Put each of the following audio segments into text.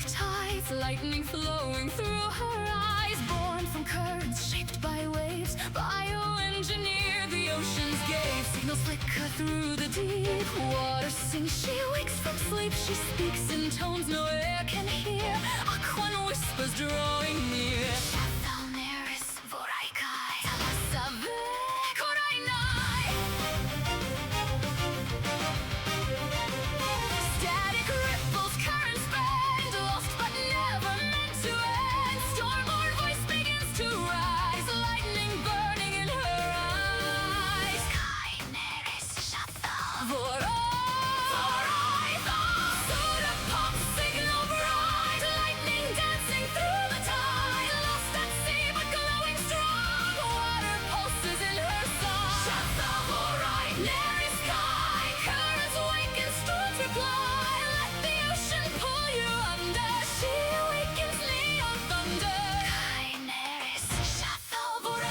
tides, lightning flowing through her eyes. Born from currents shaped by waves, bioengineer the ocean's gave. Signals flicker through the deep, water sings. She wakes from sleep, she speaks in tones no air can hear. Aquan whispers drawing near. Static ripples, currents bend, lost but never meant to end. Stormborn voice begins to rise, lightning burning in her eyes. Kaineris shuttle, for I thought. Soda pop, signal bright, lightning dancing through the tide. Lost at sea but glowing strong, water pulses in her song. Shuttle, for I, Nary sky, currents wake and storms reply. Let the ocean pull you under, she awakens neon thunder. Kaineris shuttle, for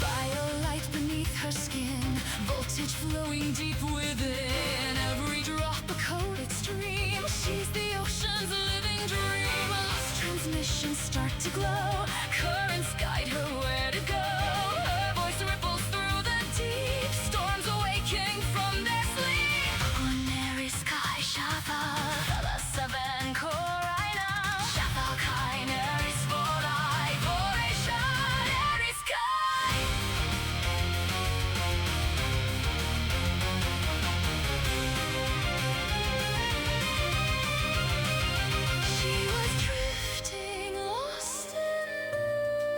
Biolight beneath her skin, voltage flowing deep within. Every drop a coded stream, she's the ocean's living dream. Lost transmissions start to glow, currents guide her where to go. Her voice ripples through the deep, storms awaking from their sleep. Ordinary sky shuttle, the seven core I know. Shuttle Kaineris for liberation, every sky. She was drifting, lost in blue.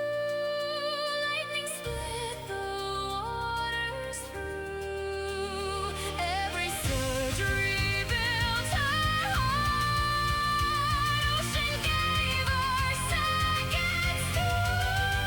Lightning split the waters through. Every surge rebuilt her heart. Ocean gave her seconds to learn.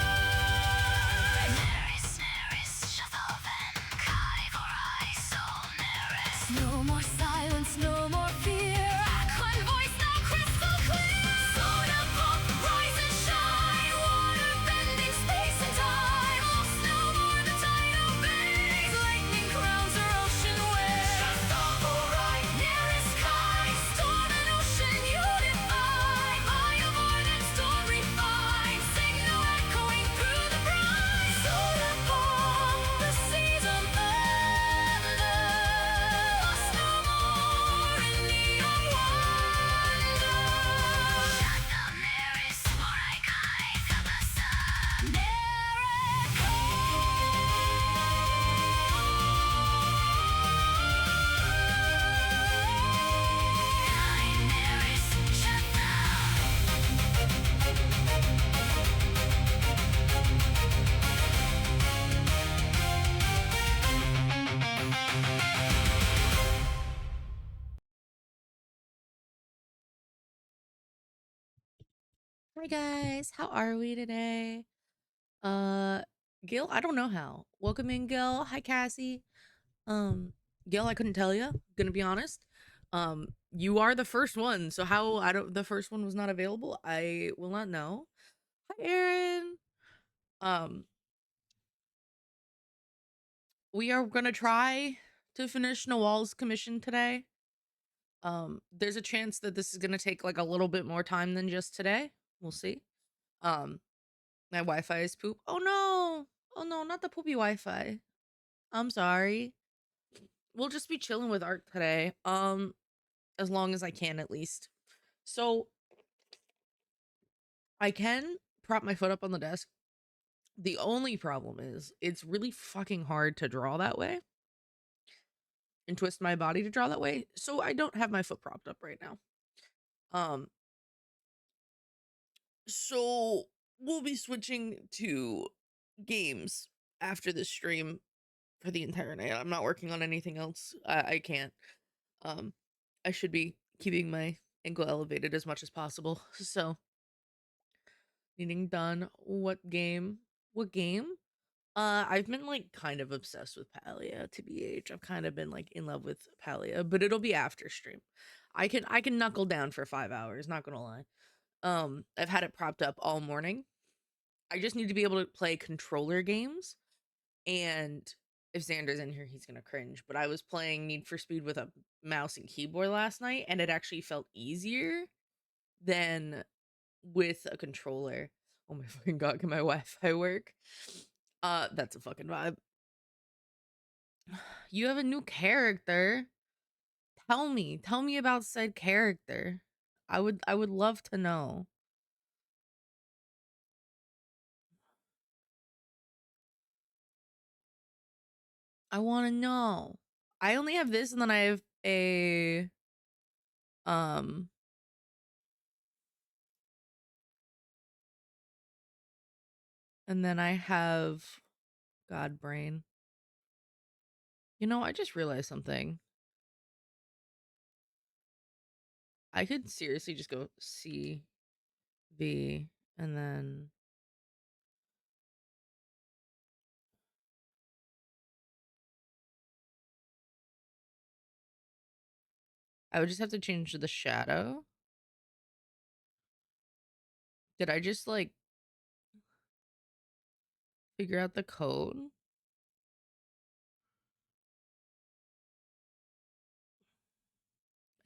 Neris, shuttle then, Kai for I, soul Neris. No more silence, no more fear. Aquan voice now crystal clear. Soda pop, rise and shine. Water bending space and time. Lost no more, the tide obeys. Lightning crowns her ocean waves. Shuttle for right, nearest sky. Storm and ocean unify. Aurmored and storm refined. Signal echoing through the brine. Soda pop, the seas unbend. Lost no more in neon wonder. Shuttle Neris, Moraikai, Thabasa, Nereko. Kaineris shuttle. Hi guys, how are we today? Gil, I don't know how. Welcome in, Gil. Hi, Cassie. Gil, I couldn't tell you. Gonna be honest. You are the first one, so how the first one was not available, I will not know. Hi, Aaron. Um, we are gonna try to finish Nawal's commission today. There's a chance that this is gonna take like a little bit more time than just today. We'll see. My Wi-Fi is poop. Oh no! Oh no, not the poopy Wi-Fi. I'm sorry. We'll just be chilling with art today. As long as I can at least. So I can prop my foot up on the desk. The only problem is it's really fucking hard to draw that way and twist my body to draw that way. So I don't have my foot propped up right now. So we'll be switching to games after this stream for the entire night. I'm not working on anything else. I can't. I should be keeping my ankle elevated as much as possible. So, needing done. What game? What game? I've been like kind of obsessed with Palia, TBH. I've kind of been like in love with Palia, but it'll be after stream. I can knuckle down for 5 hours, not gonna lie. I've had it propped up all morning. I just need to be able to play controller games. And if Xander's in here, he's gonna cringe. But I was playing Need for Speed with a mouse and keyboard last night, and it actually felt easier than with a controller. Oh my fucking god, can my Wi-Fi work? That's a fucking vibe. You have a new character. Tell me about said character. I would love to know. I want to know. I only have this, and then I have a um and then I have God brain. You know, I just realized something. I could seriously just go C V and then I would just have to change the shadow. Did I just like figure out the code?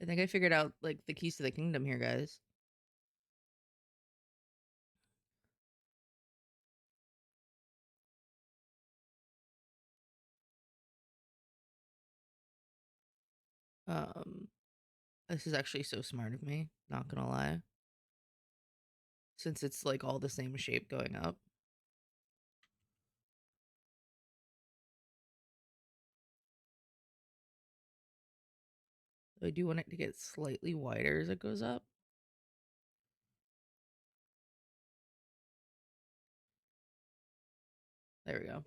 I think I figured out like the keys to the kingdom here, guys. Um this is actually so smart of me, not gonna lie. Since it's like all the same shape going up. I do want it to get slightly wider as it goes up. There we go.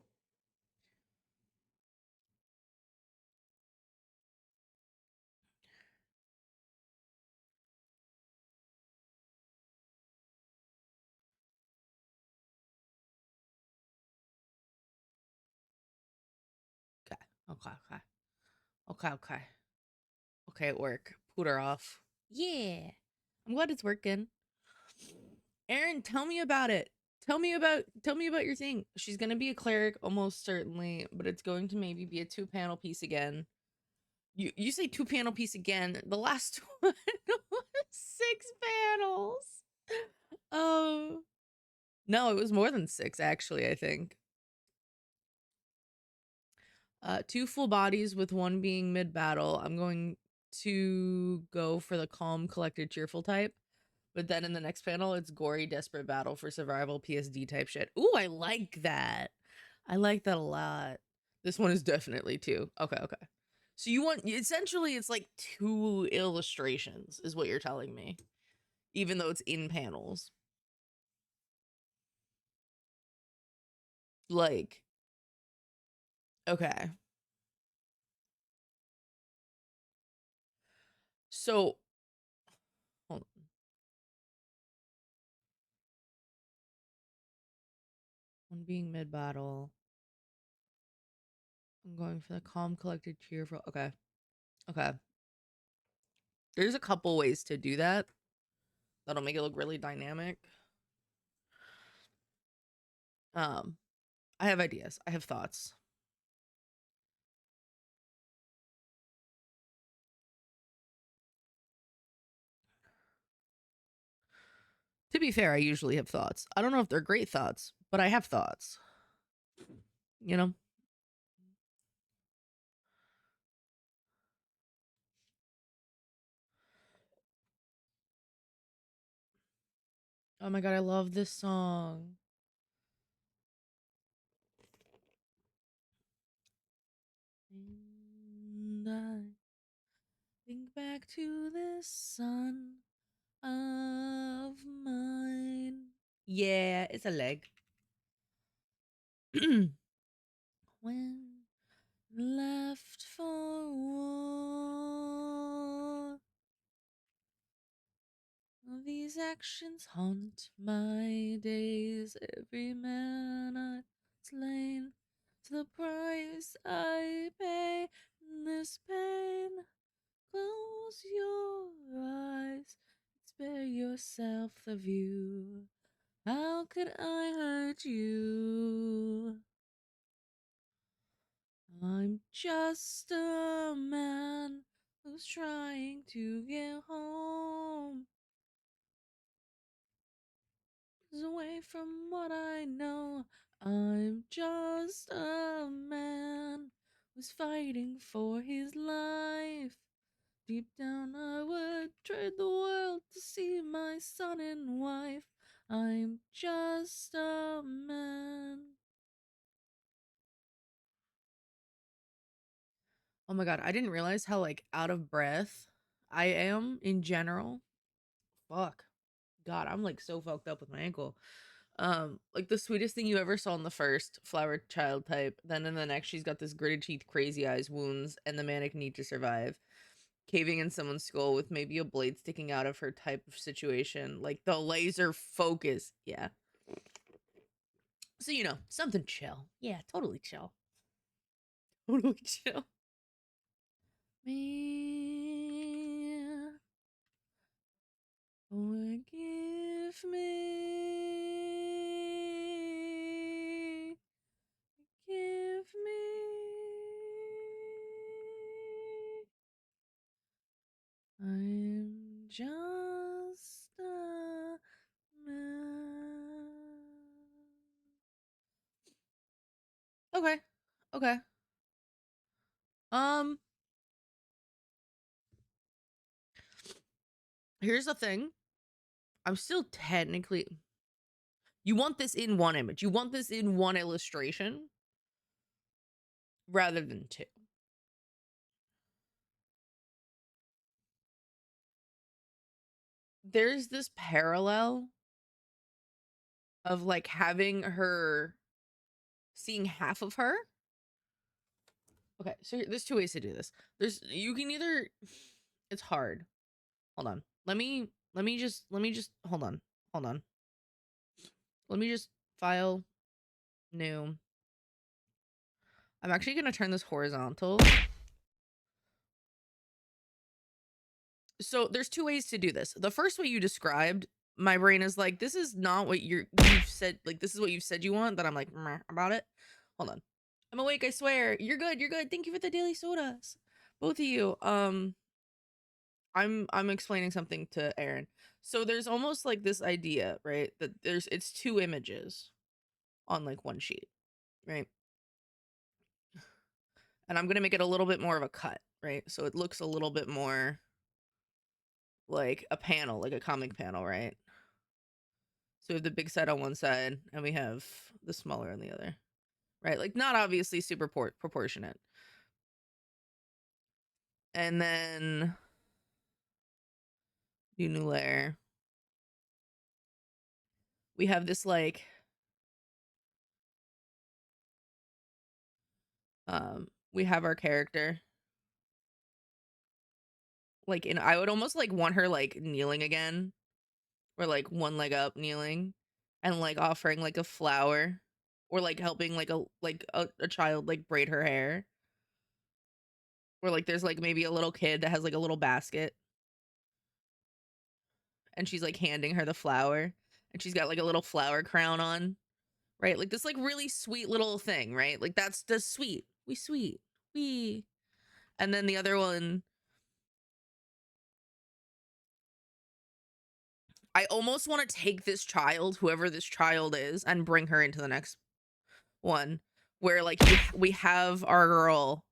Okay. Okay. Okay. Okay. Okay, it work. Put her off. Yeah. I'm glad it's working. Aaron, tell me about it. Tell me about your thing. She's gonna be a cleric almost certainly, but it's going to maybe be a 2-panel piece again. You say 2-panel piece again. The last one was 6 panels. Oh. No, it was more than 6 actually, I think. 2 full bodies with 1 being mid battle. I'm going to go for the calm, collected, cheerful type. But then in the next panel, it's gory, desperate battle for survival, PSD type shit. Ooh, I like that. I like that a lot. This one is definitely 2. Okay, okay. So you want essentially it's like 2 illustrations, is what you're telling me, even though it's in panels. Like, okay. So, hold on. 1 being mid battle. I'm going for the calm, collected, cheerful. Okay. Okay. There's a couple ways to do that. That'll make it look really dynamic. Um, I have ideas. I have thoughts. To be fair, I usually have thoughts. I don't know if they're great thoughts, but I have thoughts. You know? Oh my god, I love this song. And I think back to this sun of mine. Yeah, it's a leg. When left for war, these actions haunt my days. Every man I Lane to the price I pay in this pain. Close your eyes, spare yourself the view. How could I hurt you? I'm just a man who's trying to get home. Away from what I know, I'm just a man who's fighting for his life. Deep down, I would trade the world to see my son and wife. I'm just a man. Oh my god, I didn't realize how like out of breath I am in general. Fuck. God, I'm like so fucked up with my ankle. Like the sweetest thing you ever saw in the first flower child type, then in the next she's got this gritted teeth, crazy eyes, wounds, and the manic need to survive. Caving in someone's skull with maybe a blade sticking out of her type of situation. Like the laser focus. Yeah. So you know, something chill. Yeah, totally chill. Totally chill. Me, forgive me. Give me. I'm just a man. Okay. Okay. Um, here's the thing. I'm still technically. You want this in one image. You want this in one illustration rather than two. There's this parallel of like having her seeing half of her. Okay, so there's two ways to do this. You can either it's hard. Hold on. Let me just hold on. Hold on. Let me just file new. I'm actually going to turn this horizontal. So there's two ways to do this. The first way you described, my brain is like, this is not what you've said. Like, this is what you've said you want. That I'm like, meh about it. Hold on. I'm awake, I swear. You're good. You're good. Thank you for the daily sodas. Both of you. I'm explaining something to Aaron. So there's almost like this idea, right? That it's two images on like one sheet, right? And I'm gonna make it a little bit more of a cut, right? So it looks a little bit more like a panel, like a comic panel, right? So we have the big side on one side, and we have the smaller on the other, right? Like not obviously super proportionate. And then new layer. We have this like we have our character like in I would almost like want her like kneeling again or like one leg up kneeling and like offering like a flower or like helping like a child like braid her hair or like there's like maybe a little kid that has like a little basket and she's like handing her the flower and she's got like a little flower crown on, right? Like this like really sweet little thing, right? Like that's the sweet. We and then the other one, I almost want to take this child, whoever this child is, and bring her into the next one where like we have our girl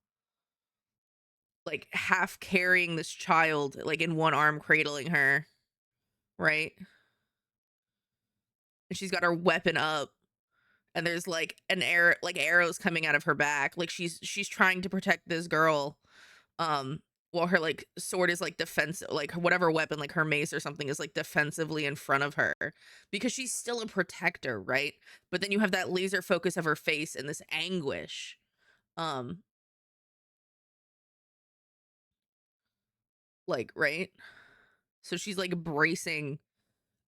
like half carrying this child like in one arm cradling her, right? And she's got her weapon up and there's like an arrow like arrows coming out of her back like she's trying to protect this girl um while her like sword is like defensive like whatever weapon like her mace or something is like defensively in front of her because she's still a protector, right? But then you have that laser focus of her face and this anguish um like right, so she's like bracing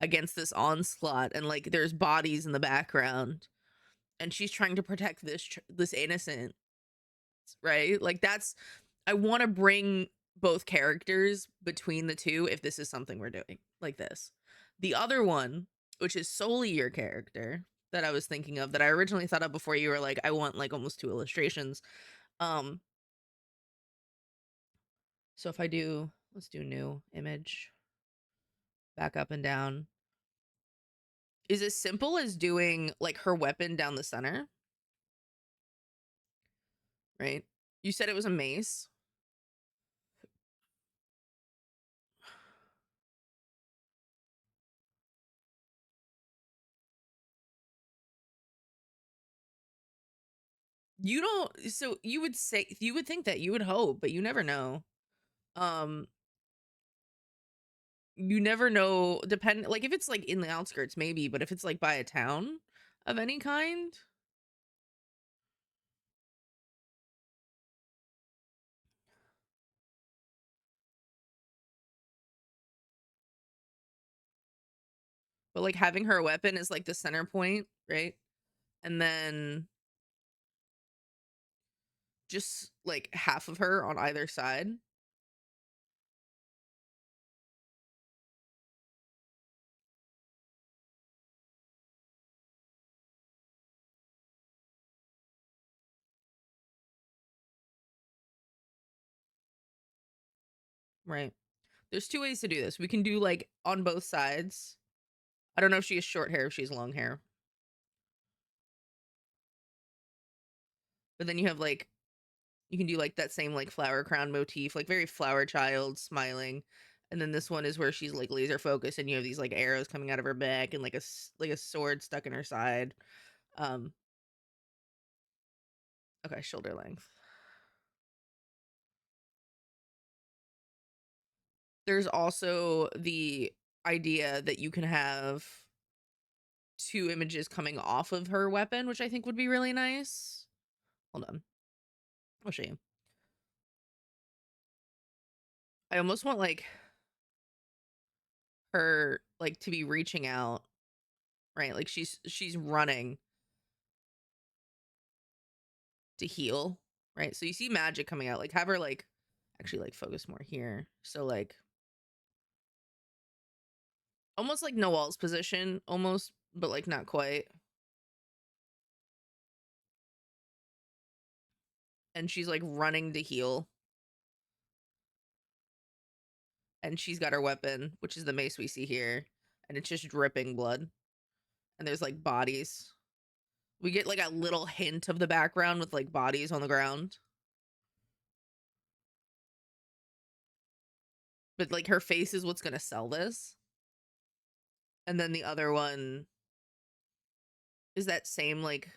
against this onslaught and like there's bodies in the background and she's trying to protect this innocent, right? Like that's I want to bring both characters between the two if this is something we're doing like this. The other one, which is solely your character that I was thinking of that I originally thought of before you were like I want like almost two illustrations. Um so if I do, let's do new image, back up and down. Is as simple as doing like her weapon down the center, right? You said it was a mace. You don't, so you would say, you would think that, you would hope, but you never know. Um you never know, depend like if it's like in the outskirts maybe, but if it's like by a town of any kind, but like having her weapon is like the center point, right? And then just like half of her on either side. Right. There's two ways to do this. We can do like on both sides. I don't know if she has short hair, if she has long hair. But then you have like, you can do like that same like flower crown motif, like very flower child smiling. And then this one is where she's like laser focused and you have these like arrows coming out of her back and like a sword stuck in her side. Um okay, shoulder length. There's also the idea that you can have two images coming off of her weapon, which I think would be really nice. Hold on. I'll show you. I almost want like her like to be reaching out, right? Like she's running to heal, right? So you see magic coming out. Like have her like actually like focus more here. So like almost like Noel's position, almost, but like not quite. And she's like running to heal. And she's got her weapon, which is the mace we see here, and it's just dripping blood. And there's like bodies. We get like a little hint of the background with like bodies on the ground. But like her face is what's gonna sell this. And then the other one is that same like,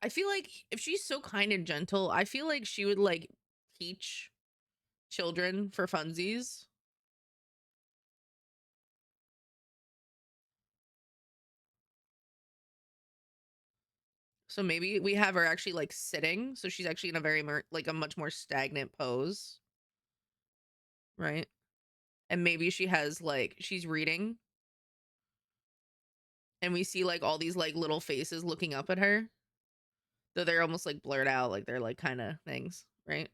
I feel like if she's so kind and gentle, I feel like she would like teach children for funsies. So maybe we have her actually like sitting, so she's actually in a very like a much more stagnant pose, right? And maybe she has like she's reading, and we see like all these like little faces looking up at her, though they're almost like blurred out, like they're like kind of things, right?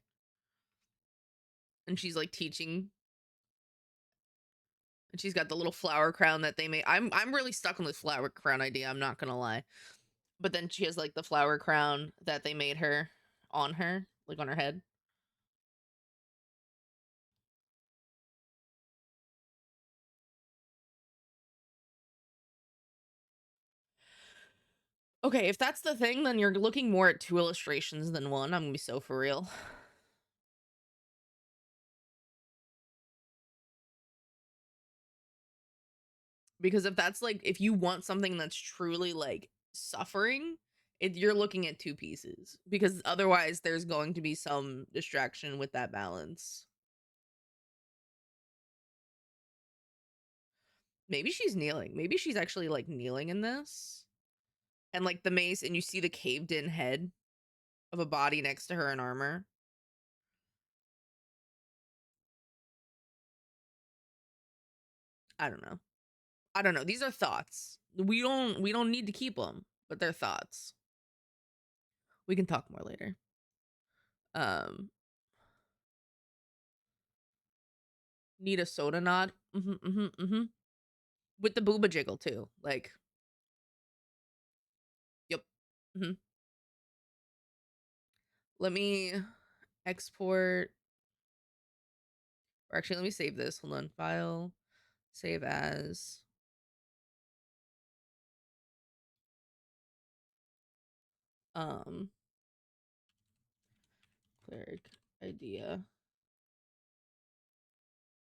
And she's like teaching, and she's got the little flower crown that they made. I'm really stuck on this flower crown idea, I'm not gonna lie. But then she has like the flower crown that they made her on her, like on her head. Okay, if that's the thing, then you're looking more at two illustrations than one. I'm gonna be so for real. Because if that's like, if you want something that's truly like suffering, you're looking at two pieces. Because otherwise, there's going to be some distraction with that balance. Maybe she's kneeling. Maybe she's actually like kneeling in this. And like the mace, and you see the caved in head of a body next to her in armor. I don't know. I don't know. These are thoughts. We don't need to keep them, but they're thoughts. We can talk more later. Um, need a soda nod. With the booba jiggle too. Like, yep. hmm Let me export. Or actually, let me save this. Hold on. File. Save as. Cleric idea.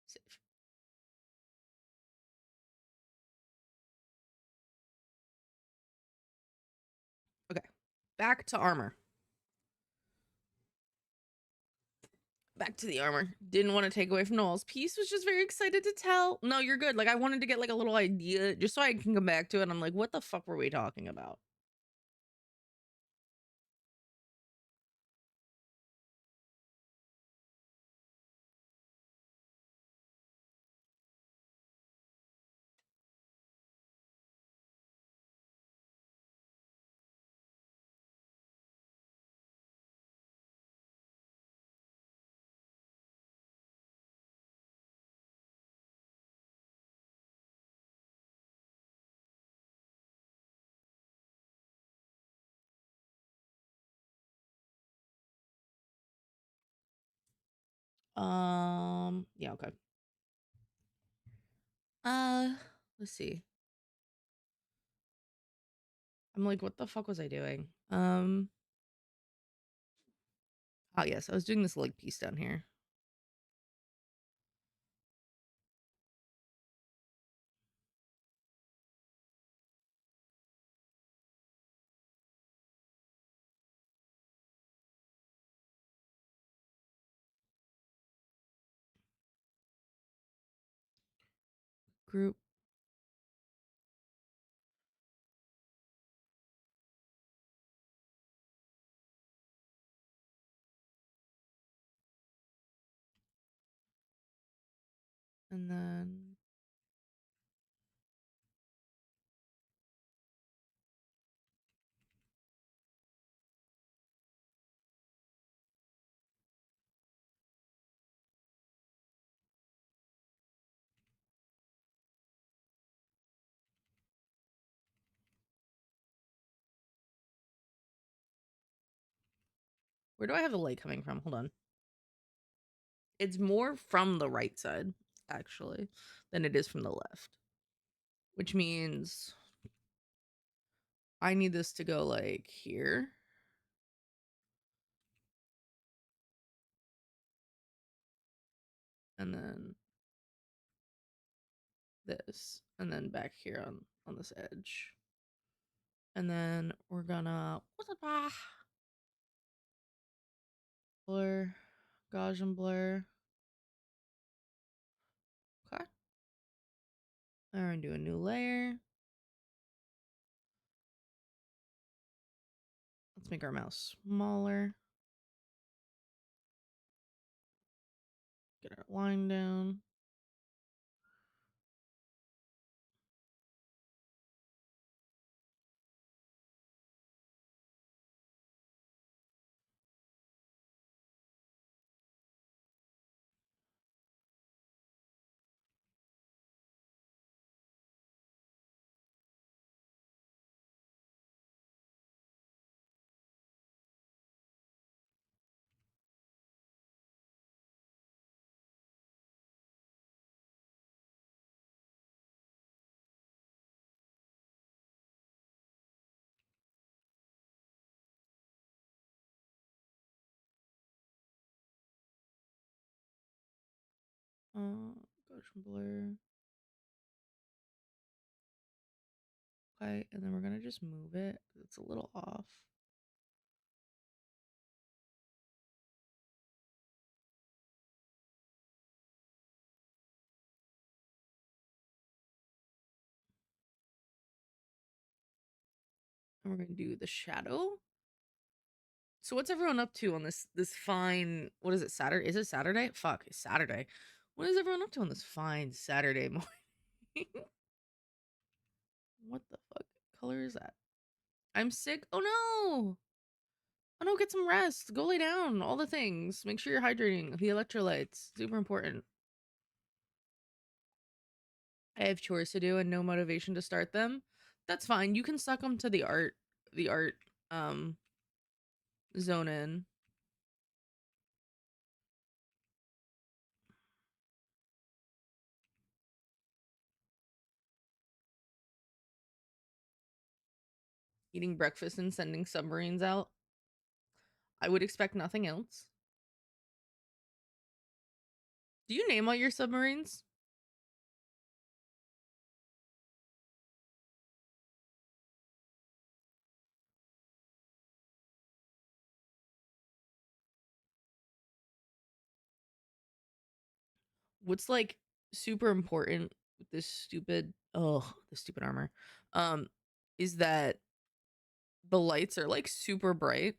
Save. Okay. Back to armor. Back to the armor. Didn't want to take away from Noel's piece. Was just very excited to tell. No, you're good. Like, I wanted to get like a little idea just so I can come back to it. I'm like, what the fuck were we talking about? Yeah, okay. Let's see. I'm like, what the fuck was I doing? Oh yes, I was doing this leg piece down here. Group. And then where do I have the light coming from? Hold on. It's more from the right side, actually, than it is from the left. Which means I need this to go like here. And then this. And then back here on this edge. And then we're gonna blur, Gaussian blur. Okay. And we're gonna do a new layer. Let's make our mouse smaller. Get our line down. Gaussian blur. Okay, and then we're gonna just move it. It's a little off. And we're gonna do the shadow. So what's everyone up to on this fine, what is it, Saturday? Is it Saturday? Fuck, it's Saturday. What is everyone up to on this fine Saturday morning? color is that? I'm sick. Oh no. Oh no, get some rest. Go lay down. All the things. Make sure you're hydrating. The electrolytes. Super important. I have chores to do and no motivation to start them. That's fine. You can suck them to the art um zone in. Eating breakfast and sending submarines out. I would expect nothing else. Do you name all your submarines? What's like super important with this stupid this stupid armor is that the lights are like super bright.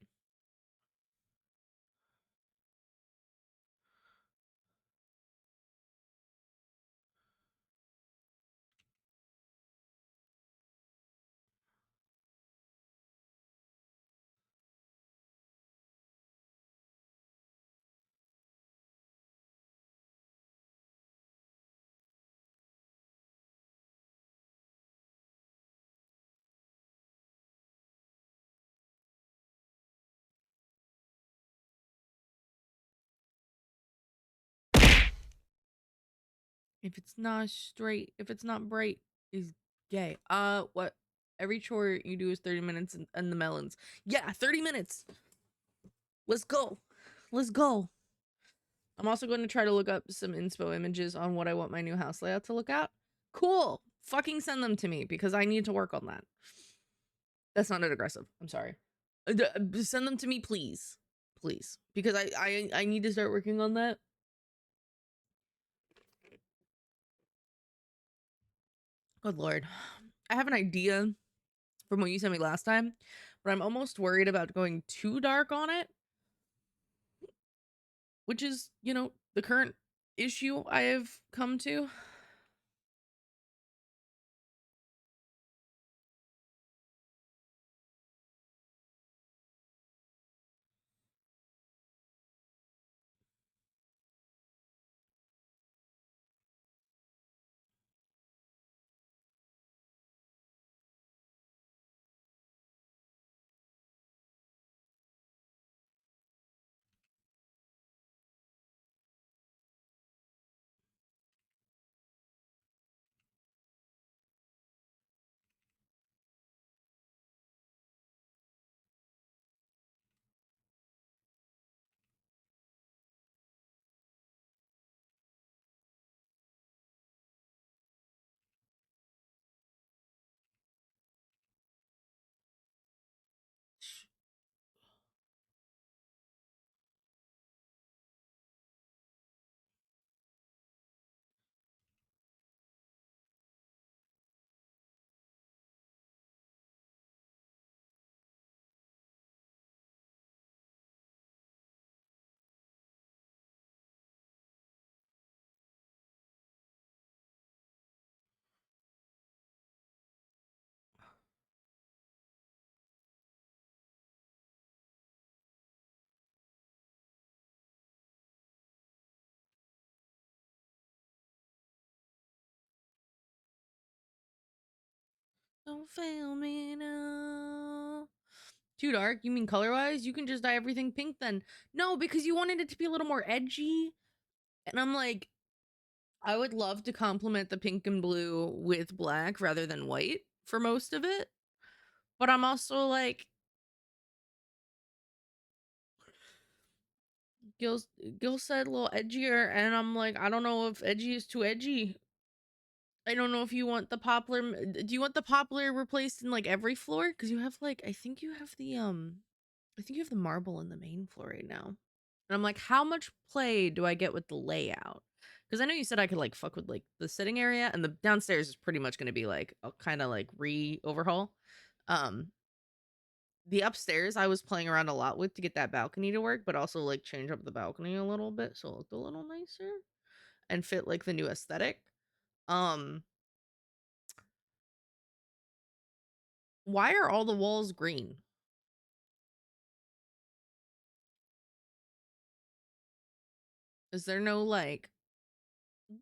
If it's not straight, if it's not bright, is gay. What? Every chore you do is 30 minutes and the melons. Yeah, 30 minutes. Let's go. Let's go. I'm also going to try to look up some inspo images on what I want my new house layout to look at. Cool. Fucking send them to me because I need to work on that. That's not aggressive. I'm sorry. Send them to me, please. Please. Because I need to start working on that. Good lord. I have an idea from what you sent me last time, but I'm almost worried about going too dark on it, which is, you know, the current issue I have come to. Don't fail me now. Too dark? You mean color wise? You can just dye everything pink then. No, because you wanted it to be a little more edgy. And I'm like, I would love to complement the pink and blue with black rather than white for most of it. But I'm also like, Gil, Gil said a little edgier, and I'm like, I don't know if edgy is too edgy. I don't know if you want the poplar. Do you want the poplar replaced in like every floor? Because you have like, I think you have the marble in the main floor right now. And I'm like, how much play do I get with the layout? Because I know you said I could like fuck with like the sitting area, and the downstairs is pretty much going to be like a kind of like overhaul. Um, the upstairs I was playing around a lot with to get that balcony to work, but also like change up the balcony a little bit so it looked a little nicer and fit like the new aesthetic. Um, Why are all the walls green? Is there no like,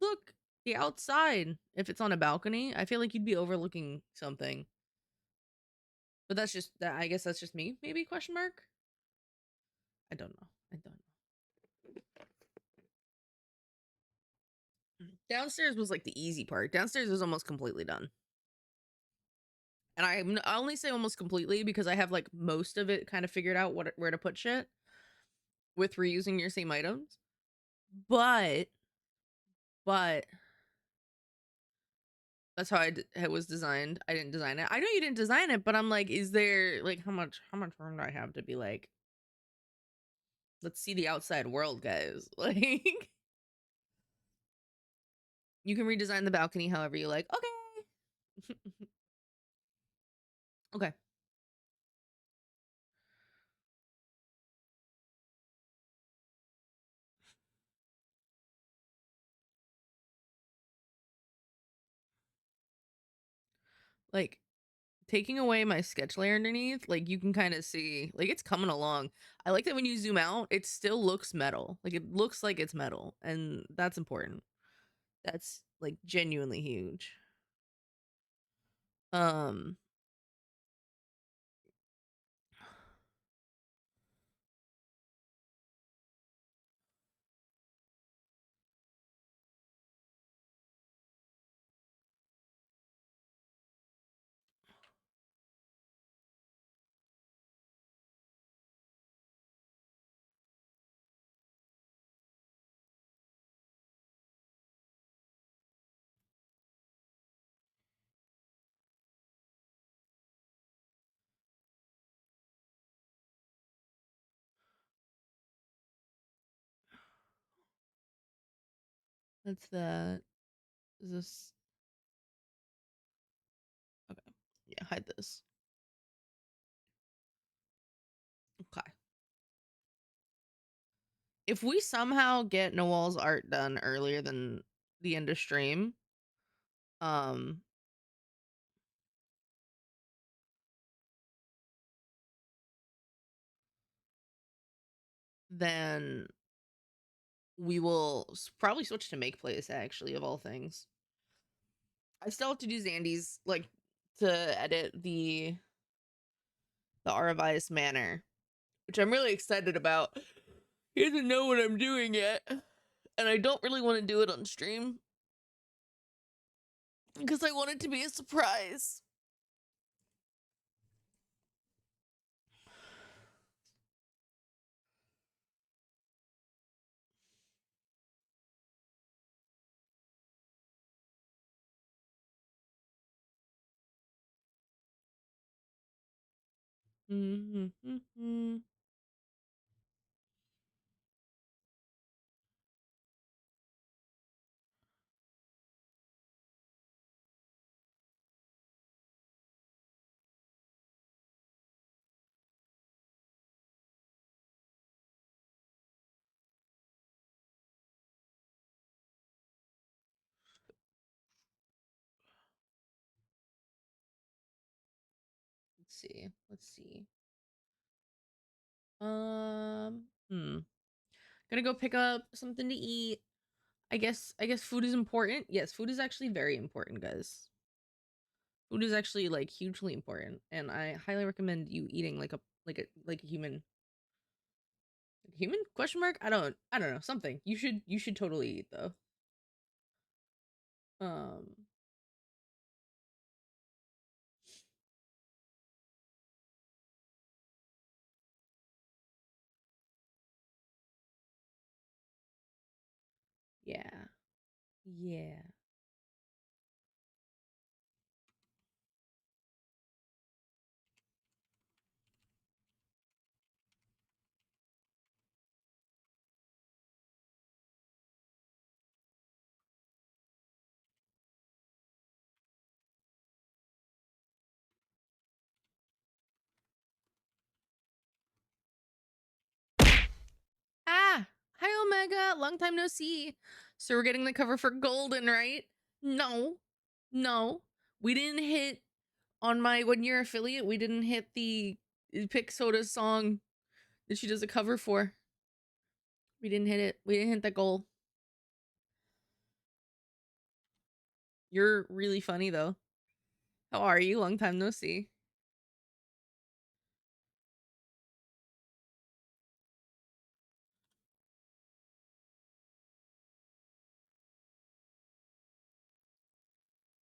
look, the outside? If it's on a balcony, I feel like you'd be overlooking something. But that's just that. I guess that's just me. Maybe question mark. I don't know. I don't know. Downstairs was like the easy part. Downstairs was almost completely done. And I only say almost completely because I have like most of it kind of figured out where to put shit with reusing your same items. But that's how it was designed. I didn't design it. I know you didn't design it, but I'm like, is there like how much room do I have to be like, let's see the outside world, guys? Like, you can redesign the balcony however you like. Okay. Okay. Like, taking away my sketch layer underneath, like you can kind of see, like it's coming along. I like that when you zoom out, it still looks metal. Like it looks like it's metal, and that's important. That's like genuinely huge. Um, that's that. Is this okay? Yeah, hide this. Okay. If we somehow get Noel's art done earlier than the end of stream, um, then we will probably switch to make place, actually, of all things. I still have to do Zandy's, like, to edit the revised manner, which I'm really excited about. He doesn't know what I'm doing yet, and I don't really want to do it on stream because I want it to be a surprise. Mm-hmm. Let's see. Let's see. Hmm. Gonna go pick up something to eat. I guess food is important. Yes, food is actually very important, guys. Food is actually like hugely important, and I highly recommend you eating like a human. Human question mark? I don't know, something. You should totally eat though. Um yeah. Yeah. Ah, hi Omega, long time no see. So we're getting the cover for Golden, right? No. No. We didn't hit On my 1 year affiliate, we didn't hit the Pick Soda's song that she does a cover for. We didn't hit it. We didn't hit that goal. You're really funny though. How are you? Long time no see.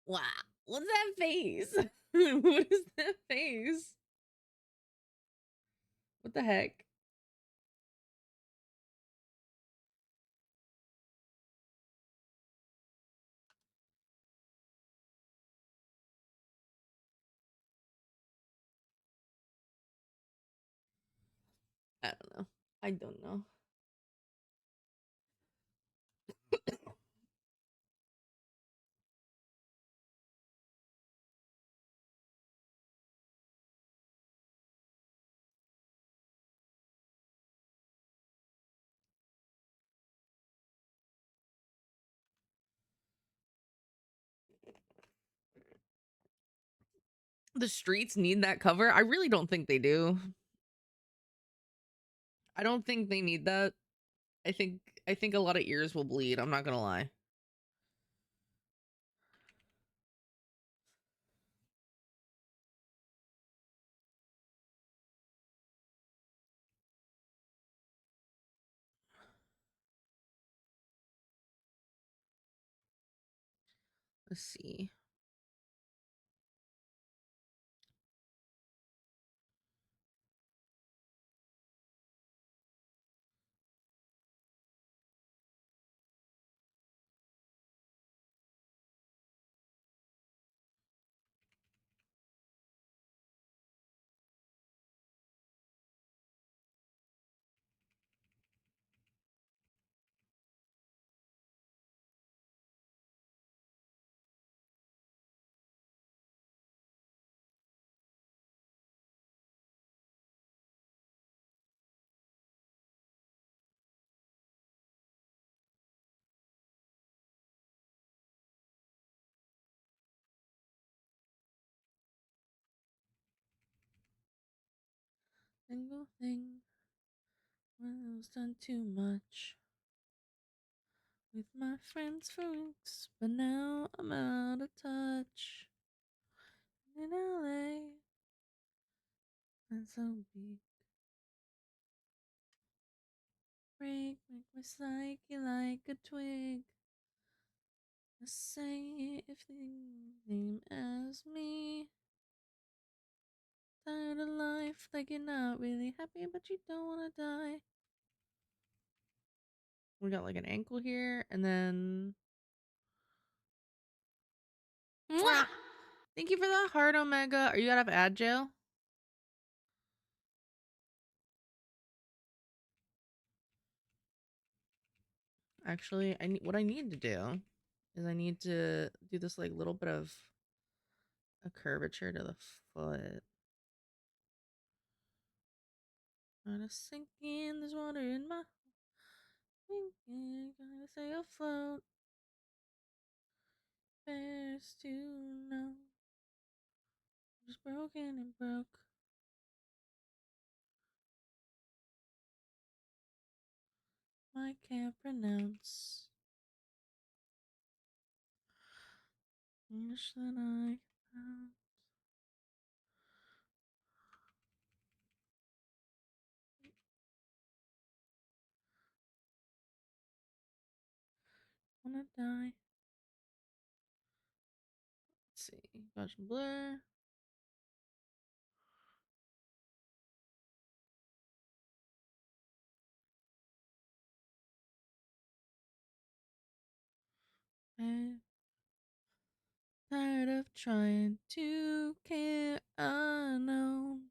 Wow. What's that face? What is that face? What the heck? I don't know. I don't know. The streets need that cover? I really don't think they do. I don't think they need that. I think I think a lot of ears will bleed. I'm not gonna lie. Let's see. Single thing was done too much with my friends for weeks, but now I'm out of touch. In LA, and so big. Break, make my psyche like a twig. The same if the name as me. Tired of life, like you're not really happy, but you don't wanna die. We got like an ankle here, and then. Mwah! Thank you for the heart, Omega. Are you out of ad jail? Actually, what I need to do is I need to do this like little bit of a curvature to the foot. Gotta sink in, there's water in my thinking, gotta stay afloat. Best to know, just broken and broke. I can't pronounce. Wish that I found. Wanna die. Let's see. Got some blur. I'm tired of trying to care unknown.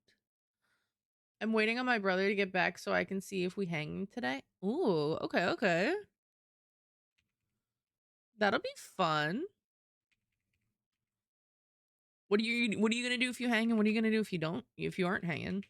I'm waiting on my brother to get back so I can see if we hang today. Ooh, okay, okay. That'll be fun. What are you gonna do if you hang, and what are you gonna do if you don't? If you aren't hanging?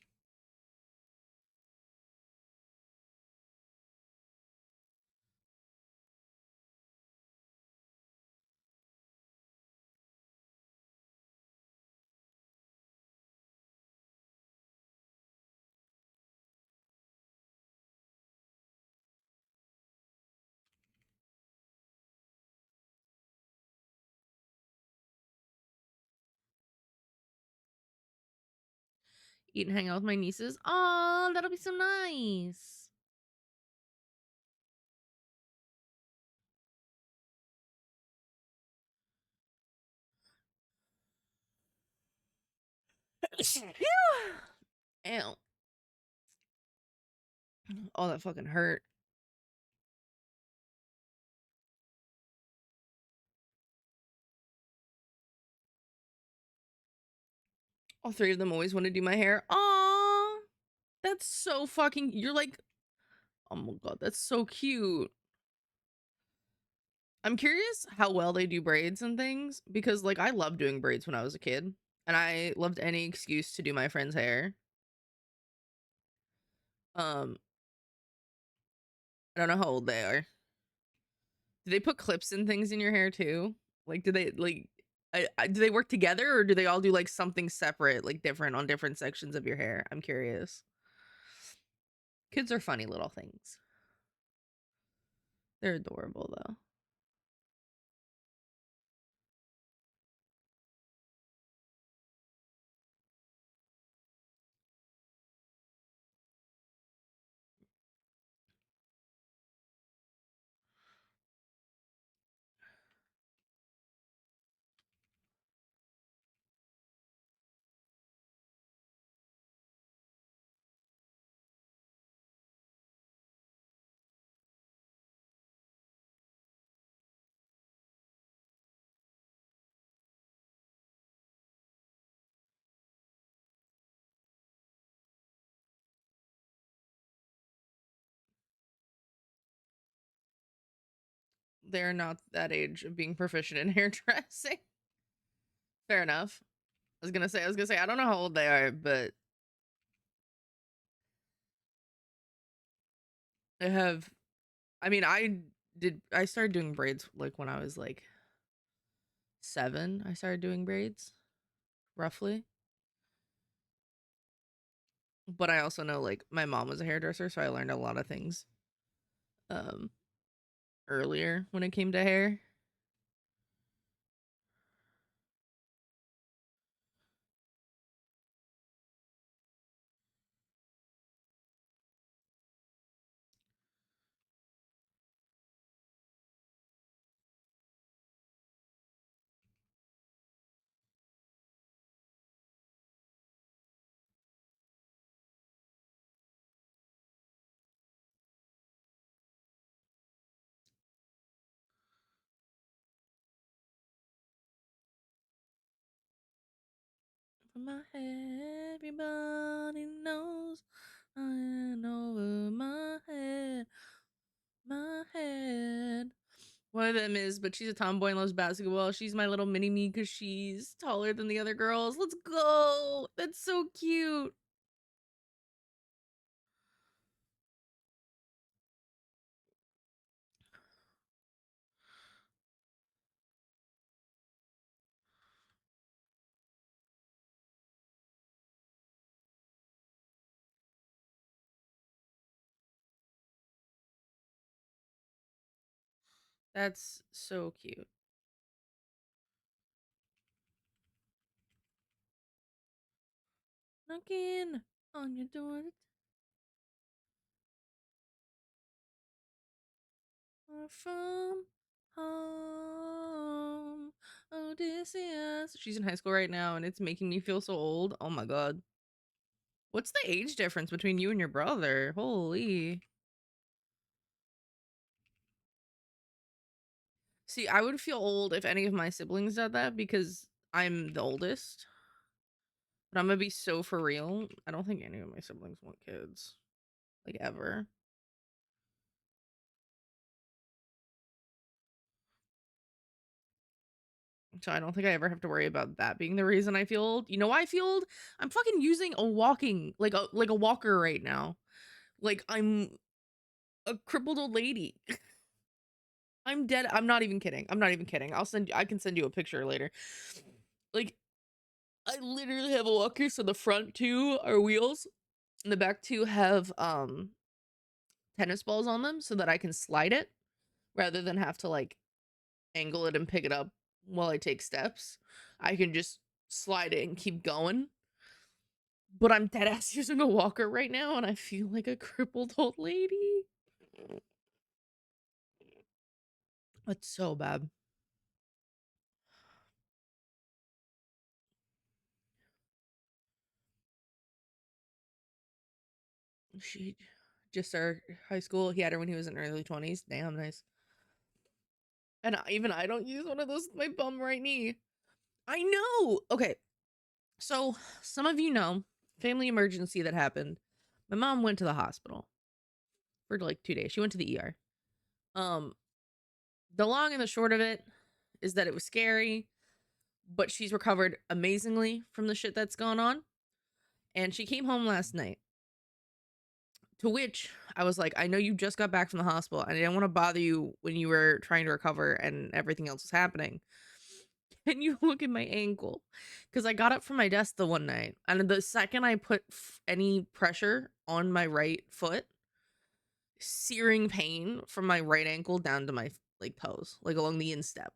Eat and hang out with my nieces. Oh, that'll be so nice. Ew. Oh, that fucking hurt. All three of them always want to do my hair. Aw, that's so fucking. You're like, oh my god, that's so cute. I'm curious how well they do braids and things because, like, I loved doing braids when I was a kid, and I loved any excuse to do my friend's hair. Um, I don't know how old they are. Do they put clips and things in your hair too? Like, do they like? Do they work together or do they all do like something separate, like different on different sections of your hair? I'm curious. Kids are funny little things. They're adorable though. They're not that age of being proficient in hairdressing. Fair enough. I was gonna say, I don't know how old they are, but they have. I mean, I started doing braids like when I was like 7. I started doing braids, roughly. But I also know like my mom was a hairdresser, so I learned a lot of things um earlier when it came to hair. From my head, everybody knows I ain't over my head. One of them is, but she's a tomboy and loves basketball. She's my little mini me because she's taller than the other girls. Let's go. That's so cute. That's so cute. Knocking on your door. From home, Odysseus. She's in high school right now, and it's making me feel so old. Oh my god. What's the age difference between you and your brother? Holy. See, I would feel old if any of my siblings did that because I'm the oldest. But I'm gonna be so for real. I don't think any of my siblings want kids. Like, ever. So I don't think I ever have to worry about that being the reason I feel old. You know why I feel old? I'm fucking using a walking, like a walker right now. Like, I'm a crippled old lady. I'm dead. I'm not even kidding. I'm not even kidding. I can send you a picture later. Like, I literally have a walker, so the front two are wheels, and the back two have tennis balls on them so that I can slide it rather than have to like angle it and pick it up while I take steps. I can just slide it and keep going. But I'm dead ass using a walker right now, and I feel like a crippled old lady. That's so bad. She just started high school. He had her when he was in early 20s. Damn, nice. And even I don't use one of those with my bum right knee. I know. Okay. So, some of you know, family emergency that happened. My mom went to the hospital for like 2 days. She went to the ER. Um, the long and the short of it is that it was scary, but she's recovered amazingly from the shit that's gone on. And she came home last night. To which I was like, I know you just got back from the hospital, and I didn't want to bother you when you were trying to recover and everything else was happening. Can you look at my ankle? Because I got up from my desk the one night, and the second I put any pressure on my right foot, searing pain from my right ankle down to my like toes, like along the instep.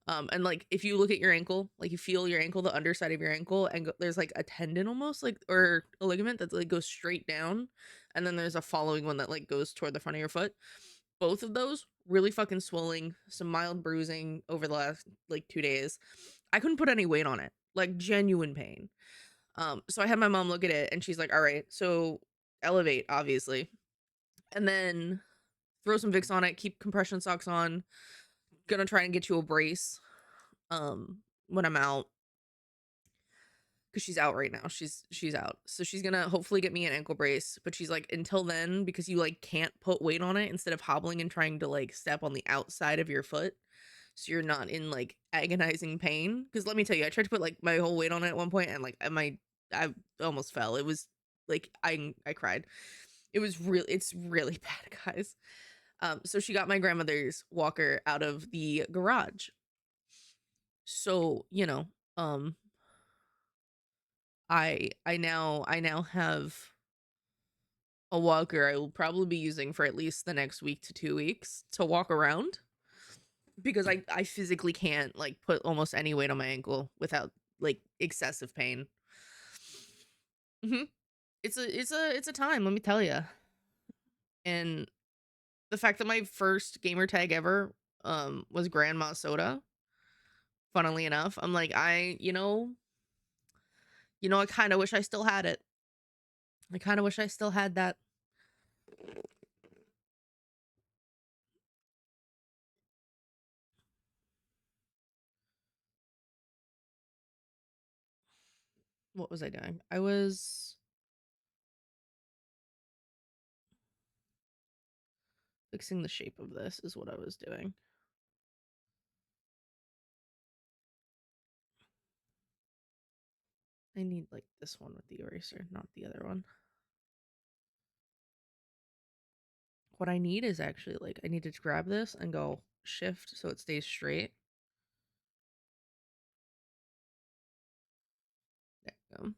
And like if you look at your ankle, like you feel your ankle, the underside of your ankle, and there's like a tendon almost, like, or a ligament that like goes straight down, and then there's a following one that like goes toward the front of your foot. Both of those really fucking swelling, some mild bruising over the last like 2 days. I couldn't put any weight on it, like genuine pain. So I had my mom look at it, and she's like, "All right, so elevate, obviously, and then throw some Vicks on it, keep compression socks on. Gonna try and get you a brace when I'm out, because she's out right now. She's out. So she's gonna hopefully get me an ankle brace. But she's like, until then, because you like can't put weight on it, instead of hobbling and trying to like step on the outside of your foot, so you're not in like agonizing pain. Because let me tell you, I tried to put like my whole weight on it at one point, and like I almost fell. It was like I cried. It's really bad, guys. So she got my grandmother's walker out of the garage. So, um I now have a walker I will probably be using for at least the next week to 2 weeks to walk around, because I physically can't like put almost any weight on my ankle without like excessive pain. Hmm. It's a time, let me tell you. And the fact that my first gamer tag ever was Grandma Soda, funnily enough, I'm like, I kind of wish I still had it. I kind of wish I still had that. What was I doing? I was fixing the shape of this is what I was doing. I need like this one with the eraser, not the other one. What I need is actually like, I need to grab this and go shift so it stays straight. There we go.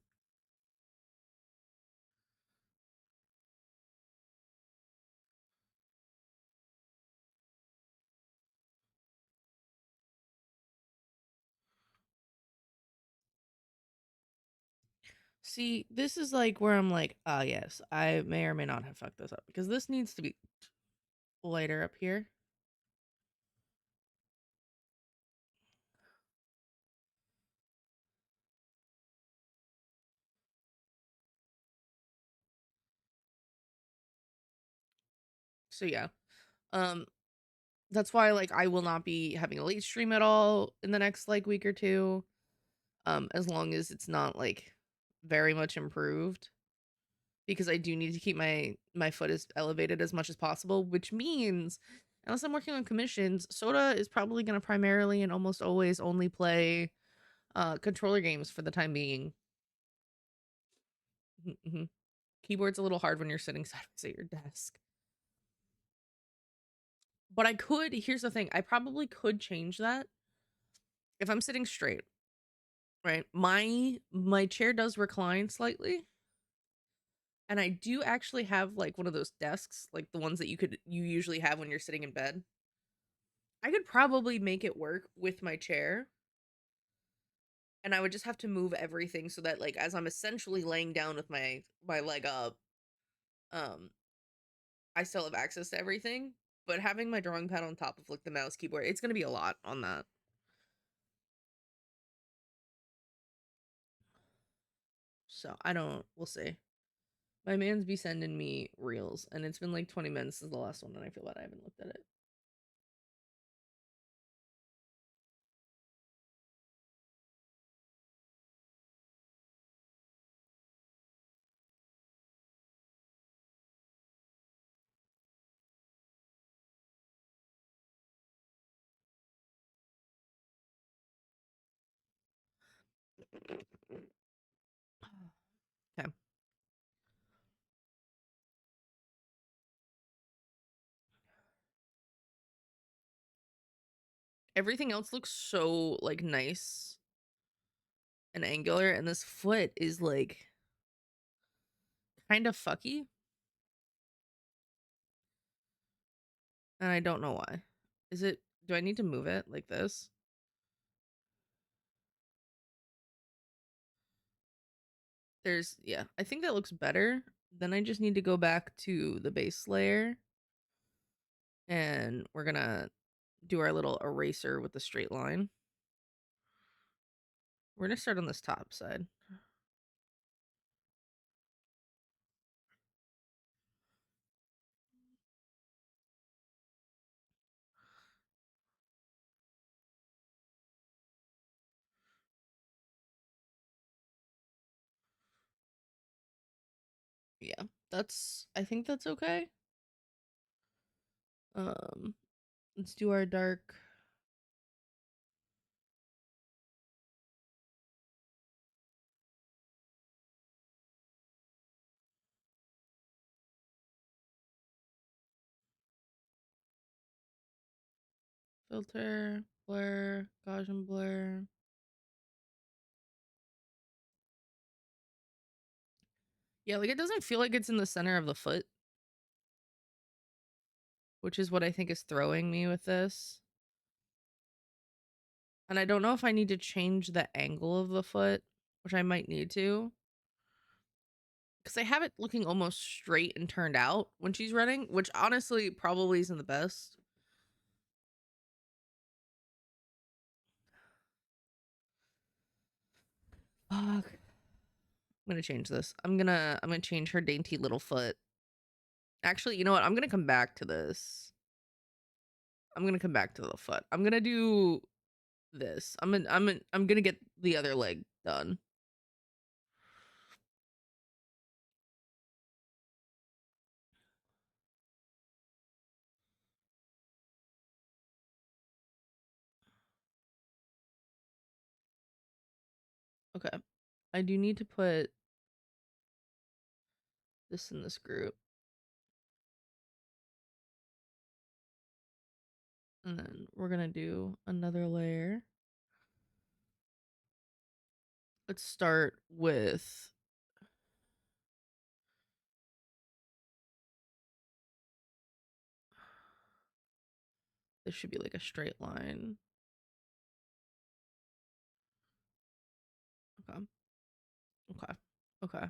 See, this is like where I'm like, ah, yes, I may or may not have fucked this up, because this needs to be lighter up here. So yeah, um, that's why like I will not be having a late stream at all in the next like week or two, as long as it's not like very much improved, because I do need to keep my foot as elevated as much as possible, which means unless I'm working on commissions, Soda is probably going to primarily and almost always only play controller games for the time being. Mm-hmm. Keyboard's a little hard when you're sitting sideways at your desk. But here's the thing, I probably could change that if I'm sitting straight, right? My chair does recline slightly, and I do actually have like one of those desks, like the ones that you usually have when you're sitting in bed. I could probably make it work with my chair and I would just have to move everything so that like as I'm essentially laying down with my leg up, um, I still have access to everything. But having my drawing pad on top of like the mouse keyboard, it's gonna be a lot on that. So I don't. We'll see. My man's be sending me reels, and it's been like 20 minutes since the last one, and I feel bad I haven't looked at it. Okay. Everything else looks so like nice and angular, and this foot is like kind of fucky, and I don't know why. Is it? Do I need to move it like this? Yeah, I think that looks better. Then I just need to go back to the base layer, and we're gonna do our little eraser with the straight line. We're gonna start on this top side. Yeah, I think that's okay. Um, let's do our dark. Filter, blur, Gaussian blur. Yeah, like it doesn't feel like it's in the center of the foot, which is what I think is throwing me with this. And I don't know if I need to change the angle of the foot, which I might need to. Because I have it looking almost straight and turned out when she's running, which honestly probably isn't the best. Fuck. I'm gonna change this. I'm gonna change her dainty little foot. Actually, you know what? I'm gonna come back to this. I'm gonna come back to the foot. I'm gonna do this. I'm gonna get the other leg done. Okay. I do need to put this in this group. And then we're gonna do another layer. Let's start with this should be like a straight line. Okay. Okay. Okay.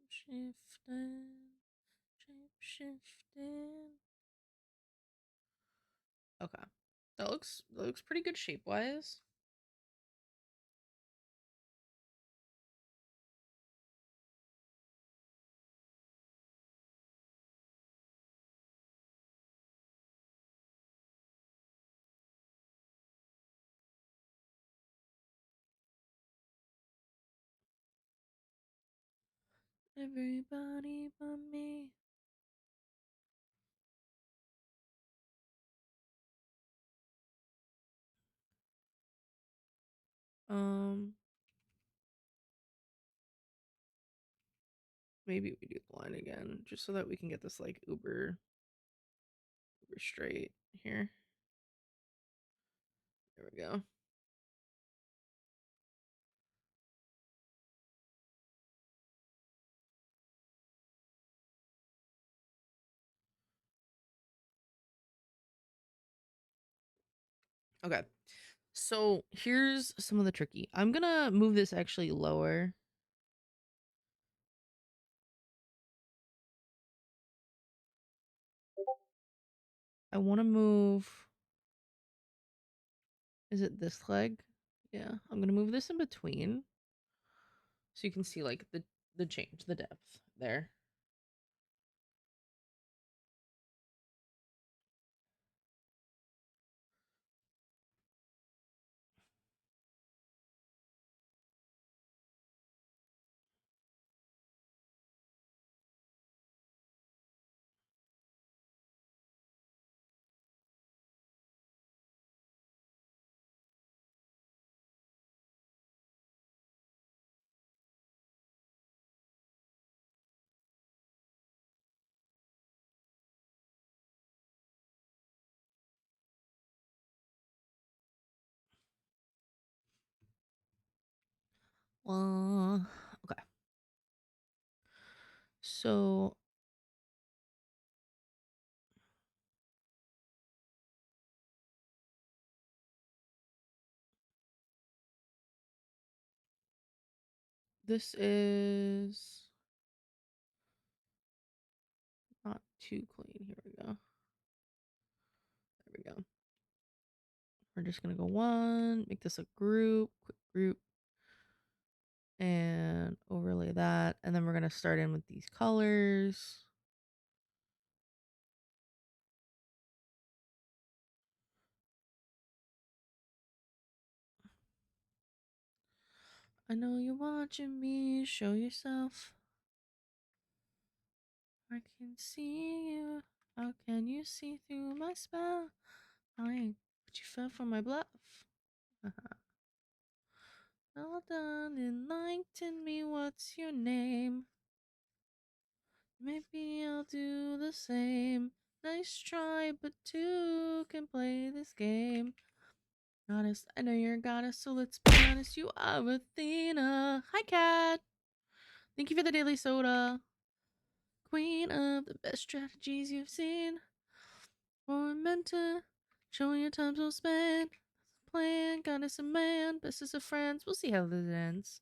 Shifting. Shape shifting. Okay. That looks pretty good shape wise. Everybody but me. Um, maybe we do the line again, just so that we can get this like uber straight here. There we go. Okay. So here's some of the tricky. I'm gonna move this actually lower. I want to move. Is it this leg? Yeah, I'm gonna move this in between, so you can see like the change, the depth there. Okay. So this is not too clean. Here we go. There we go. We're just gonna go one, make this a group, quick group, and overlay that. And then we're gonna start in with these colors. I know you're watching me, show yourself. I can see you. How can you see through my spell? I ain't, but you fell for my bluff. Well done, enlighten me, what's your name? Maybe I'll do the same. Nice try, but two can play this game. Goddess, I know you're a goddess, so let's be honest, you are Athena. Hi, Cat. Thank you for the daily soda. Queen of the best strategies you've seen. Or mentor, showing your time well spent. Plan, goddess and man, bestest of friends. We'll see how this ends.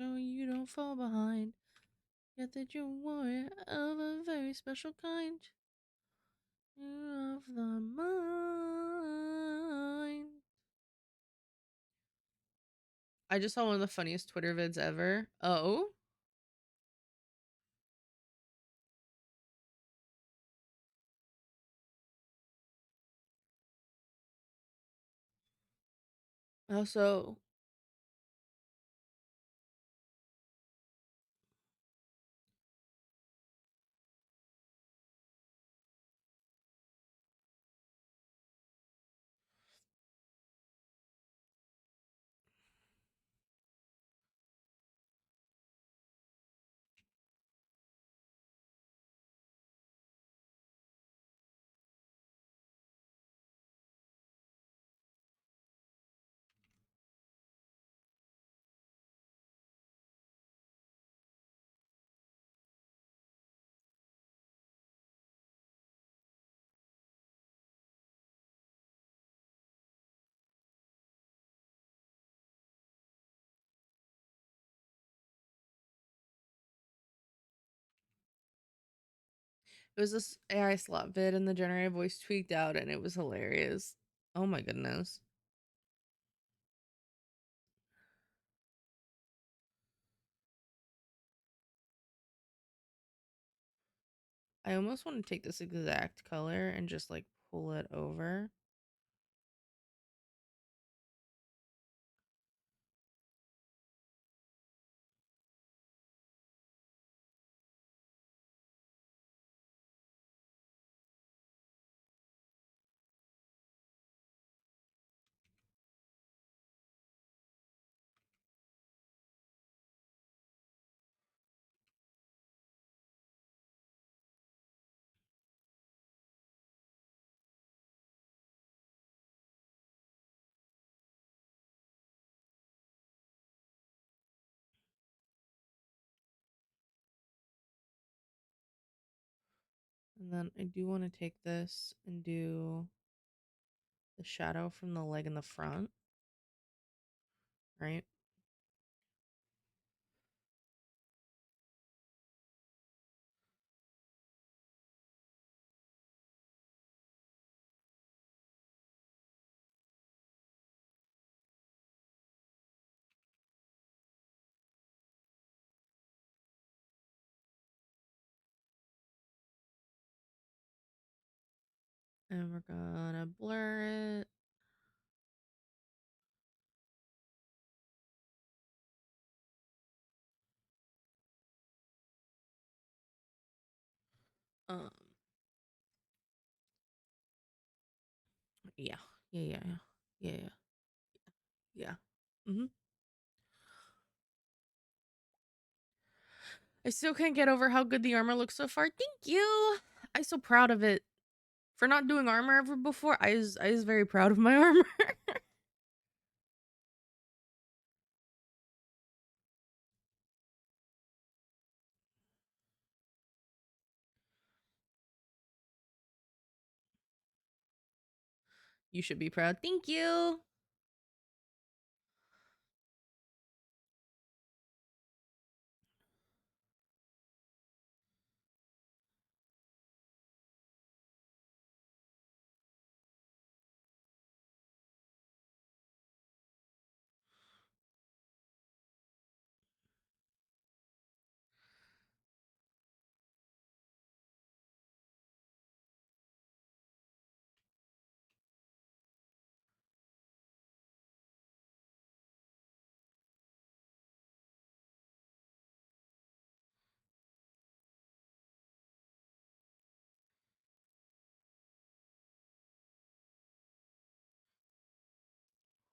No, you don't fall behind. Yet that you're a warrior of a very special kind. You're of the mind. I just saw one of the funniest Twitter vids ever. Oh? Also, it was this AI slot vid and the generated voice tweaked out and it was hilarious. Oh my goodness. I almost want to take this exact color and just like pull it over. And then I do want to take this and do the shadow from the leg in the front, right? And we're gonna blur it. Um, yeah, yeah, yeah, yeah, yeah, yeah. Mm-hmm. I still can't get over how good the armor looks so far. Thank you. I'm so proud of it. For not doing armor ever before, I was very proud of my armor. You should be proud. Thank you.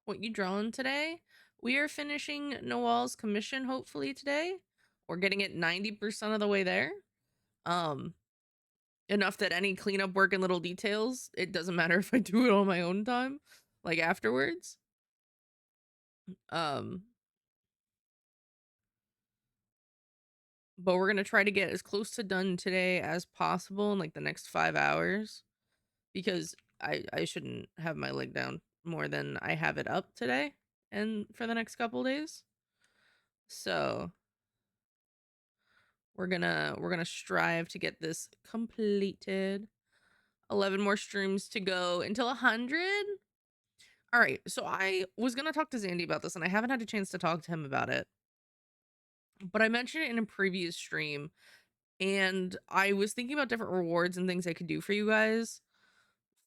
What you drawing today? We are finishing Noel's commission hopefully today. We're getting it 90% of the way there. Um Enough that any cleanup work and little details, it doesn't matter if I do it on my own time, like afterwards. Um but we're gonna try to get as close to done today as possible in like the next 5 hours, because I shouldn't have my leg down more than I have it up today and for the next couple days. So we're gonna strive to get this completed. 11 more streams to go until 100. All right, so I was gonna talk to Zandy about this, and I haven't had a chance to talk to him about it. But I mentioned it in a previous stream, and I was thinking about different rewards and things I could do for you guys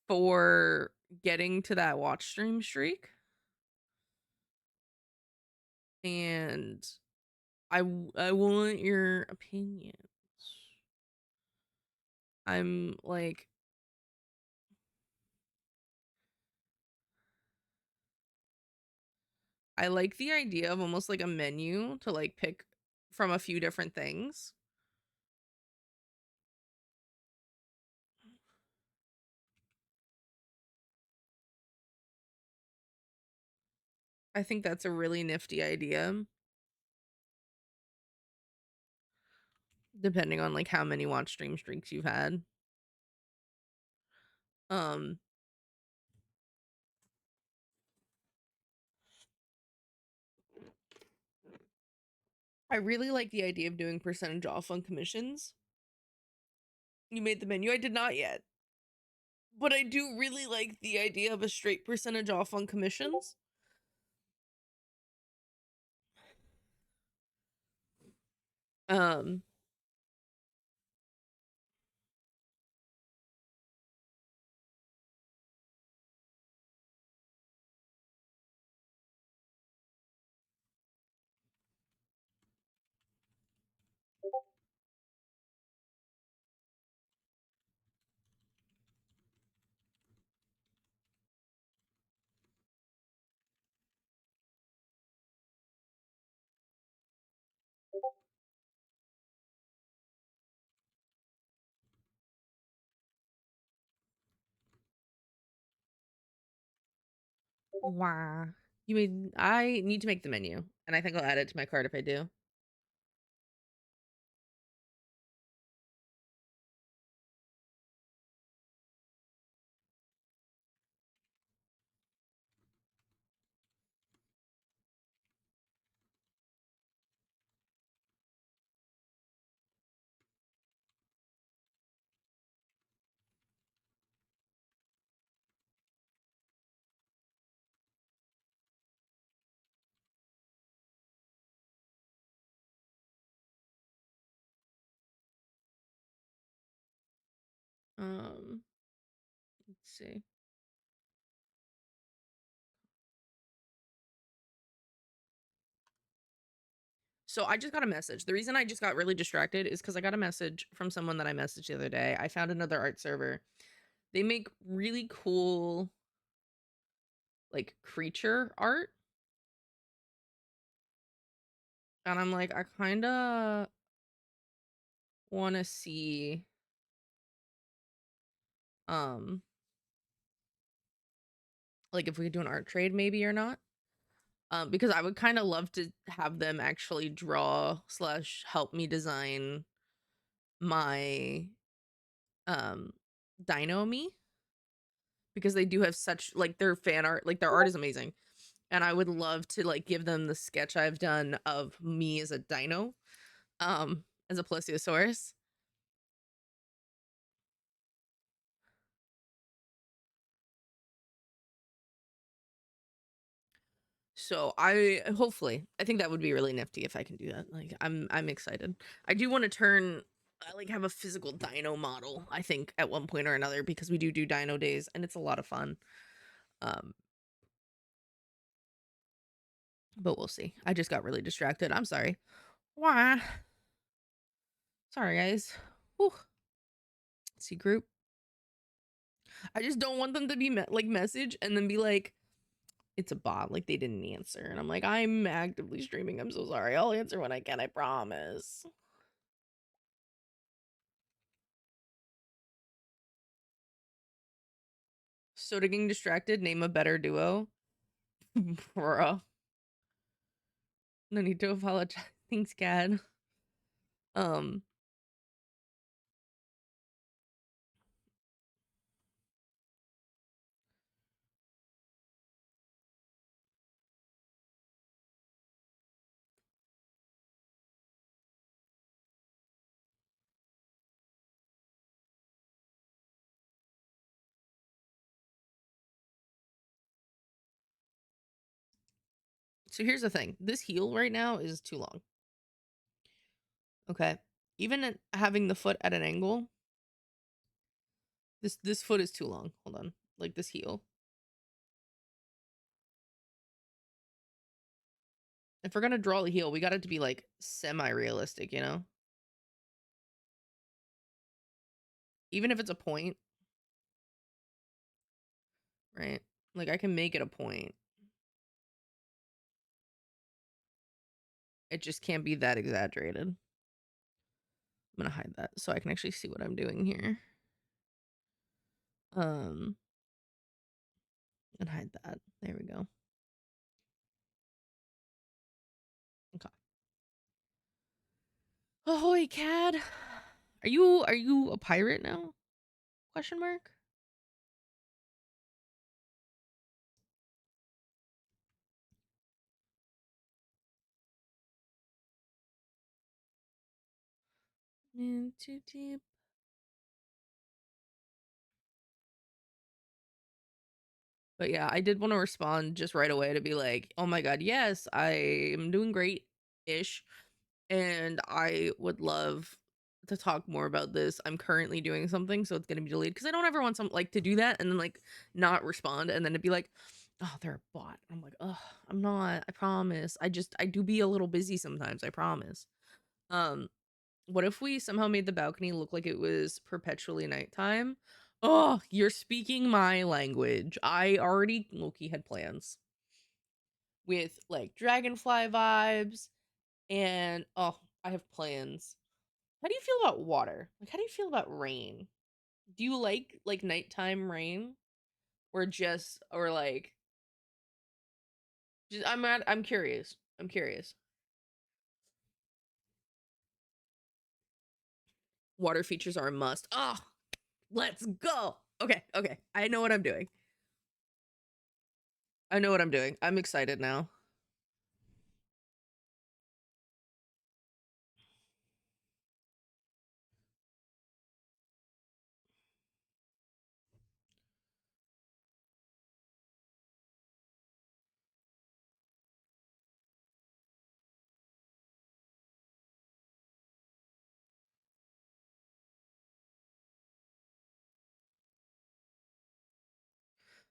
for getting to that watch stream streak. And I want your opinions. I'm like, I like the idea of almost like a menu to like pick from a few different things. I think that's a really nifty idea. Depending on like how many watch stream streaks you've had. Um I really like the idea of doing percentage off on commissions. You made the menu. I did not yet. But I do really like the idea of a straight percentage off on commissions. Um, wow. You mean I need to make the menu, and I think I'll add it to my cart if I do. Um, let's see. So I just got a message. The reason I just got really distracted is because I got a message from someone that I messaged the other day. I found another art server. They make really cool, like, creature art. And I'm like, I kind of want to see, um, like if we could do an art trade maybe or not. Because I would kind of love to have them actually draw slash help me design my dino me, because they do have such, like, their fan art, like their art is amazing, and I would love to like give them the sketch I've done of me as a dino, as a plesiosaurus. So I think that would be really nifty if I can do that. Like, I'm excited. I do want to like have a physical dino model, I think, at one point or another, because we do dino days and it's a lot of fun. Um, but we'll see. I just got really distracted. I'm sorry. Why? Sorry, guys. Whew. See, group. I just don't want them to be like message and then be like, it's a bot, like they didn't answer. And I'm like, I'm actively streaming. I'm so sorry. I'll answer when I can, I promise. So to getting distracted, name a better duo. Bruh. No need to apologize. Thanks, Cad. Um, so here's the thing. This heel right now is too long. Okay. Even having the foot at an angle, this foot is too long. Hold on. Like this heel. If we're gonna draw a heel, we got it to be like semi-realistic, you know? Even if it's a point, right? Like I can make it a point. It just can't be that exaggerated. I'm gonna hide that so I can actually see what I'm doing here. Um, and hide that. There we go. Okay. Ahoy, Cad. Are you a pirate now? Question mark. In too deep. But yeah, I did want to respond just right away to be like, oh my god, yes, I am doing great ish. And I would love to talk more about this. I'm currently doing something, so it's gonna be delayed because I don't ever want some like to do that and then like not respond and then it'd be like, oh, they're a bot. I'm like, oh, I'm not. I promise. I do be a little busy sometimes. I promise. Um, what if we somehow made the balcony look like it was perpetually nighttime? Oh, you're speaking my language. I already Loki had plans with like dragonfly vibes and oh, I have plans. How do you feel about water? Like how do you feel about rain? Do you like nighttime rain or like just I'm curious. I'm curious. Water features are a must. Oh, let's go. Okay, okay. I know what I'm doing. I know what I'm doing. I'm excited now.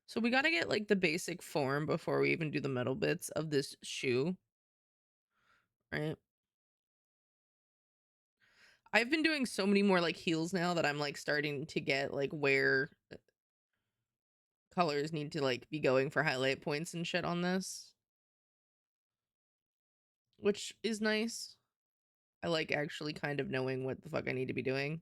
So we got to get like the basic form before we even do the metal bits of this shoe, right? I've been doing so many more like heels now that I'm like starting to get like where colors need to like be going for highlight points and shit on this, which is nice. I like actually kind of knowing what the fuck I need to be doing.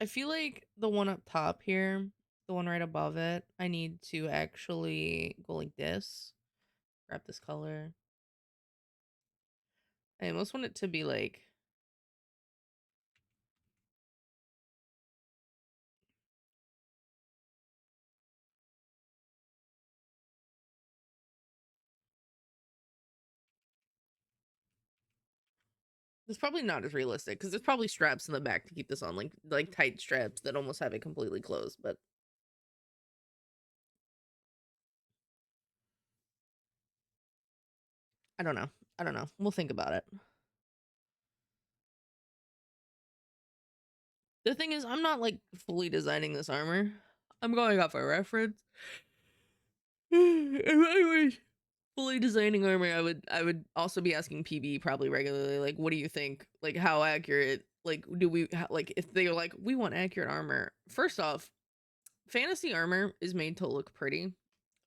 I feel like the one up top here, the one right above it, I need to actually go like this, grab this color. I almost want it to be like it's probably not as realistic because there's probably straps in the back to keep this on, like tight straps that almost have it completely closed. But I don't know. I don't know. We'll think about it. The thing is, I'm not like fully designing this armor. I'm going off a reference. If I was fully designing armor, I would also be asking PB probably regularly, like, what do you think? Like, how accurate? Like, do we like if they're like we want accurate armor? First off, fantasy armor is made to look pretty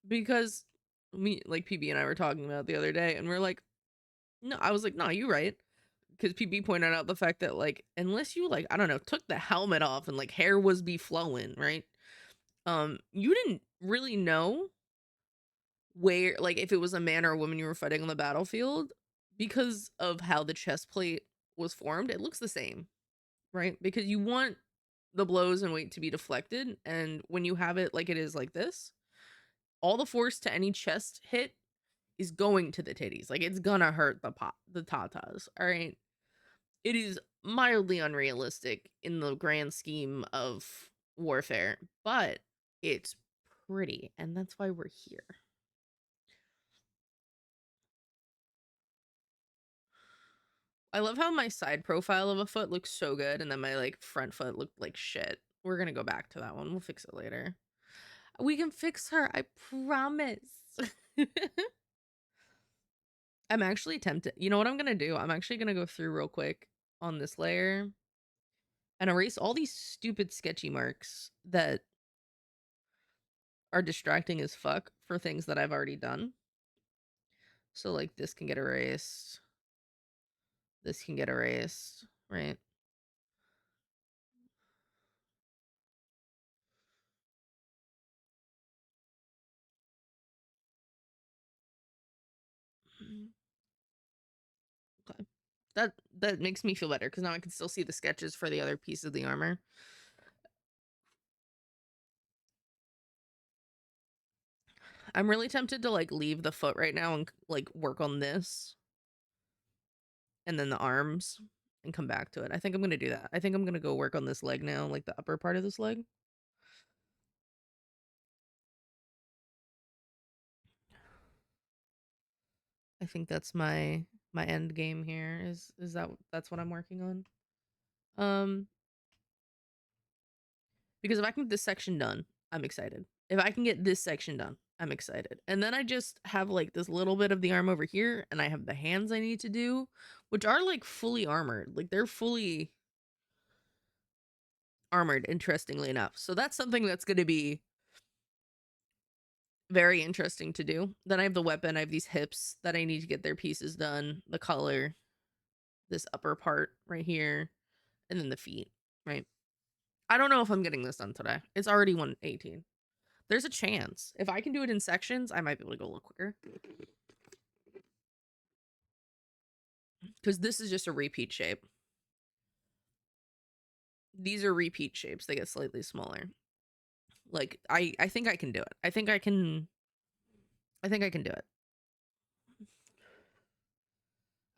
because me like PB and I were talking about the other day, and we're like, no, I was like, no, you're right. Because PB pointed out the fact that like unless you like I don't know took the helmet off and like hair was be flowing right, you didn't really know where like if it was a man or a woman you were fighting on the battlefield because of how the chest plate was formed. It looks the same, right? Because you want the blows and weight to be deflected, and when you have it like it is like this, all the force to any chest hit is going to the titties. Like it's gonna hurt the tatas. All right. It is mildly unrealistic in the grand scheme of warfare, but it's pretty, and that's why we're here. I love how my side profile of a foot looks so good, and then my like front foot looked like shit. We're gonna go back to that one. We'll fix it later. We can fix her, I promise. I'm actually tempted. You know what I'm gonna do? I'm actually gonna go through real quick on this layer and erase all these stupid sketchy marks that are distracting as fuck for things that I've already done. So like this can get erased. This can get erased, right? That makes me feel better because now I can still see the sketches for the other piece of the armor. I'm really tempted to like leave the foot right now and like work on this and then the arms and come back to it. I think I'm gonna do that. I think I'm gonna go work on this leg now, like the upper part of this leg. I think that's my end game here. Is that's what I'm working on? Because if I can get this section done, I'm excited. If I can get this section done, I'm excited. And then I just have like this little bit of the arm over here, and I have the hands I need to do, which are like fully armored. Like they're fully armored, interestingly enough. So that's something that's going to be very interesting to do. Then I have the weapon, I have these hips that I need to get their pieces done, the color, this upper part right here, and then the feet, right? I don't know if I'm getting this done today. It's already 1:18. There's a chance. If I can do it in sections, I might be able to go a little quicker. Because this is just a repeat shape. These are repeat shapes. They get slightly smaller. Like, I think I can do it. I think I can do it.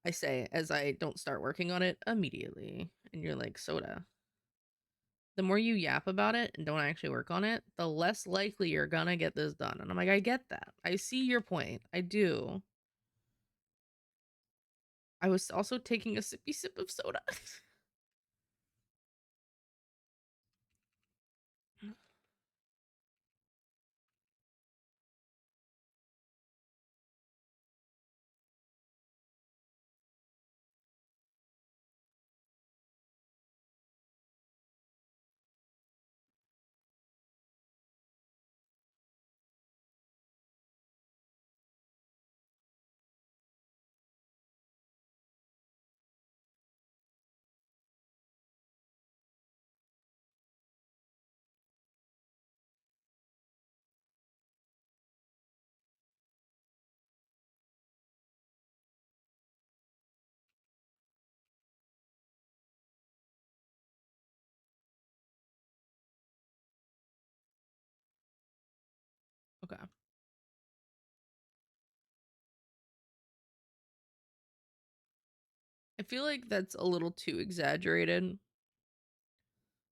I say as I don't start working on it immediately. And you're like, Soda. The more you yap about it and don't actually work on it, the less likely you're gonna get this done. And I'm like, I get that. I see your point. I do. I was also taking a sippy sip of soda. Okay. I feel like that's a little too exaggerated.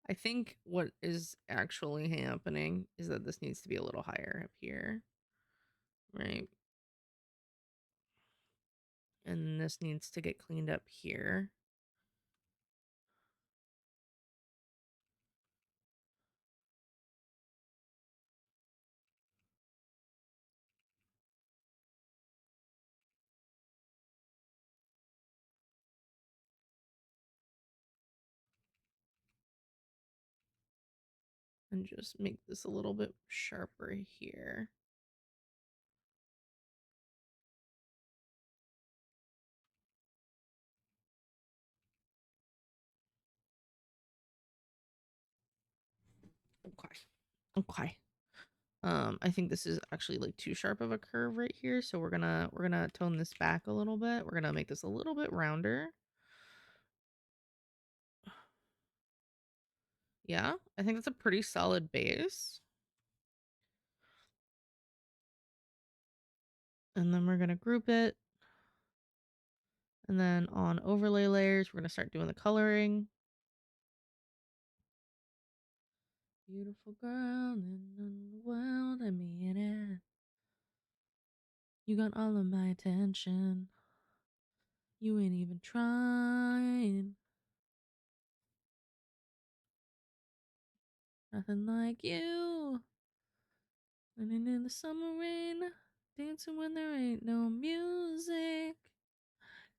I think what is actually happening is that this needs to be a little higher up here, right? And this needs to get cleaned up here. And just make this a little bit sharper here. Okay. Okay. I think this is actually like too sharp of a curve right here, so we're gonna tone this back a little bit. We're gonna make this a little bit rounder. Yeah, I think that's a pretty solid base. And then we're gonna group it. And then on overlay layers, we're gonna start doing the coloring. Beautiful girl in the world, I mean it. You got all of my attention. You ain't even trying. Nothing like you. Running in the summer rain, dancing when there ain't no music.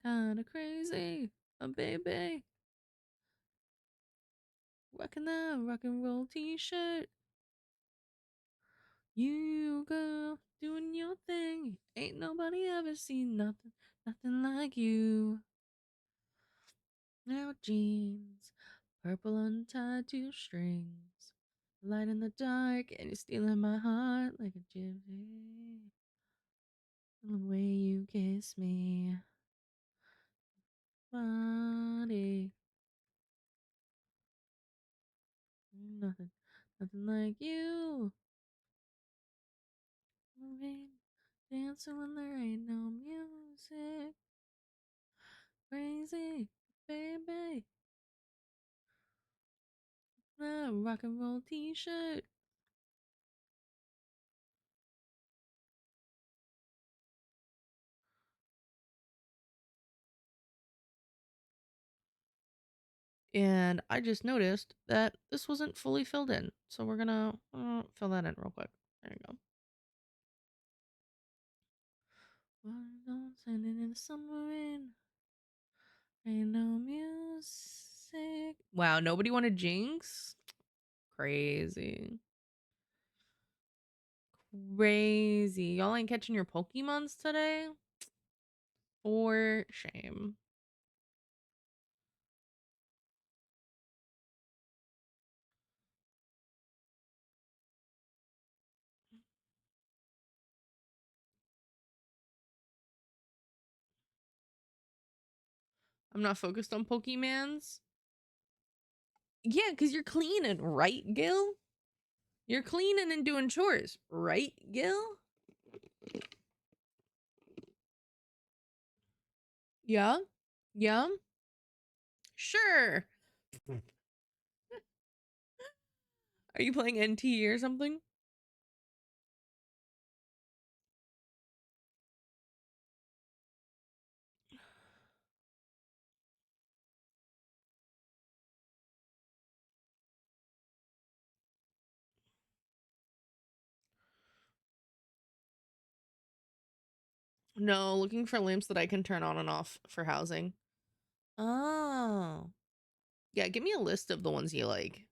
Kinda crazy, a baby. Rocking that rock and roll t-shirt. You girl, doing your thing. Ain't nobody ever seen nothing like you. Now jeans, purple untied two strings. Light in the dark, and you're stealing my heart like a gypsy. The way you kiss me. body. Nothing, nothing like you. Moving, dancing when there ain't no music. Crazy, baby. The rock and roll t-shirt. And I just noticed that this wasn't fully filled in. So we're gonna fill that in real quick. There you go. Sending in the submarine. Ain't no music. Wow, nobody wanted Jinx? Crazy. Crazy. Y'all ain't catching your Pokemons today? For shame. I'm not focused on Pokemans. Yeah, because you're cleaning, right, Gil? You're cleaning and doing chores, right, Gil? Yeah? Yeah? Sure. Are you playing NT or something? No, looking for lamps that I can turn on and off for housing. Oh. Yeah, give me a list of the ones you like.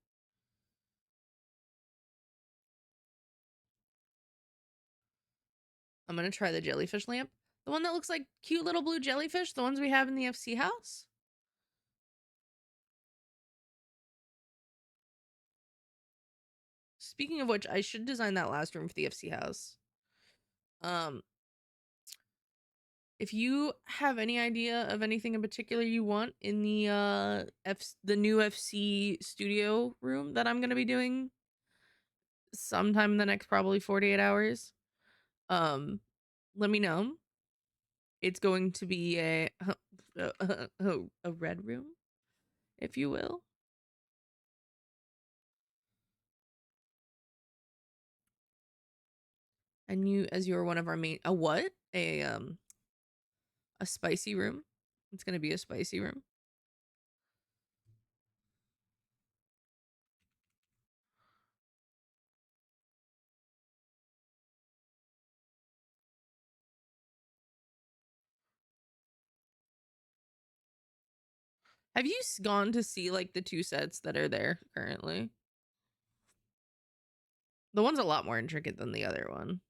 I'm gonna try the jellyfish lamp. The one that looks like cute little blue jellyfish, the ones we have in the FC house. Speaking of which, I should design that last room for the FC house. If you have any idea of anything in particular you want in the new FC studio room that I'm gonna be doing sometime in the next probably 48 hours, let me know. It's going to be a red room, if you will. And you, as you're one of our main, a what? A spicy room. It's gonna be a spicy room. Have you gone to see like the two sets that are there currently? The one's a lot more intricate than the other one.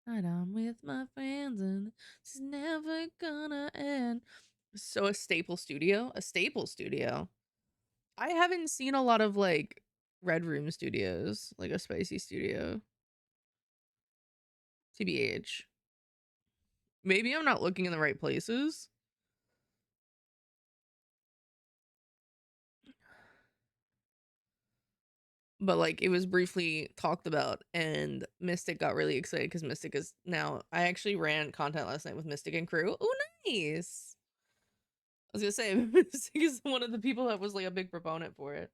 Night I'm with my friends and it's never gonna end. So a staple studio? A staple studio. I haven't seen a lot of like red room studios, like a spicy studio. TBH. Maybe I'm not looking in the right places. But like it was briefly talked about and Mystic got really excited because Mystic is now, I actually ran content last night with Mystic and crew. Oh, nice. I was gonna say Mystic is one of the people that was like a big proponent for it.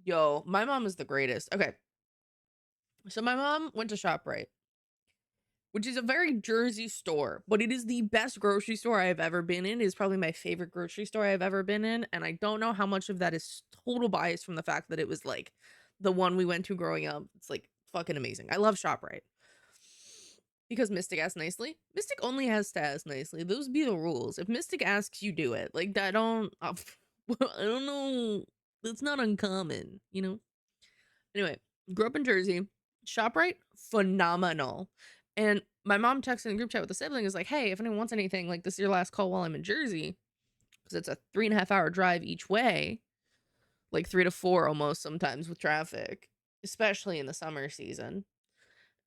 Yo, my mom is the greatest. Okay. So my mom went to ShopRite, which is a very Jersey store, but it is the best grocery store I've ever been in. It is probably my favorite grocery store I've ever been in. And I don't know how much of that is total bias from the fact that it was like the one we went to growing up. It's like fucking amazing. I love ShopRite. Because Mystic asked nicely. Mystic only has to ask nicely. Those be the rules. If Mystic asks, you do it. Like, I don't know. That's not uncommon, you know? Anyway, grew up in Jersey. ShopRite, phenomenal. And my mom texted in the group chat with the sibling is like, hey, if anyone wants anything, like this is your last call while I'm in Jersey. Because it's a 3.5 hour drive each way, like 3 to 4 almost sometimes with traffic, especially in the summer season.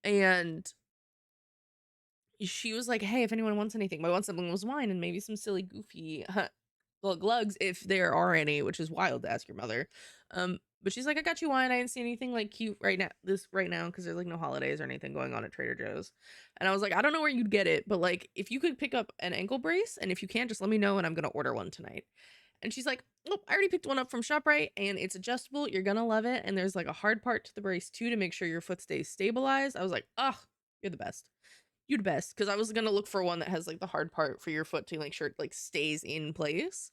And she was like, hey, if anyone wants anything, my one sibling was wine and maybe some silly, goofy glugs, if there are any, which is wild to ask your mother. But she's like, I got you wine. I didn't see anything like cute right now because there's like no holidays or anything going on at Trader Joe's. And I was like, I don't know where you'd get it, but like if you could pick up an ankle brace, and if you can, just let me know and I'm gonna order one tonight. And she's like, oh, I already picked one up from ShopRite and it's adjustable. You're gonna love it. And there's like a hard part to the brace too to make sure your foot stays stabilized. I was like, oh, you're the best. You're the best. Because I was gonna look for one that has like the hard part for your foot to make sure it like stays in place.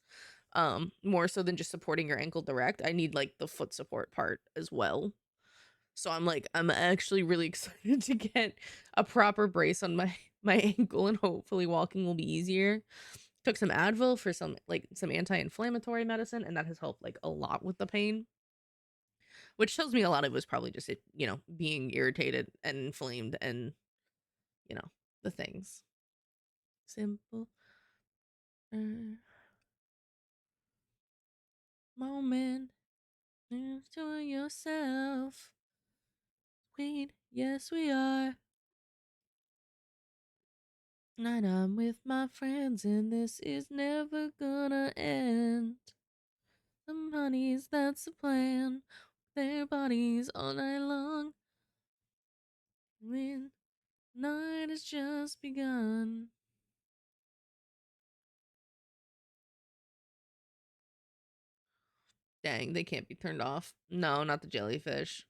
More so than just supporting your ankle direct. I need like the foot support part as well. So I'm actually really excited to get a proper brace on my ankle, and hopefully walking will be easier. Took some Advil for some anti-inflammatory medicine, and that has helped like a lot with the pain, which tells me a lot of it was probably just it, being irritated and inflamed, and the things. Simple moment to yourself. Queen, yes we are. And I'm with my friends, and this is never gonna end. Some honeys, that's the plan. Their bodies all night long. When night has just begun. Dang, they can't be turned off. No, not the jellyfish.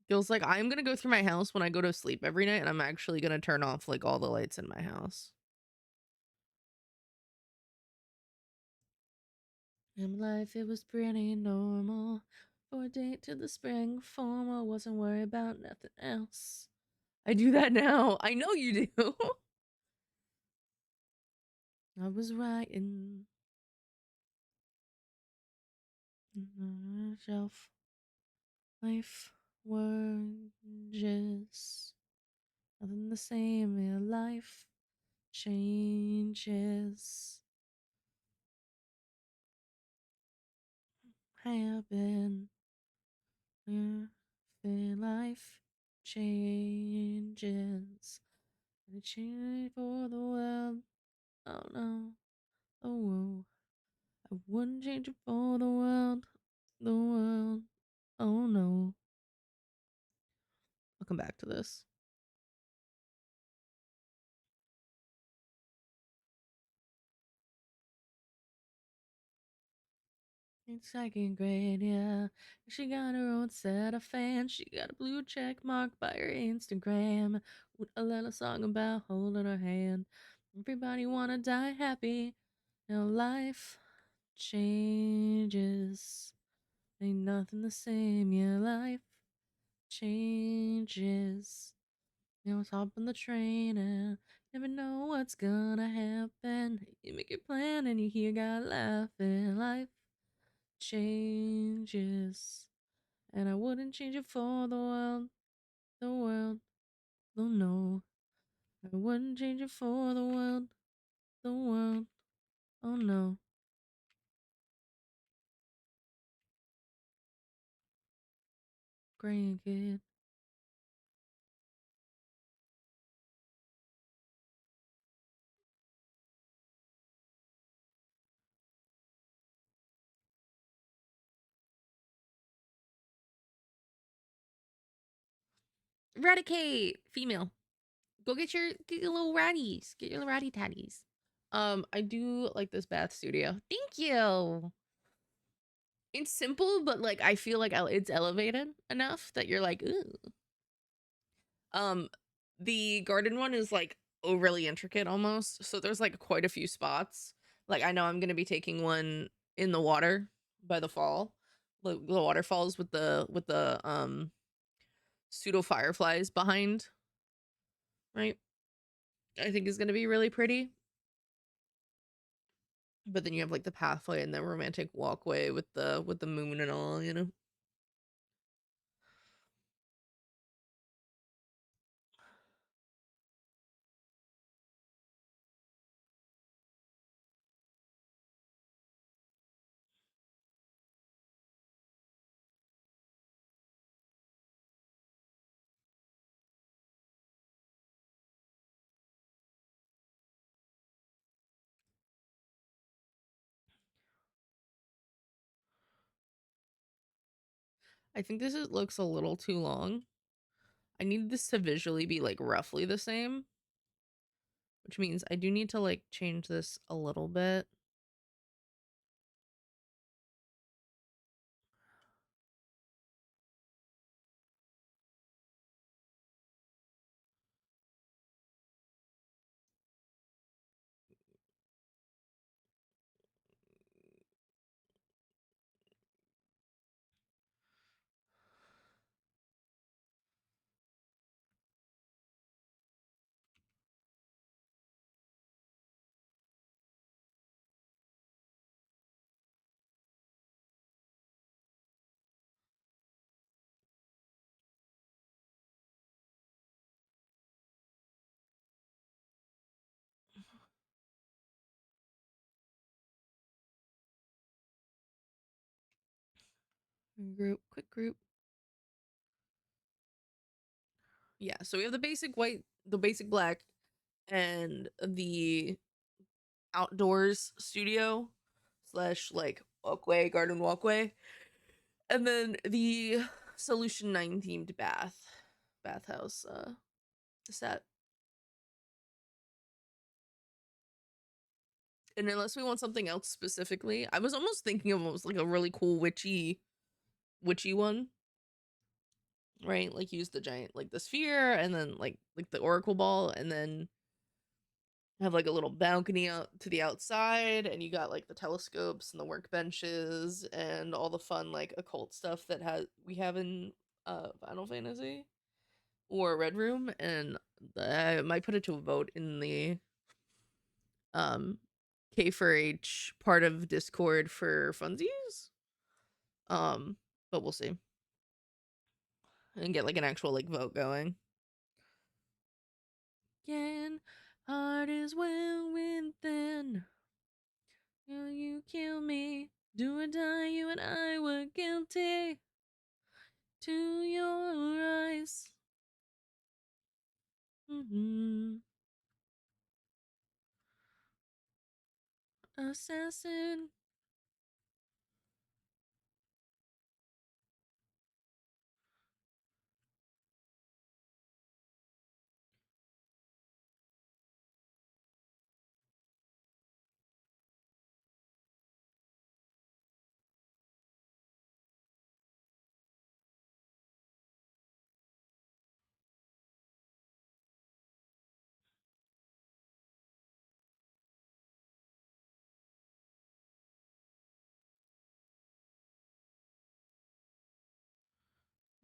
Feels like I'm gonna go through my house when I go to sleep every night, and I'm actually gonna turn off like all the lights in my house. In life, it was pretty normal. For a date to the spring formal, wasn't worried about nothing else. I do that now. I know you do. I was writing on the shelf. Life just nothing the same. Yeah, life changes. Happen. Yeah, feel life changes. And it changed for the world. Oh no. Oh whoa. I wouldn't change it for the world. The world. Oh no. I'll come back to this. In second grade, yeah. She got her own set of fans. She got a blue check mark by her Instagram. With a little song about holding her hand. Everybody wanna die happy. Now life changes. Ain't nothing the same, yeah. Life changes. Now it's hop on the train and never know what's gonna happen. You make your plan and you hear God laughing. Life changes, and I wouldn't change it for the world. The world, oh no. I wouldn't change it for the world. The world, oh no. Grandkid. Eradicate! Female. Go get your little ratties. Get your little ratty tatties. I do like this bath studio. Thank you. It's simple, but like I feel like it's elevated enough that you're like, ooh. The garden one is like overly intricate almost. So there's like quite a few spots. Like I know I'm gonna be taking one in the water by the fall. The waterfalls with the pseudo fireflies behind, right? I think is gonna be really pretty. But then you have like the pathway and the romantic walkway with the moon and all, you know. I think looks a little too long. I need this to visually be like roughly the same, which means I do need to like change this a little bit. Group, quick group. Yeah, so we have the basic white, the basic black, and the outdoors studio slash like walkway, garden walkway, and then the Solution 9 themed bathhouse set. And unless we want something else specifically, I was almost thinking of almost like a really cool witchy one, right? Like use the giant like the sphere and then like the oracle ball and then have like a little balcony out to the outside and you got like the telescopes and the workbenches and all the fun like occult stuff that we have in Final Fantasy or Red Room, and I might put it to a vote in the um K4H part of Discord for funsies. Um but we'll see. And get like an actual like vote going. Again, heart is well within. Will you kill me? Do or die, you and I were guilty. To your eyes. Assassin.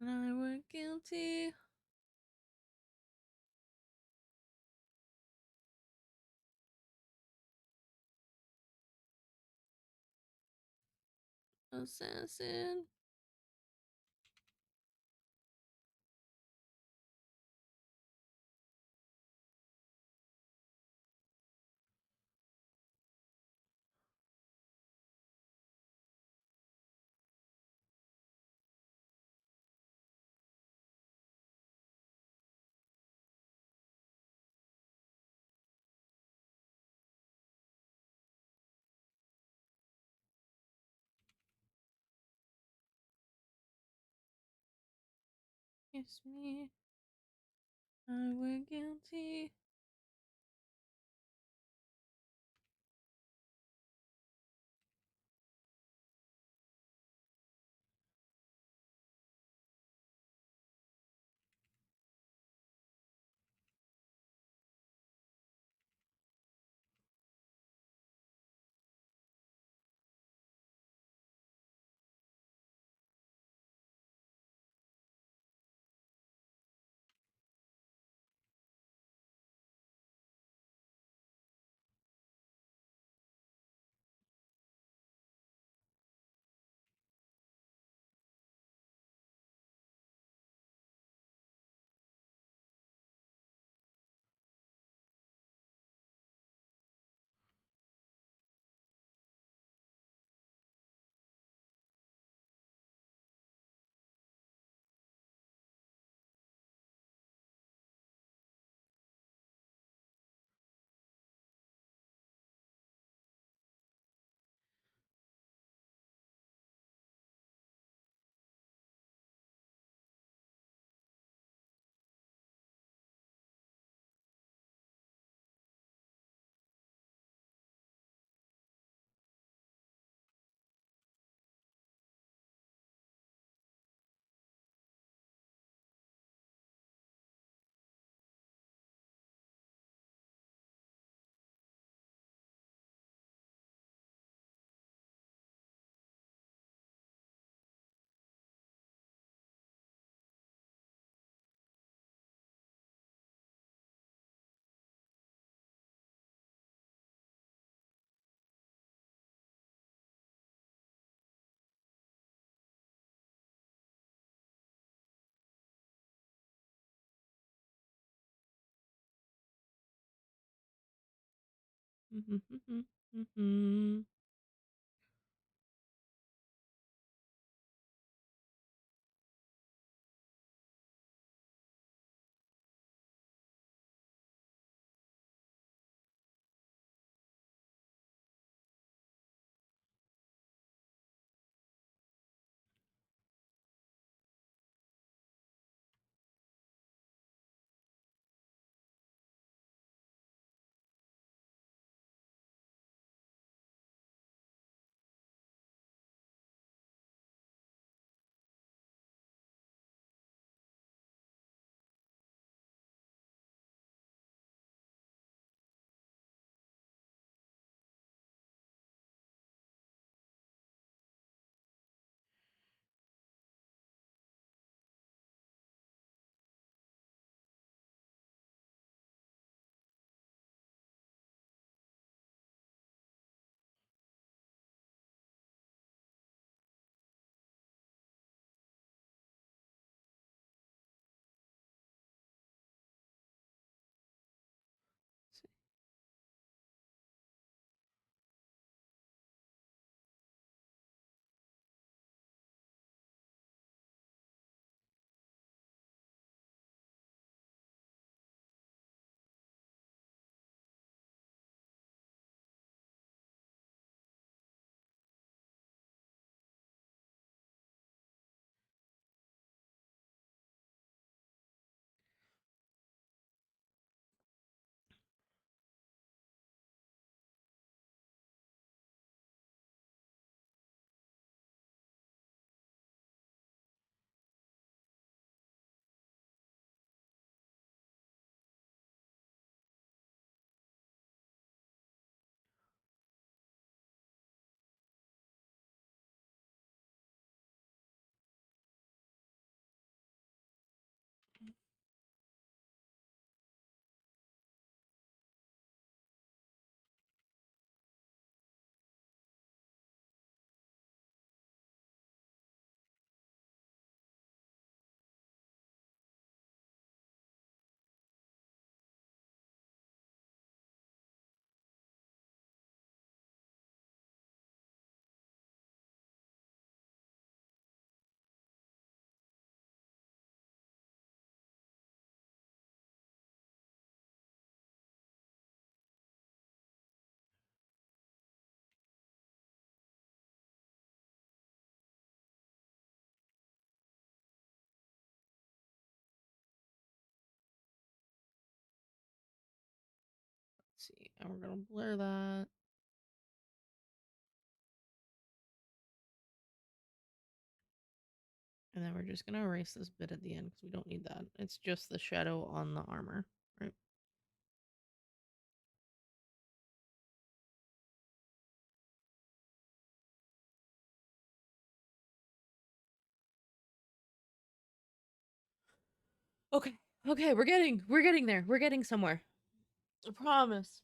And I were guilty. Assassin. Kiss me. I were guilty. Let's see, and we're gonna blur that. And then we're just gonna erase this bit at the end because we don't need that. It's just the shadow on the armor, right? Okay. Okay, we're getting there. We're getting somewhere. I promise.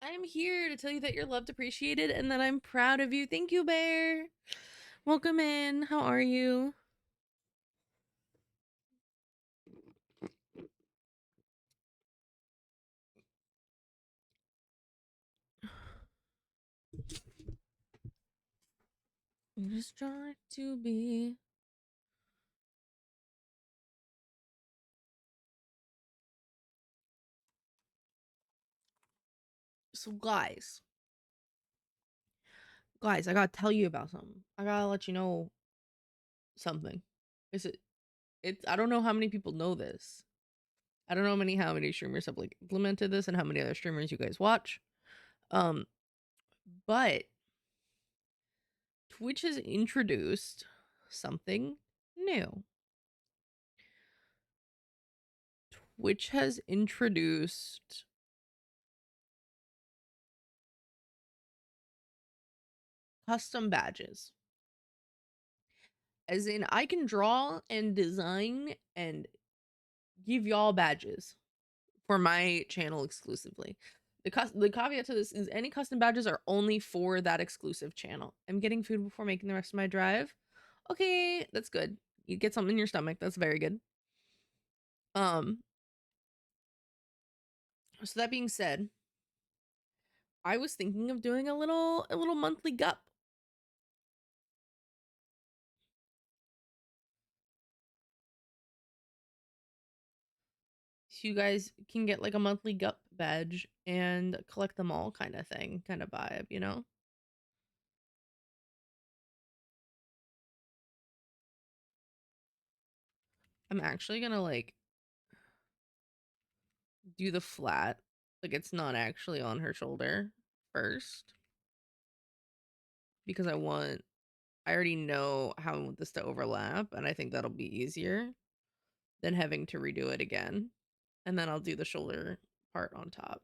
I'm here to tell you that you're loved, appreciated, and that I'm proud of you. Thank you, Bear. Welcome in. How are you? I'm just trying to be. So, guys, I gotta tell you about something. I gotta let you know something. Is it? It's. I don't know how many people know this. I don't know how many streamers have like implemented this and how many other streamers you guys watch. Um, but Twitch has introduced something new. Twitch has introduced custom badges. As in, I can draw and design and give y'all badges for my channel exclusively. The caveat to this is any custom badges are only for that exclusive channel. I'm getting food before making the rest of my drive. Okay, that's good. You get something in your stomach. That's very good. Um, so that being said, I was thinking of doing a little monthly gup. So you guys can get like a monthly gup badge and collect them all kind of thing, kind of vibe, you know? I'm actually gonna like do the flat, like it's not actually on her shoulder first because I already know how I want this to overlap and I think that'll be easier than having to redo it again. And then I'll do the shoulder part on top.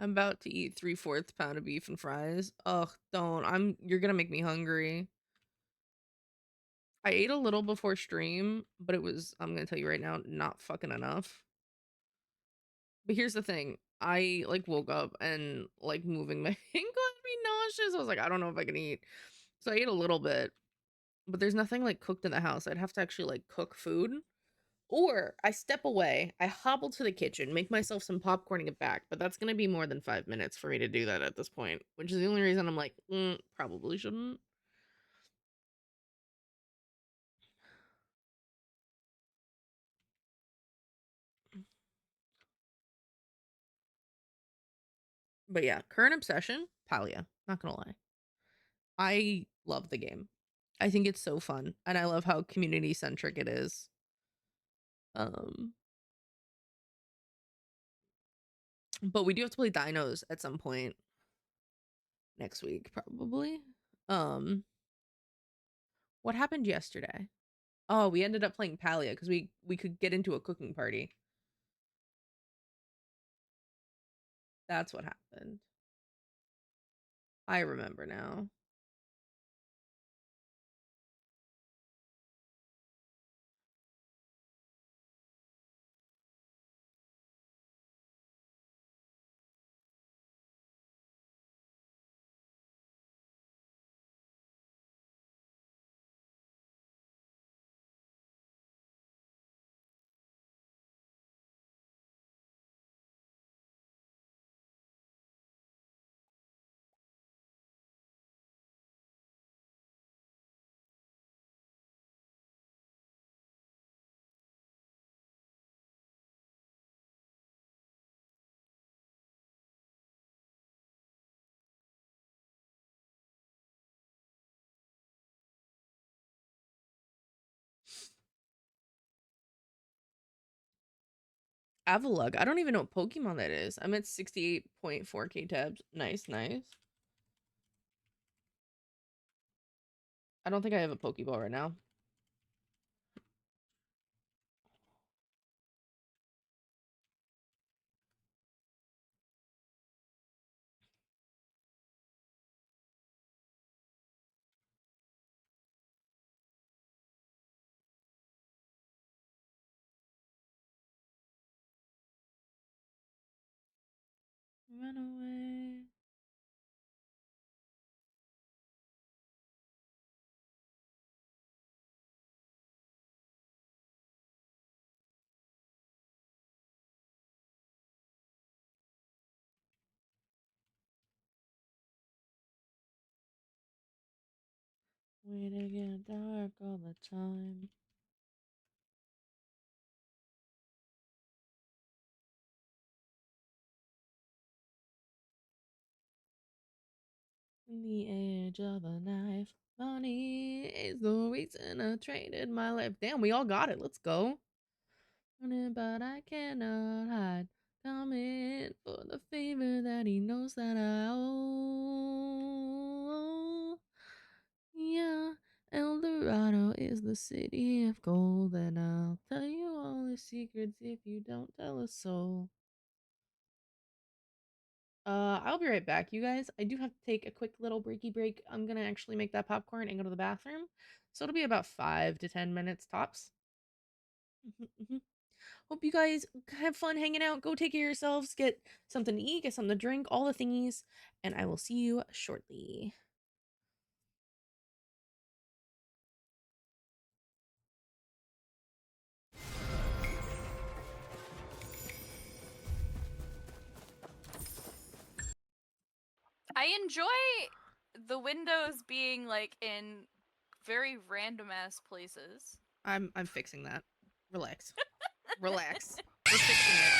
I'm about to eat 3/4 pound of beef and fries. Ugh, don't. You're gonna make me hungry. I ate a little before stream, but I'm gonna tell you right now, not fucking enough. But here's the thing. I like woke up and like moving my ankle made me nauseous. I was like, I don't know if I can eat. So I ate a little bit, but there's nothing like cooked in the house. I'd have to actually like cook food. Or I step away, I hobble to the kitchen, make myself some popcorn and get back. But that's gonna be more than 5 minutes for me to do that at this point, which is the only reason I'm like, probably shouldn't. But yeah, current obsession, Palia. Not gonna lie. I love the game. I think it's so fun. And I love how community centric it is. Um, but we do have to play dinos at some point next week, probably. Um, what happened yesterday? Oh, we ended up playing Palia because we could get into a cooking party. That's what happened. I remember now. Avalug. I don't even know what Pokemon that is. I'm at 68.4k tabs. Nice, nice. I don't think I have a Pokeball right now. Run away. Way to get dark all the time. In the edge of a knife. Money is the reason I traded my life. Damn, we all got it. Let's go. But I cannot hide. Coming for the favor that he knows that I owe. Yeah, El Dorado is the city of gold, and I'll tell you all the secrets if you don't tell a soul. I'll be right back, you guys. I do have to take a quick little breaky break. I'm gonna actually make that popcorn and go to the bathroom. So it'll be about 5 to 10 minutes tops. Hope you guys have fun hanging out. Go take care of yourselves. Get something to eat, get something to drink, all the thingies. And I will see you shortly. I enjoy the windows being like in very random ass places. I'm fixing that. Relax. Relax. We're fixing it.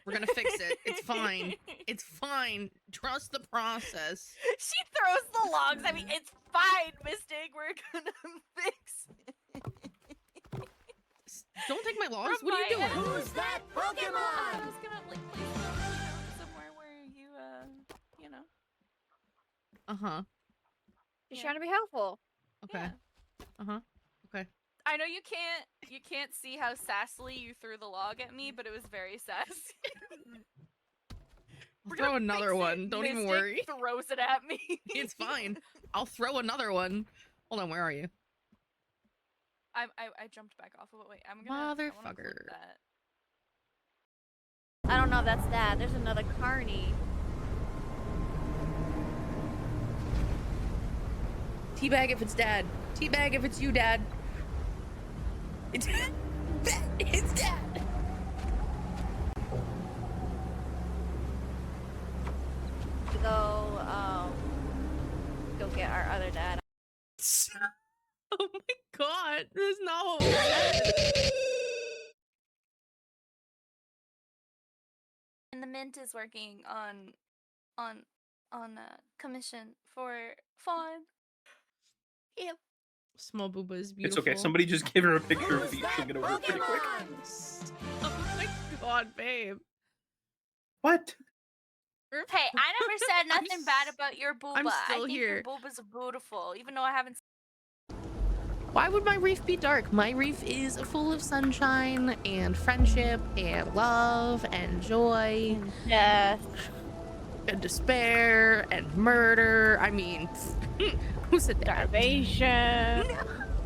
We're gonna fix it. It's fine. It's fine. Trust the process. She throws the logs. I mean, it's fine, Mystic. We're gonna fix it. Don't take my logs. What are you doing? Who's that Pokemon? I was gonna like place them somewhere where you know. Uh-huh. She's Yeah. trying to be helpful. Okay. Yeah. Uh-huh. Okay. I know you can't see how sassily you threw the log at me, but it was very sassy. We're Throw gonna another fix one. it. Don't even Mystic worry. Throws it at me. It's fine. I'll throw another one. Hold on, where are you? I jumped back off of it. Wait, I wanna click Motherfucker. that. I don't know if that's that. There's another carny. Teabag if it's dad. Teabag if it's you, dad. It's it's dad. To go get our other dad. Oh my god, that's not what we said. And the Mint is working on a commission for Fawn. Yep. Small booba is It's beautiful. okay. Somebody just give her a picture of feet. She'll get over it pretty quick. Oh my god, babe. What? Hey, I never said nothing bad about your booba. I'm I still think here. your booba's beautiful, even though I haven't. Why would my reef be dark? My reef is full of sunshine and friendship and love and joy Death. and despair and murder. I mean, who said that? Starvation.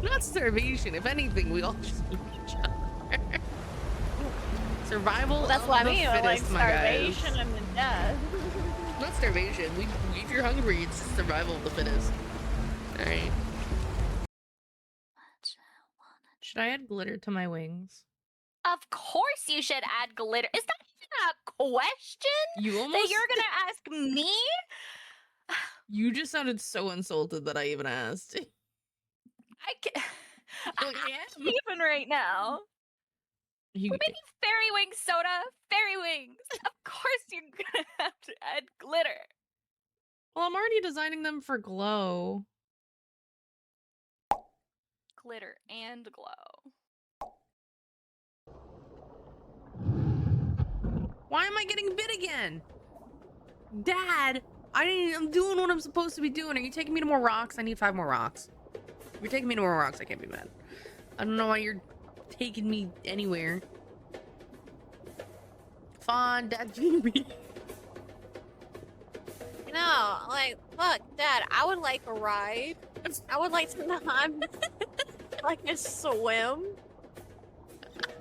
Not starvation. If anything, we all just need each other. Survival. That's of what I the mean. Like fittest, my guys. starvation and then death. Not starvation. If you're hungry, it's just survival of the fittest. All right. Should I add glitter to my wings? Of course, you should add glitter. Is that even a question You that almost. you're gonna ask me? You just sounded so insulted that I even asked. I can't. Like, I'm even right now. You, We're making fairy wings, Soda. Fairy wings. Of course, you're gonna have to add glitter. well, I'm already designing them for glow. Glitter and glow. Why am I getting bit again? Dad, I'm doing what I'm supposed to be doing. Are you taking me to more rocks? I need 5 more rocks. If you're taking me to more rocks, I can't be mad. I don't know why you're taking me anywhere. Fine, Dad, me. No, like, look, Dad, I would like a ride. I would like to not like a swim.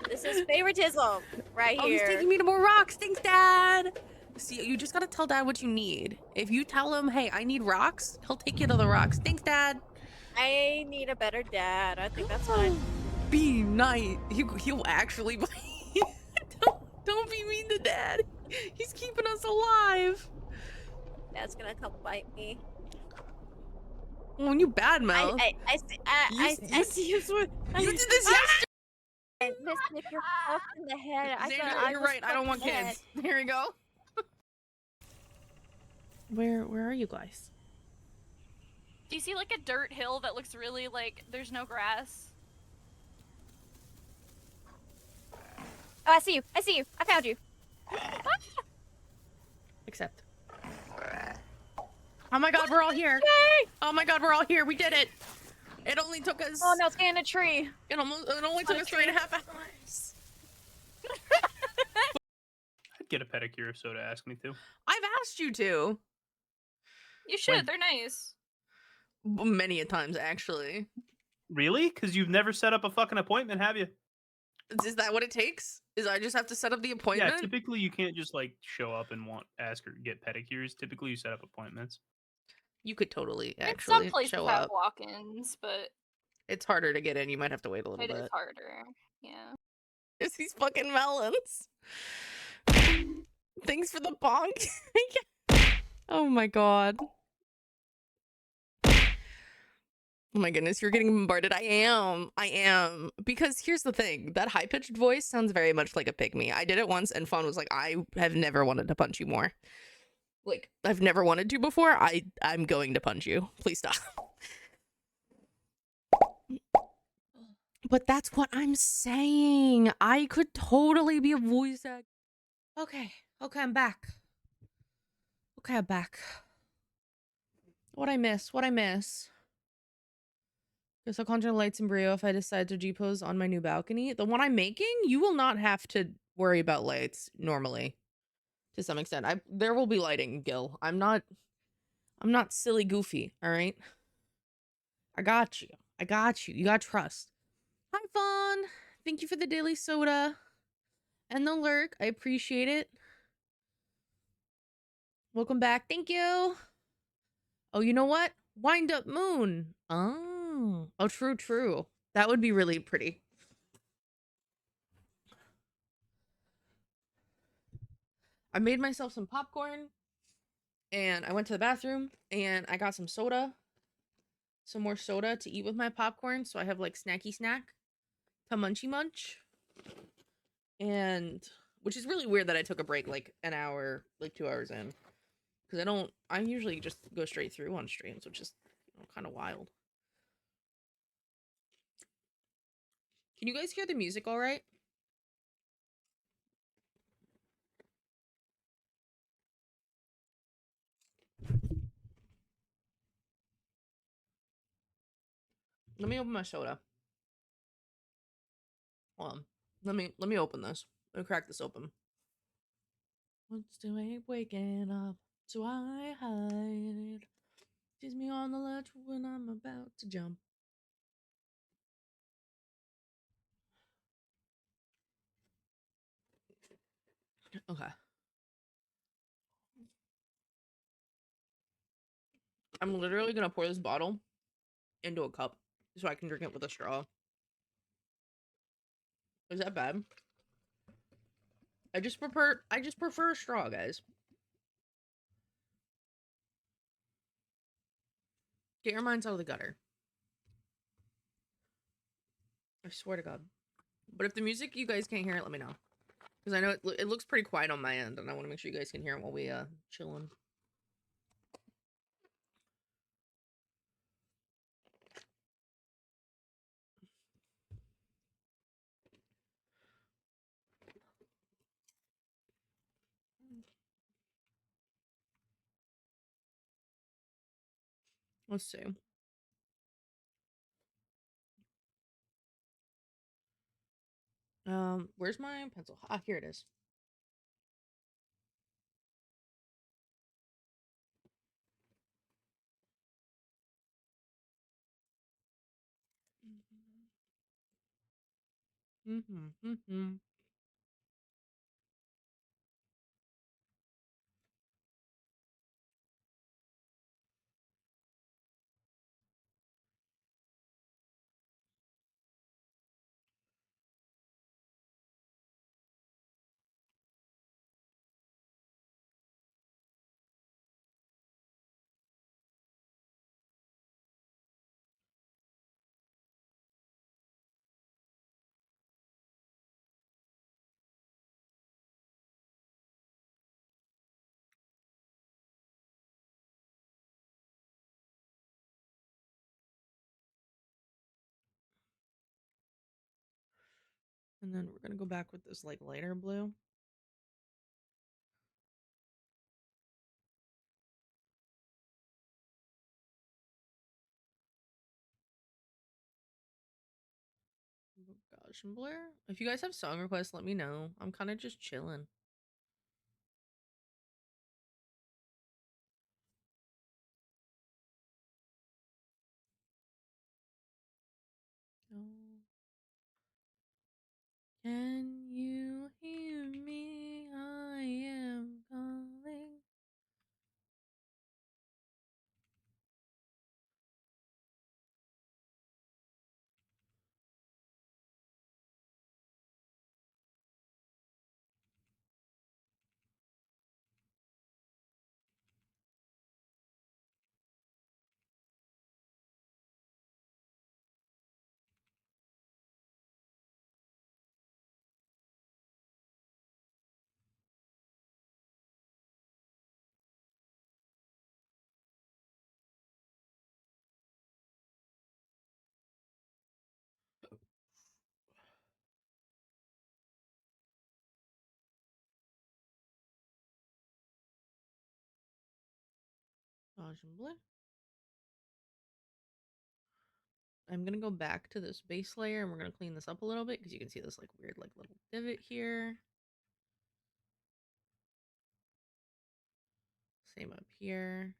This is favoritism right Oh, he's here. taking me to more rocks. Thanks, Dad. See, you just gotta tell Dad what you need. If you tell him, hey, I need rocks, he'll take you to the rocks. Thanks, Dad. I need a better dad. I think that's fine. Be nice. He'll actually don't be mean to Dad. He's keeping us alive. Dad's gonna come bite me. When you badmouth. I see you swim. You did this yesterday. Mystic, you're fucked in the head. Xander, you're right. I don't want kids. Here we go. Where are you guys? Do you see like a dirt hill that looks really like there's no grass? Oh, I see you. I see you. I found you. Except. Oh my god, we're all here. Yay! Oh my god, we're all here. We did it. It only took us. Oh no, it's in a tree. It only took us 3.5 hours. get a pedicure if Soda asked me to. I've asked you to You should. When? They're nice. many a times, actually. Really? Because you've never set up a fucking appointment, have you? Is that what it takes? Is I just have to set up the Yeah, appointment? typically you can't just like show up and ask or get pedicures. Typically you set up appointments. You could totally Some actually places show have up. walk-ins, but It's harder to get in. You might have to wait a little it is bit. harder. Yeah. It's these fucking melons. Thanks for the bonk. Oh my god. Oh my goodness, you're getting bombarded. I am. Because here's the thing. That high-pitched voice sounds very much like a pygmy. I did it once and Fawn was like, I have never wanted to punch you more. Like, I've never wanted to before. I'm going to punch you. Please stop. But that's what I'm saying. I could totally be a voice actor. Okay, I'm back. Okay, I'm back. What I miss? Guess I'll conjure lights and brio if I decide to G-pose on my new balcony. The one I'm making, you will not have to worry about lights normally. To some extent. There will be lighting, Gil. I'm not silly goofy, all right? I got you. You got trust. Hi, Fawn. Thank you for the daily soda and the lurk. I appreciate it. Welcome back. Thank you. Oh, you know what? Wind up moon. Oh, true. That would be really pretty. I made myself some popcorn and I went to the bathroom and I got some more soda to eat with my popcorn. So I have like snacky snack to munchy munch. And which is really weird that I took a break like an hour, like 2 hours in. Because I usually just go straight through on streams, which is kind of wild. Can you guys hear the music all right? Let me open my soda. Hold on. Let me open this. Let me crack this open. What's doing waking up? So I hide. Tease me on the ledge when I'm about to jump. Okay. I'm literally gonna pour this bottle into a cup so I can drink it with a straw. Is that bad? I just prefer a straw, guys. Get your minds out of the gutter. I swear to God. But if the music, you guys can't hear it, let me know. Because I know it looks pretty quiet on my end, and I want to make sure you guys can hear it while we chillin'. Let's see. Where's my pencil? Ah, here it is. Mm-hmm. And then we're gonna go back with this like lighter blue. Oh gosh, and Blair, if you guys have song requests, let me know. I'm kind of just chilling. Can you hear me? I am calling. Dodge and blur. I'm gonna go back to this base layer and we're gonna clean this up a little bit because you can see this like weird like little divot here. Same up here.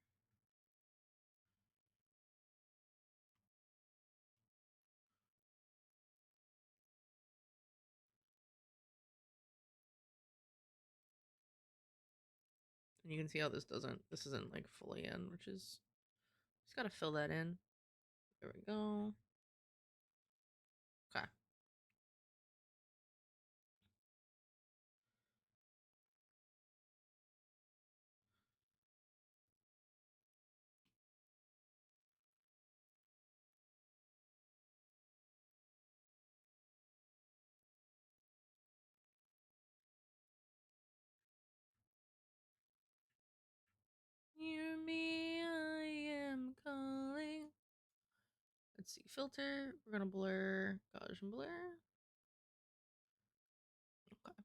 And you can see how this isn't like fully in, which is, just gotta fill that in. There we go. Okay. Hear me, I am calling. Let's see, filter. We're gonna blur, Gaussian blur. Okay.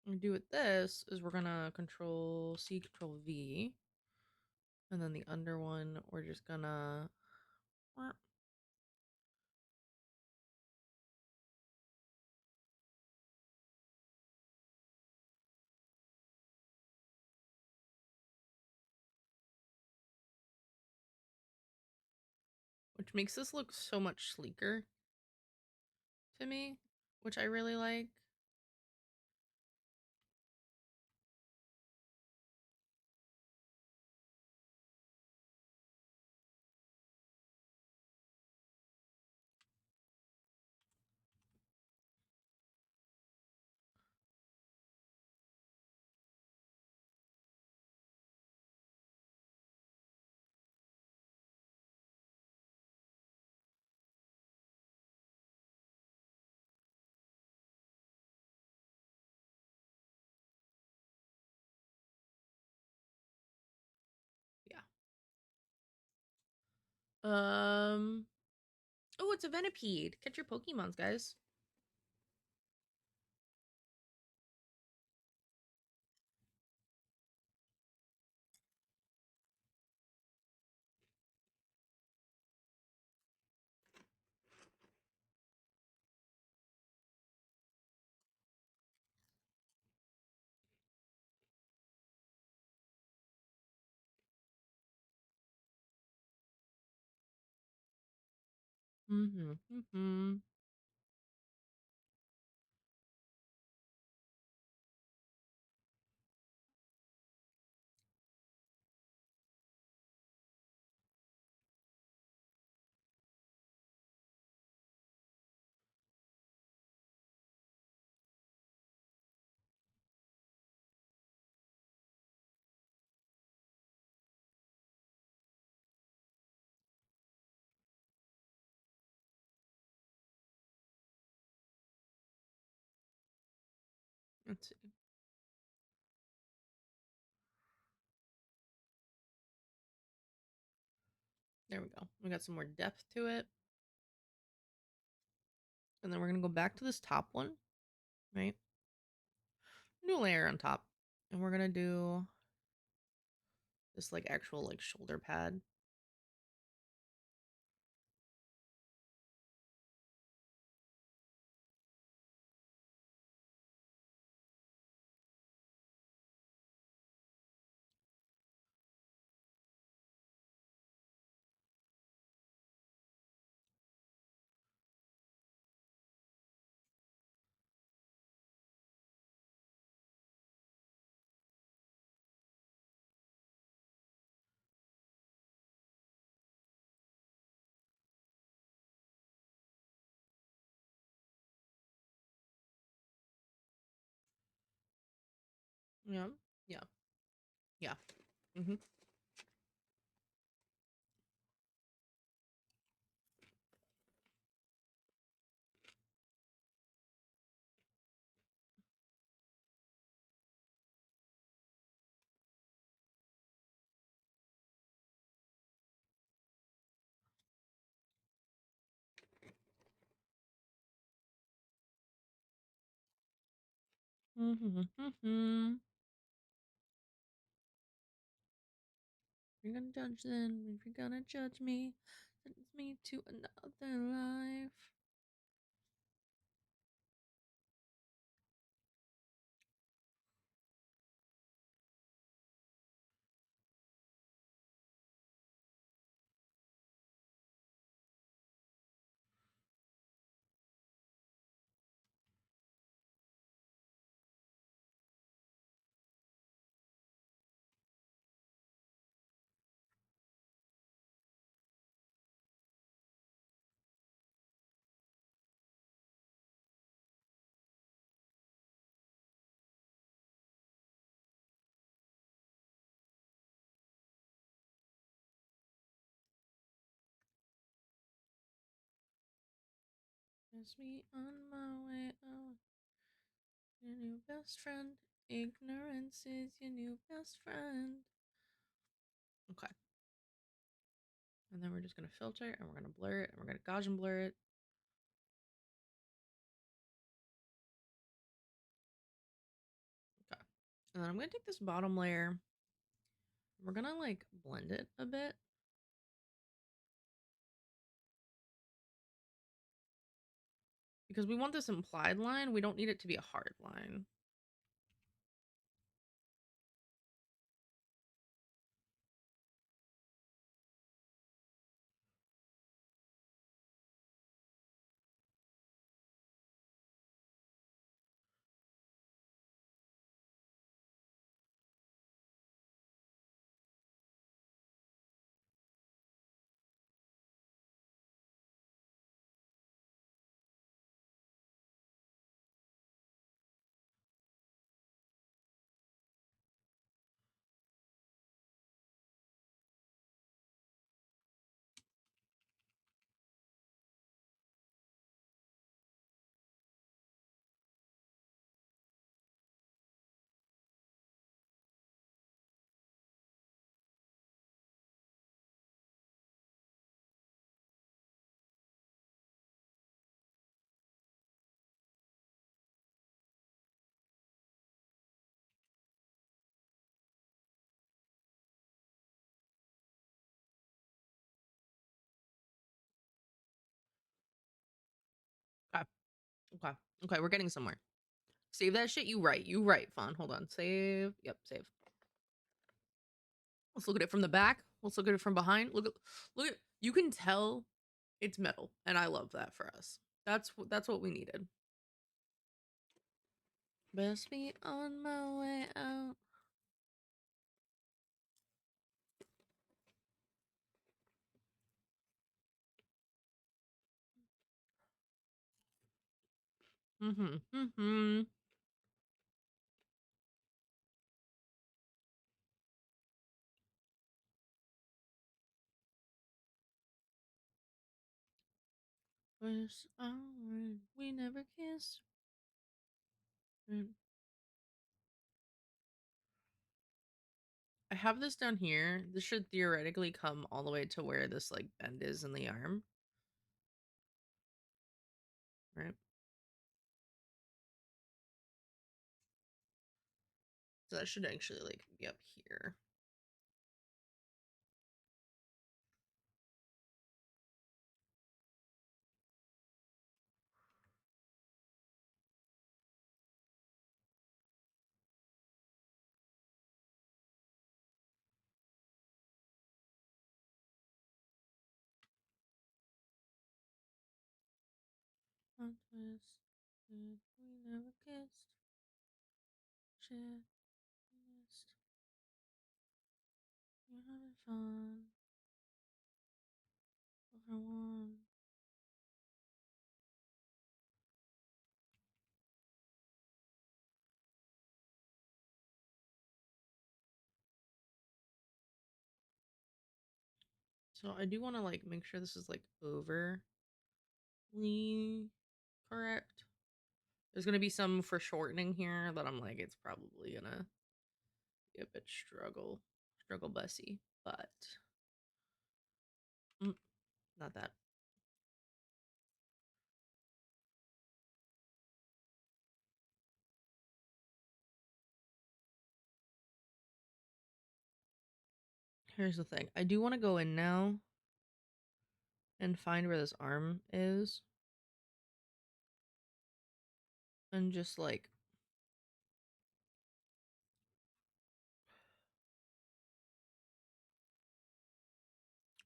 What we do with this is we're gonna Control C, Control V, and then the under one we're just gonna. Which makes this look so much sleeker to me, which I really like. Yeah. Oh, it's a Venipede. Catch your Pokemons, guys. Mm-hmm. Let's see. There we go. We got some more depth to it. And then we're gonna go back to this top one, right? New layer on top. And we're gonna do this like actual like shoulder pad. Yeah. Yeah. Yeah. Mm-hmm. Mm-hmm. Mm-hmm. You're gonna judge then. If you're gonna judge me, sentence me to another life. Kiss me on my way out. Your new best friend. Ignorance is your new best friend. Okay. And then we're just gonna filter and we're gonna blur it and we're gonna Gaussian blur it. Okay. And then I'm gonna take this bottom layer. We're gonna like blend it a bit. Because we want this implied line, we don't need it to be a hard line. Okay. Okay. Okay, we're getting somewhere. Save that shit. You right. You right, Fawn. Hold on. Save. Yep, save. Let's look at it from the back. Let's look at it from behind. Look at you can tell it's metal. And I love that for us. That's what we needed. Best be on my way out. Mm-hmm. Mm-hmm. Wish we never kissed. I have this down here. This should theoretically come all the way to where this like bend is in the arm. Right? So that should actually like be up here. Hot twist. We never kissed. Shit. Missed. You're having fun. For one. So I do want to like make sure this is like overly correct. There's gonna be some for shortening here that I'm like, it's probably gonna be a bit struggle bussy, but not that. Here's the thing. I do want to go in now and find where this arm is. And just like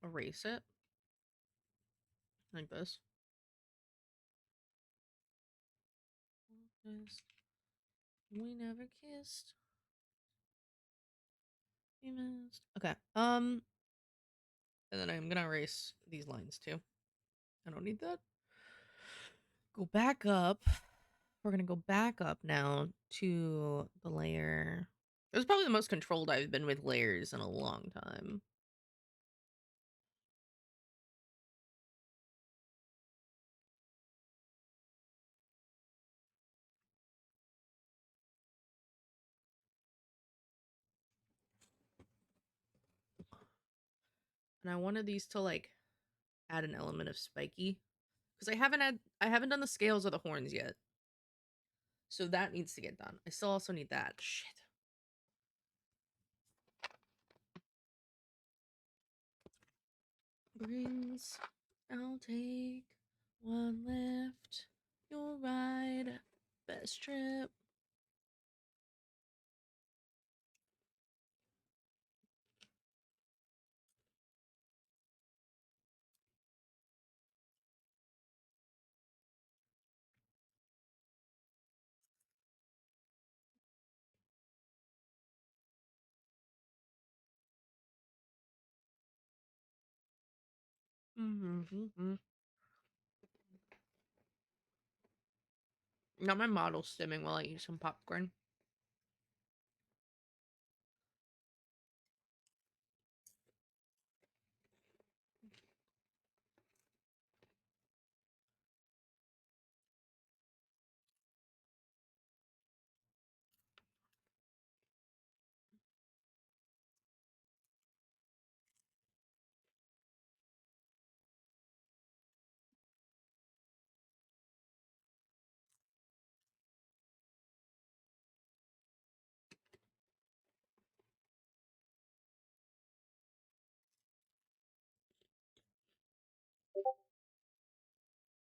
erase it. Like this. We never kissed. We missed. Okay. And then I'm gonna erase these lines too. I don't need that. Go back up. We're gonna go back up now to the layer. It was probably the most controlled I've been with layers in a long time. And I wanted these to like add an element of spiky. Because I haven't done the scales or the horns yet. So that needs to get done. I still also need that. Shit. Greens. I'll take one left. You'll ride. Best trip. Got my model stimming while I eat some popcorn.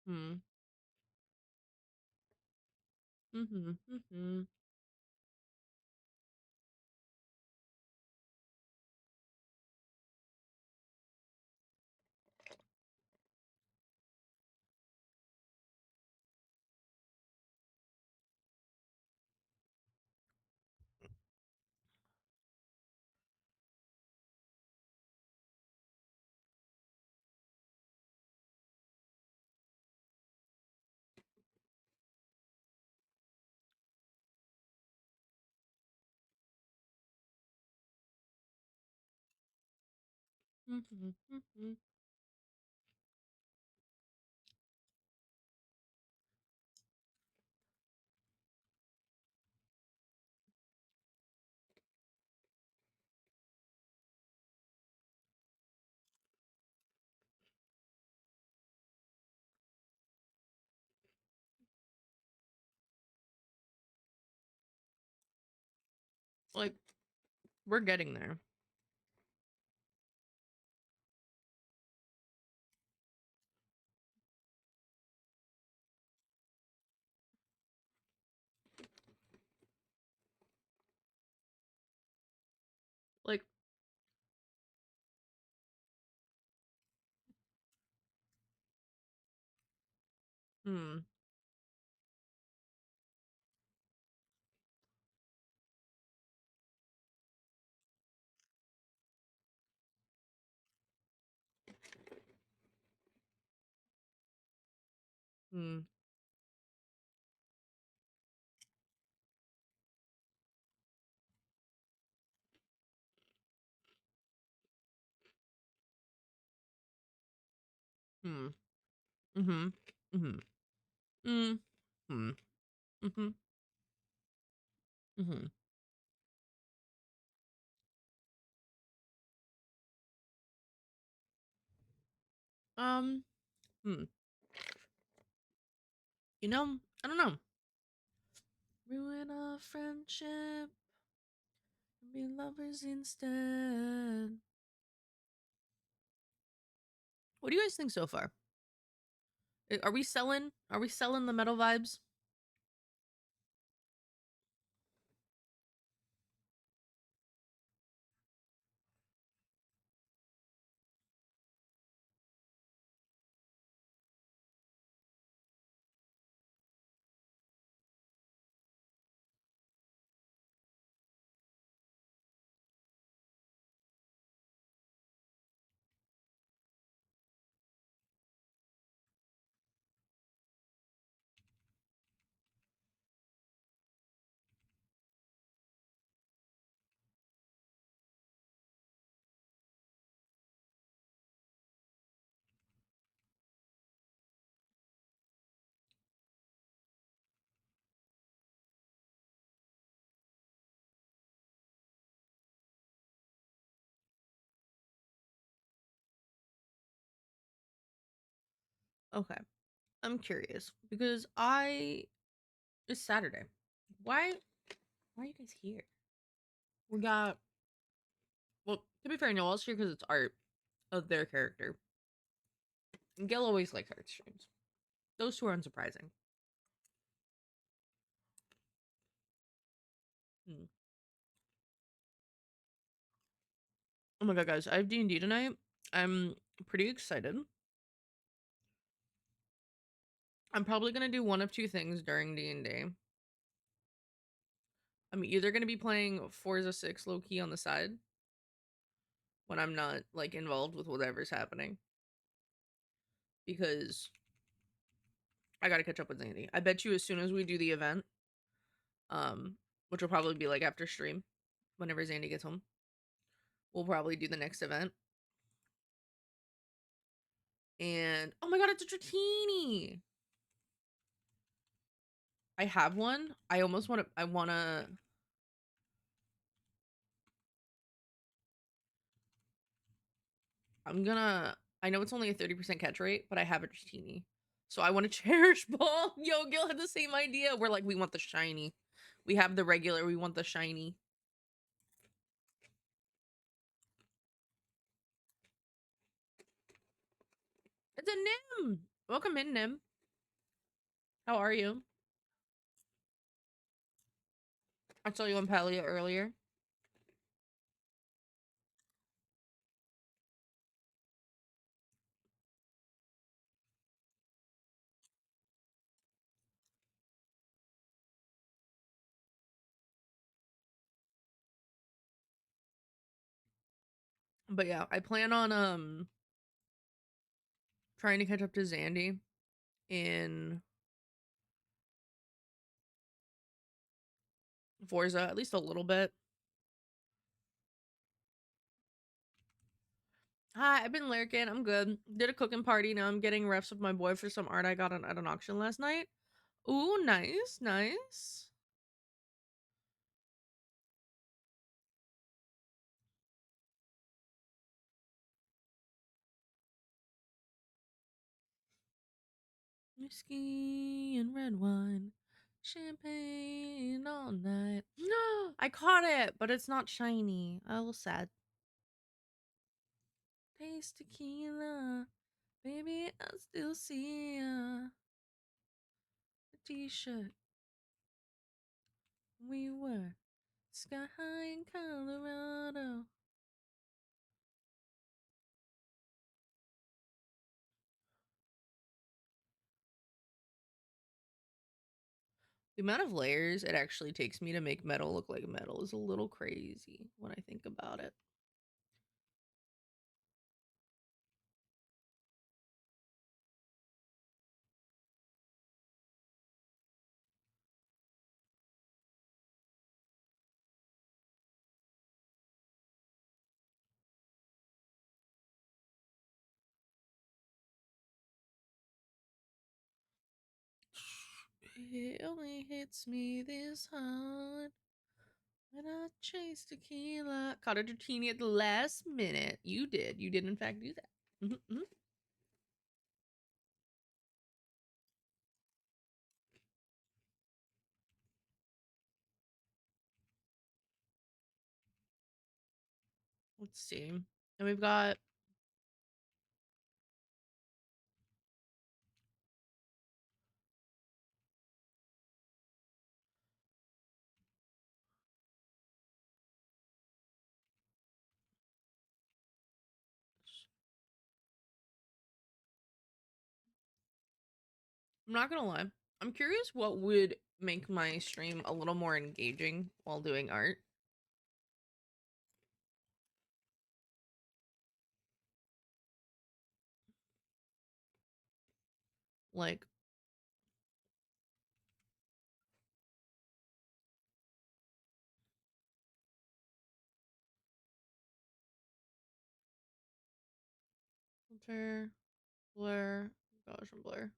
Hmm. Mm-hmm. Mm-hmm. Like, we're getting there. Like, hmm. Hmm. Hmm. Mm-hmm. Mm-hmm. Mm. Hmm. Mm-hmm. Mm-hmm. Um. Hmm. You know, I don't know. Ruin our friendship and be lovers instead. What do you guys think so far? Are we selling? Are we selling the metal vibes? Okay. I'm curious because it's Saturday. Why are you guys here? We got well, to be fair, no one's here because it's art of their character. And Gil always likes art streams. Those two are unsurprising. Hmm. Oh my god, guys, I have D&D tonight. I'm pretty excited. I'm probably gonna do one of two things during D&D. I'm either gonna be playing Forza 6 low-key on the side when I'm not like involved with whatever's happening. Because I gotta catch up with Zandy. I bet you as soon as we do the event, which will probably be like after stream, whenever Zandy gets home, we'll probably do the next event. And oh my god, it's a Dratini! I have one. I almost want to. I want to. I'm gonna. I know it's only a 30% catch rate, but I have a Dratini. So I want to cherish ball. Yo, Gil had the same idea. We're like, we want the shiny. We have the regular. We want the shiny. It's a Nim. Welcome in, Nim. How are you? I saw you on Palia earlier. But yeah, I plan on trying to catch up to Zandy in Forza at least a little bit. Hi, I've been lurking. I'm good. Did a cooking party. Now I'm getting refs with my boy for some art I got at an auction last night. Ooh, nice, nice. Whiskey and red wine, champagne all night. No, I caught it, but it's not shiny. A little sad. Taste tequila, baby. I still see ya. A t-shirt. We were sky high in Colorado. The amount of layers it actually takes me to make metal look like metal is a little crazy when I think about it. It only hits me this hard when I chase tequila. Caught a Dratini at the last minute. You did. You did, in fact, do that. Let's see. And we've got I'm not gonna lie. I'm curious what would make my stream a little more engaging while doing art. Like, filter, blur, Gaussian blur.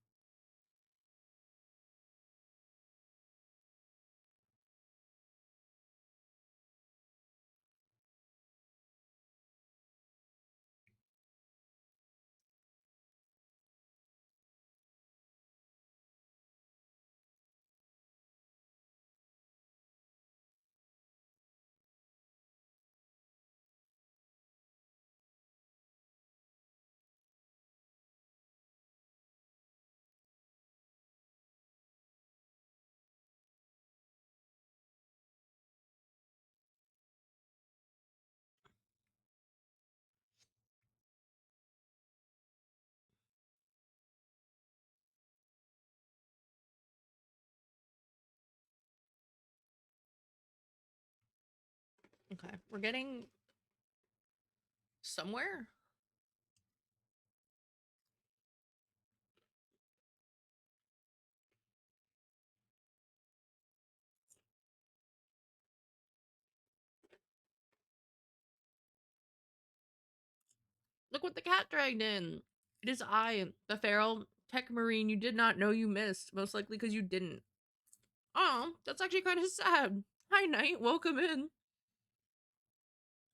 Okay, we're getting somewhere. Look what the cat dragged in. It is I, the feral tech marine you did not know you missed, most likely because you didn't. Oh, that's actually kind of sad. Hi, Knight. Welcome in.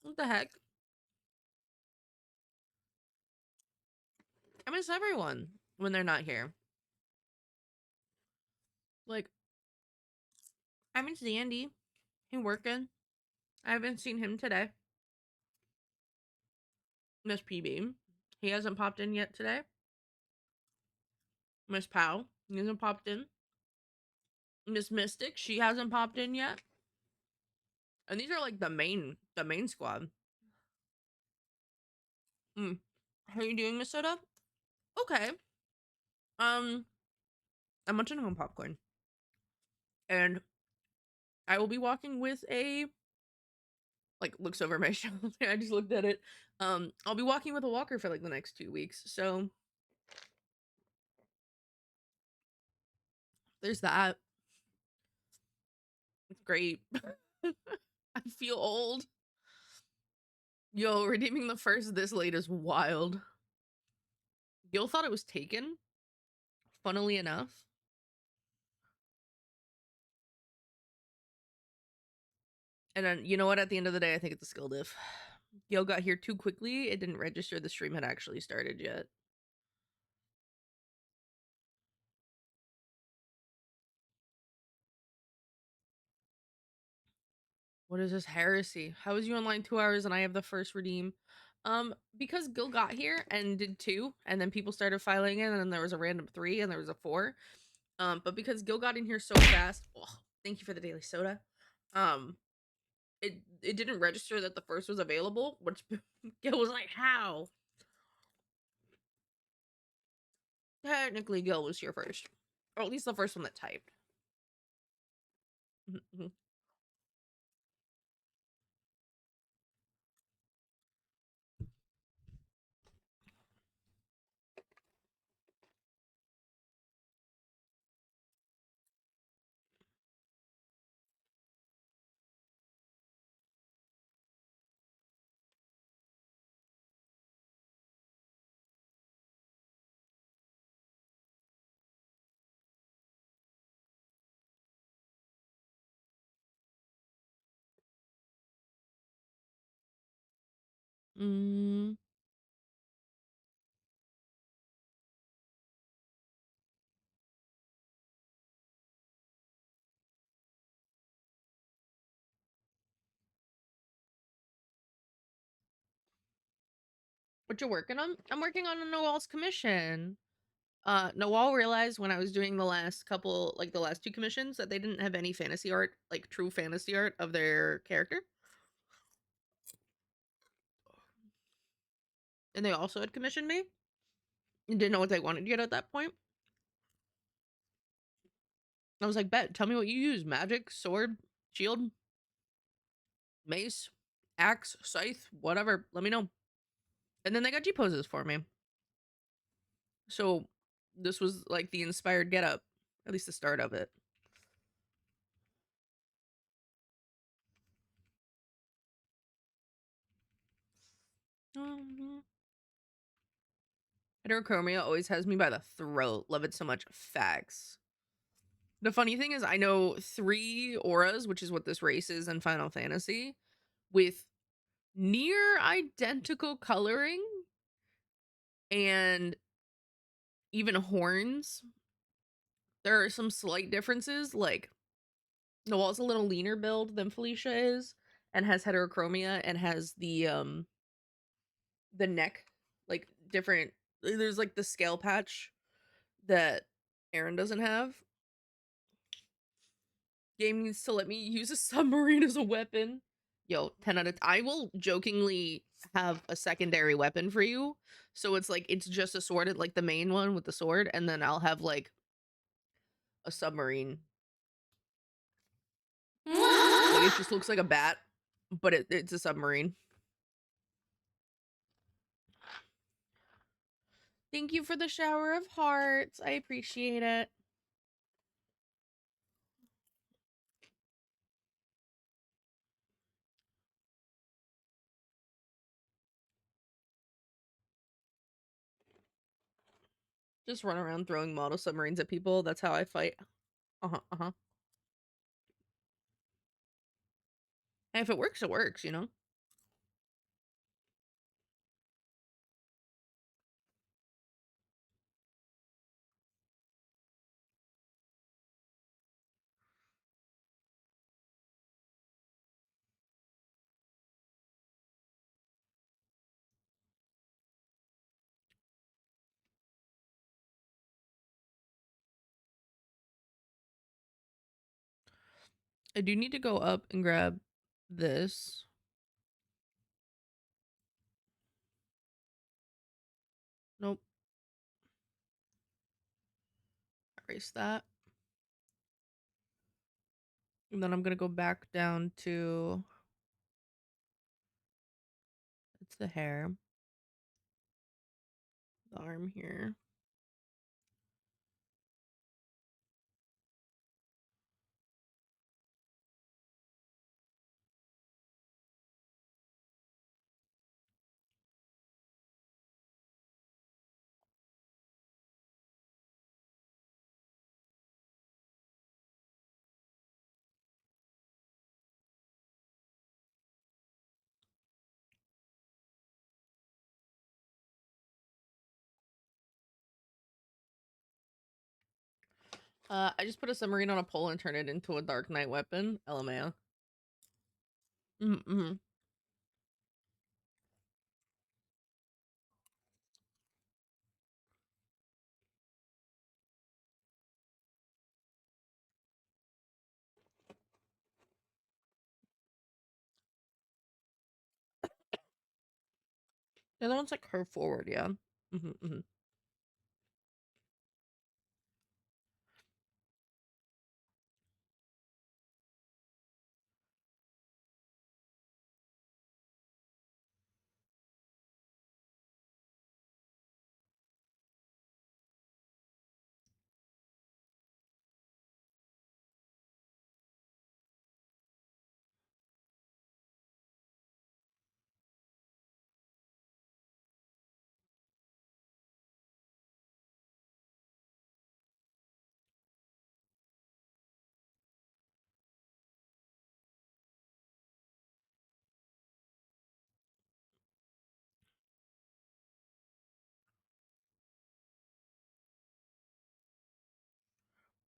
What the heck? I miss everyone when they're not here. Like, I miss Andy. He working. I haven't seen him today. Miss PB. He hasn't popped in yet today. Miss Pow. He hasn't popped in. Miss Mystic. She hasn't popped in yet. And these are like the main squad. How are you doing, Miss Soda? Okay. I'm munching on popcorn. And I will be walking with a like looks over my shoulder. I just looked at it. I'll be walking with a walker for like the next 2 weeks. So there's that. It's great. I feel old. Yo, redeeming the first this late is wild. Gil thought it was taken, funnily enough. And then, you know what? At the end of the day, I think it's a skill diff. Gil got here too quickly. It didn't register the stream had actually started yet. What is this heresy? How is you online 2 hours and I have the first redeem? Because Gil got here and did 2, and then people started filing in, and then there was a random 3, and there was a 4. But because Gil got in here so fast, oh, thank you for the daily soda. It didn't register that the first was available, which Gil was like, how? Technically, Gil was here first, or at least the first one that typed. Mm. What you working on? I'm working on a Noel's commission. Noel realized when I was doing the last couple, like the last two commissions, that they didn't have any fantasy art, like true fantasy art of their character. And they also had commissioned me. And didn't know what they wanted yet at that point. I was like, bet, tell me what you use. Magic, sword, shield, mace, axe, scythe, whatever. Let me know. And then they got G poses for me. So this was like the inspired getup, at least the start of it. Heterochromia always has me by the throat. Love it so much. Facts. The funny thing is, I know 3 auras, which is what this race is in Final Fantasy, with near identical coloring and even horns. There are some slight differences, like Noel's a little leaner build than Felicia is, and has heterochromia and has the neck, like different. There's like the scale patch that Aaron doesn't have. Game needs to let me use a submarine as a weapon. Yo, 10 out of I will jokingly have a secondary weapon for you. So it's like it's just a sword, like the main one with the sword, and then I'll have like a submarine. Like it just looks like a bat, but it's a submarine. Thank you for the shower of hearts. I appreciate it. Just run around throwing model submarines at people. That's how I fight. Uh-huh, uh-huh. And if it works, it works, you know? I do need to go up and grab this. Nope. Erase that. And then I'm gonna go back down to it's the hair. The arm here. I just put a submarine on a pole and turn it into a Dark Knight weapon. LMAO. Mm-hmm. The other one's like curved forward, yeah. Mm-hmm, mm-hmm.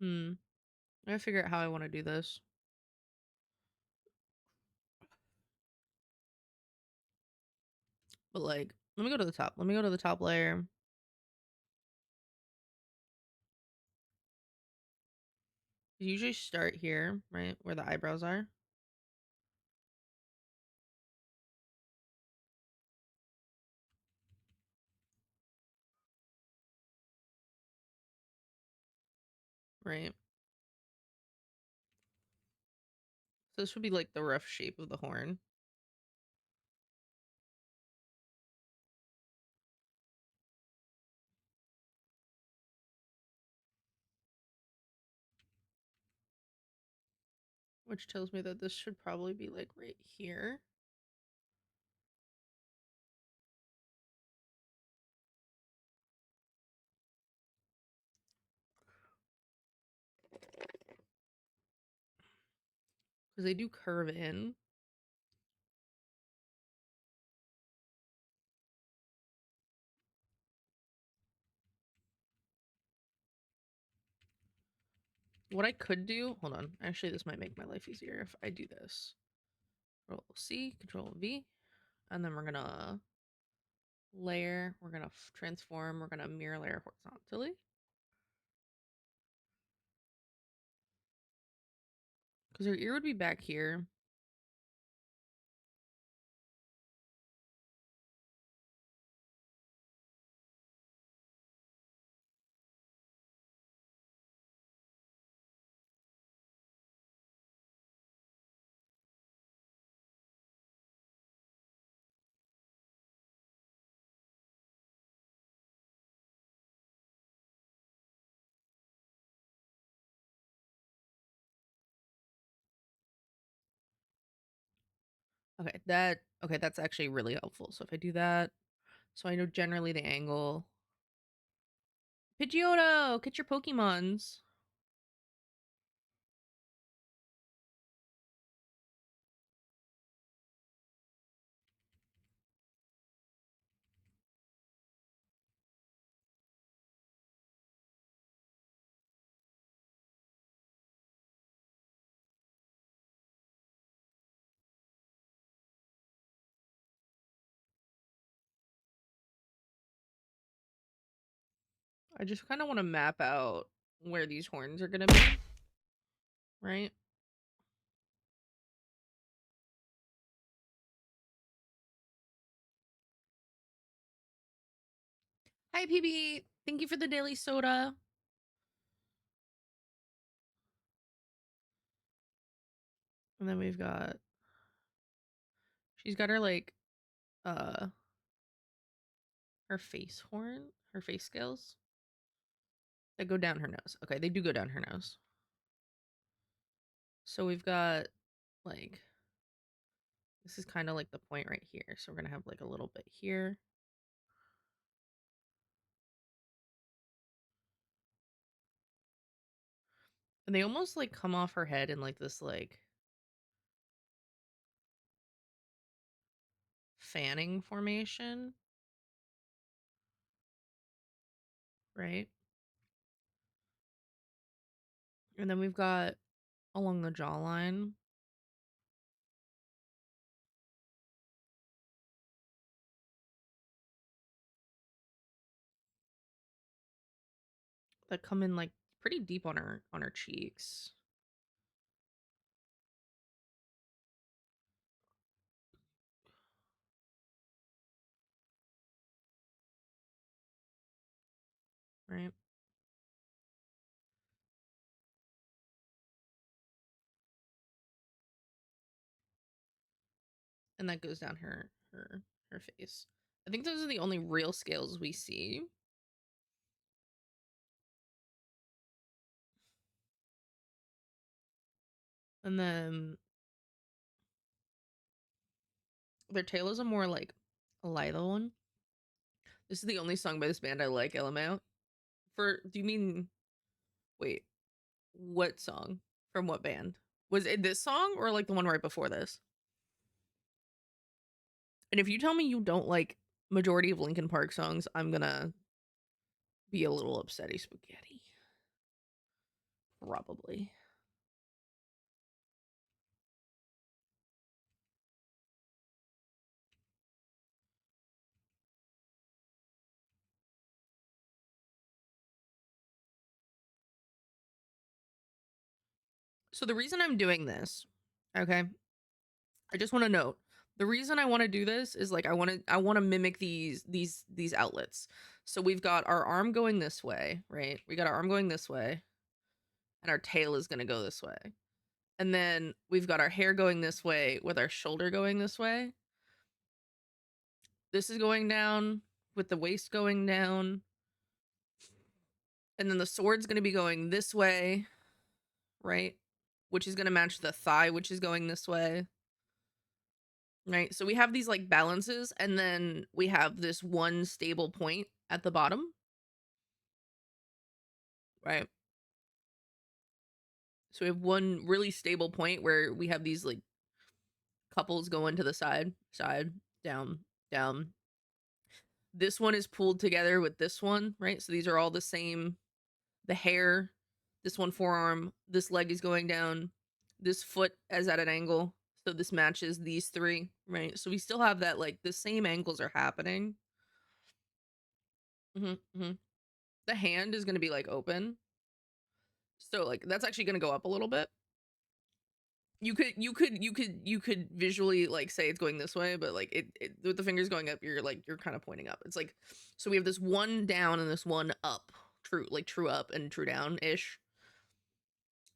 I gotta figure out how I want to do this. But like, let me go to the top. Let me go to the top layer. You usually start here, right? Where the eyebrows are. Right. So this would be like the rough shape of the horn. Which tells me that this should probably be like right here. Because they do curve in. What I could do, hold on. Actually, this might make my life easier if I do this. Control C, Control V, and then we're gonna layer, we're gonna transform, we're gonna mirror layer horizontally. Because her ear would be back here. Okay, that's actually really helpful. So if I do that, so I know generally the angle. Pidgeotto, get your Pokemons. I just kind of want to map out where these horns are gonna be, right? Hi, PB. Thank you for the daily soda. And then we've got, she's got her like, her face horn, her face scales that go down her nose. Okay, they do go down her nose. So we've got like, this is kind of like the point right here. So we're gonna have like a little bit here. And they almost like come off her head in like this like fanning formation. Right? And then we've got along the jawline. That come in like pretty deep on her cheeks. Right? And that goes down her face. I think those are the only real scales we see. And then their tail is a more like lithe one. This is the only song by this band I like, LMAO. Do you mean, wait, what song? From what band? Was it this song or like the one right before this? And if you tell me you don't like majority of Linkin Park songs, I'm gonna be a little upsetty spaghetti. Probably. So the reason I'm doing this, okay, I just want to note the reason I want to do this is like I want to mimic these outlets. So we've got our arm going this way, right? We got our arm going this way, and our tail is gonna go this way. And then we've got our hair going this way with our shoulder going this way. This is going down with the waist going down. And then the sword's gonna be going this way, right? Which is gonna match the thigh, which is going this way. Right. So we have these like balances, and then we have this one stable point at the bottom. Right. So we have one really stable point where we have these like couples going to the side, down, down. This one is pulled together with this one, right? So these are all the same. The hair, this one forearm, this leg is going down, this foot is at an angle. So this matches these three, right? So we still have that, like the same angles are happening. The hand is going to be like open. So like that's actually going to go up a little bit. You could visually like say it's going this way, but like it with the fingers going up, you're kind of pointing up. It's like, so we have this one down and this one up, true up and true down ish.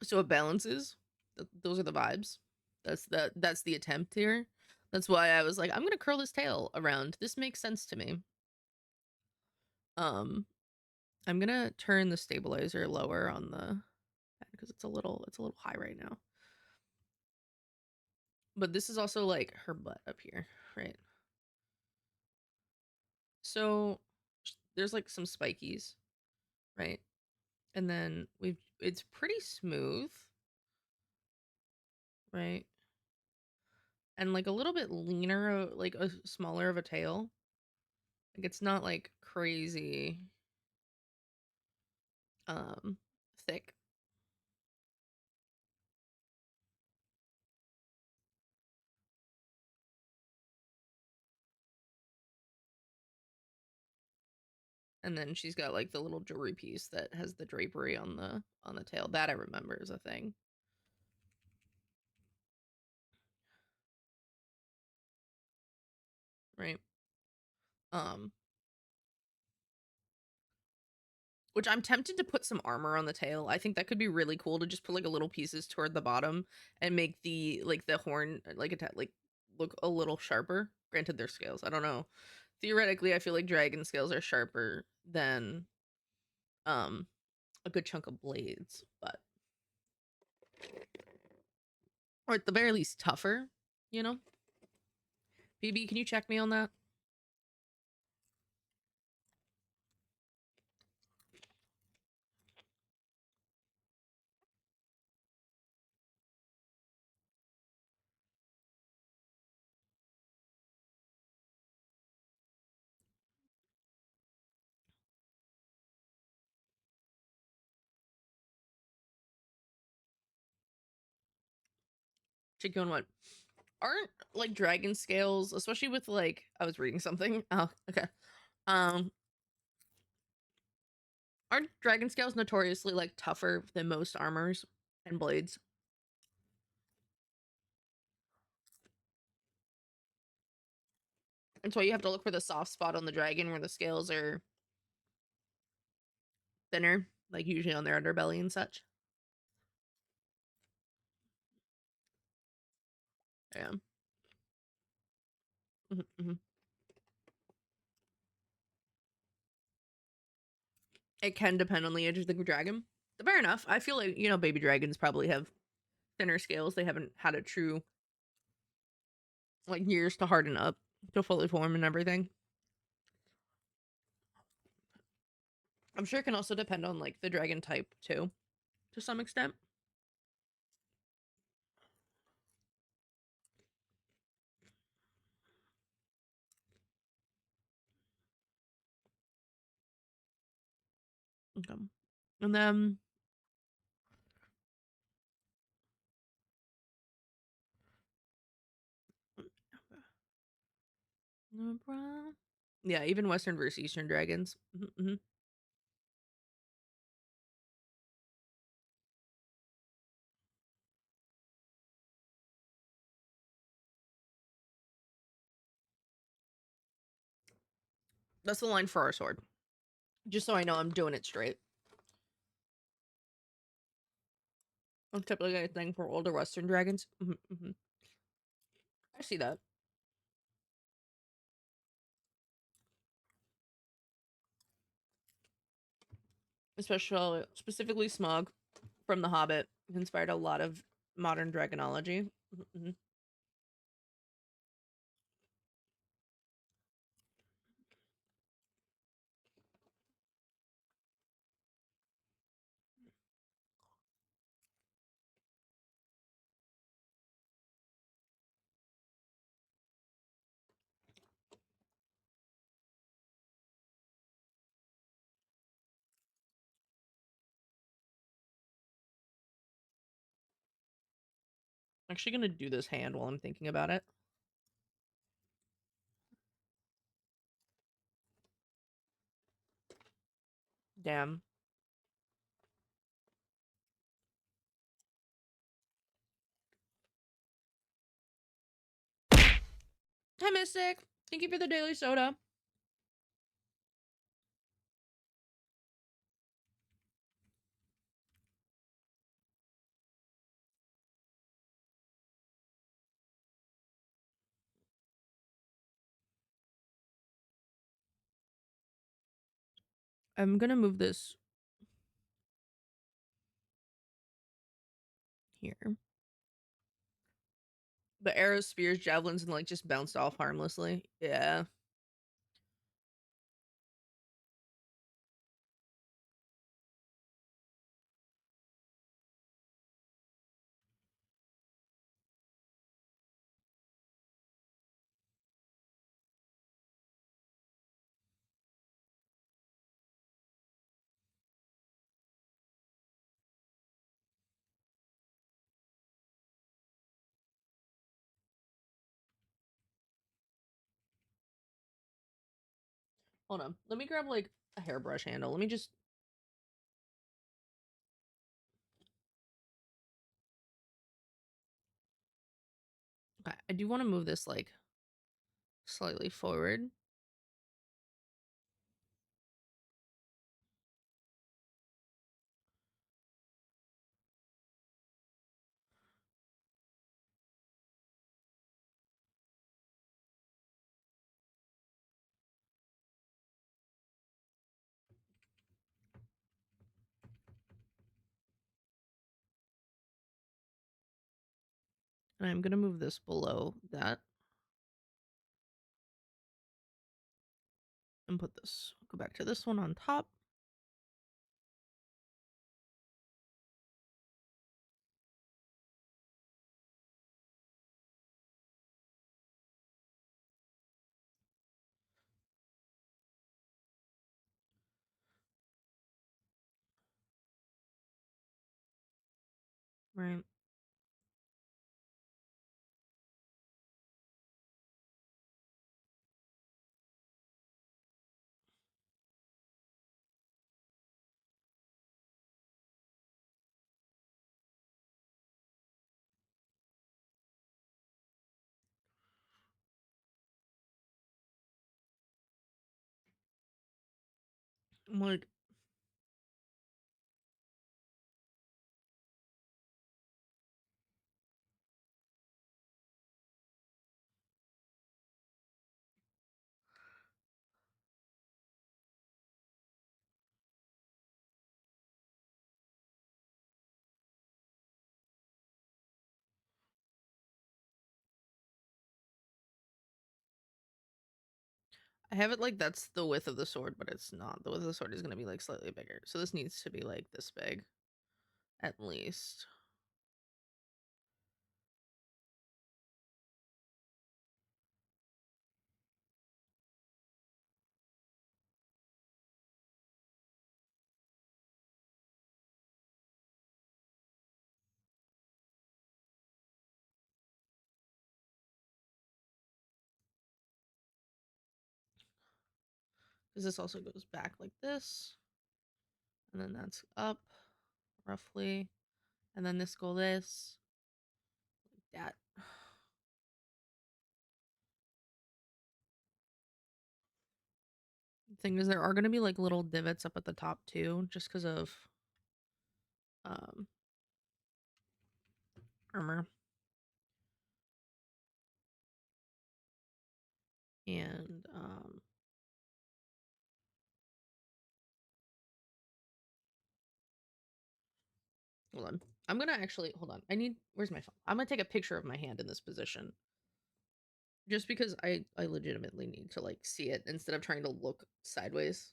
So it balances. Those are the vibes. That's the attempt here. That's why I was like, I'm gonna curl this tail around. This makes sense to me. I'm gonna turn the stabilizer lower on the because it's a little high right now. But this is also like her butt up here, right? So there's like some spikies, right? And then it's pretty smooth, right? And like a little bit leaner, like a smaller of a tail. Like it's not like crazy thick. And then she's got like the little jewelry piece that has the drapery on the tail. That I remember is a thing. Right. Which I'm tempted to put some armor on the tail. I think that could be really cool to just put like a little pieces toward the bottom and make the like the horn like look a little sharper. Granted, their scales. I don't know. Theoretically, I feel like dragon scales are sharper than a good chunk of blades, but or at the very least tougher, you know? BB, can you check me on that? Check you on what? Aren't like dragon scales, especially with like I was reading something. Oh, okay. Um aren't dragon scales notoriously like tougher than most armors and blades? That's why you have to look for the soft spot on the dragon where the scales are thinner, like usually on their underbelly and such. Yeah. Mm-hmm. It can depend on the age of the dragon. Fair enough. I feel like, you know, baby dragons probably have thinner scales. They haven't had a true like years to harden up to fully form and everything. I'm sure it can also depend on like the dragon type too, to some extent. Okay. And then No problem. Yeah, even Western versus Eastern dragons. Mm-hmm. That's the line for our sword. Just so I know I'm doing it straight. I'm typically a thing for older Western dragons. I see that. Especially, specifically Smog from The Hobbit inspired a lot of modern dragonology. I'm actually gonna do this hand while I'm thinking about it. Damn. Hi, Mystic. Thank you for the daily soda. I'm gonna move this here. The arrows, spears, javelins, and like just bounced off harmlessly. Yeah. Hold on. Let me grab like a hairbrush handle. Let me just. Okay, I do want to move this like slightly forward. And I'm gonna move this below that. And put this, go back to this one on top. Right. I'm like, I have it like that's the width of the sword, but it's not. The width of the sword is gonna be like slightly bigger. So this needs to be like this big. At least. Because this also goes back like this. And then that's up, roughly. And then this go this. Like that. The thing is, there are going to be like little divots up at the top too, just because of armor. And hold on. I'm gonna actually hold on. Where's my phone? I'm gonna take a picture of my hand in this position. Just because I legitimately need to like see it instead of trying to look sideways.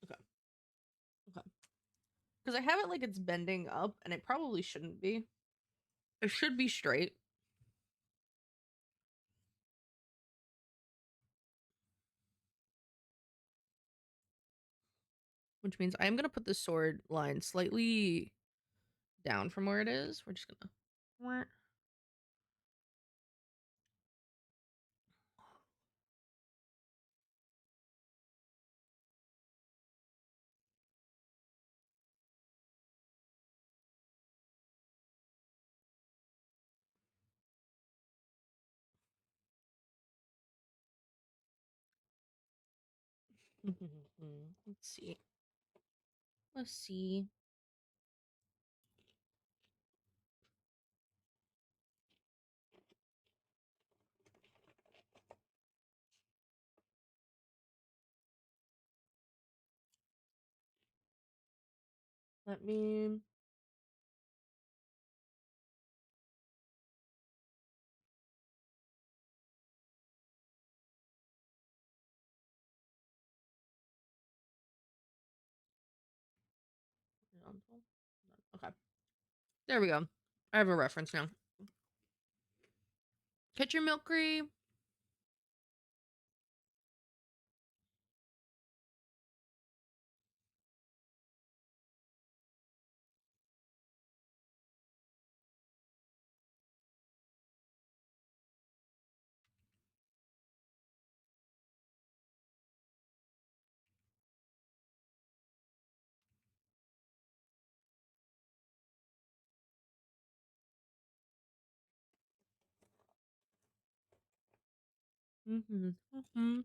Okay. Okay. Because I have it like it's bending up and it probably shouldn't be. It should be straight. Which means I am gonna put the sword line slightly down from where it is. We're just gonna let's see. Let's see. Let me okay. There we go. I have a reference now. Catch your milk cream. Mm-hmm. Mm-hmm.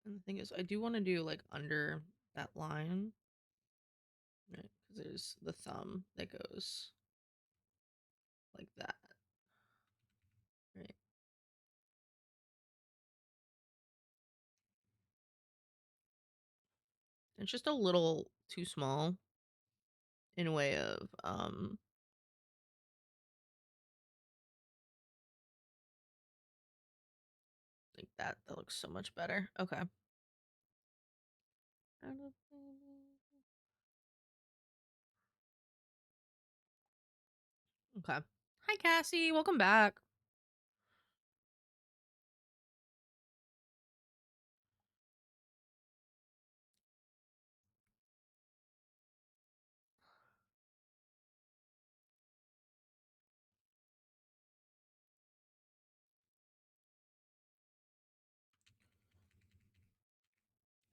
And the thing is, I do want to do like under that line, right? Because there's the thumb that goes like that, right? It's just a little too small in a way of like that. That looks so much better. Okay. Okay. Hi, Cassie. Welcome back.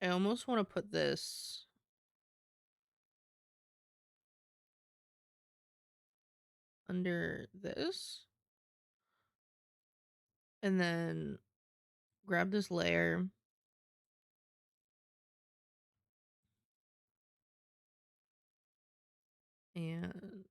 I almost want to put this under this. And then grab this layer. And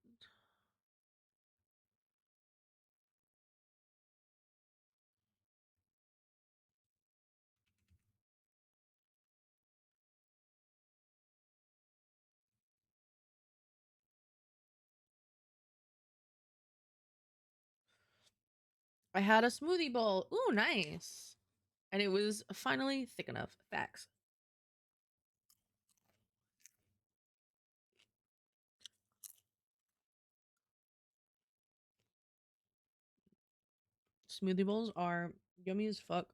I had a smoothie bowl. Ooh, nice. And it was finally thick enough. Facts. Smoothie bowls are yummy as fuck.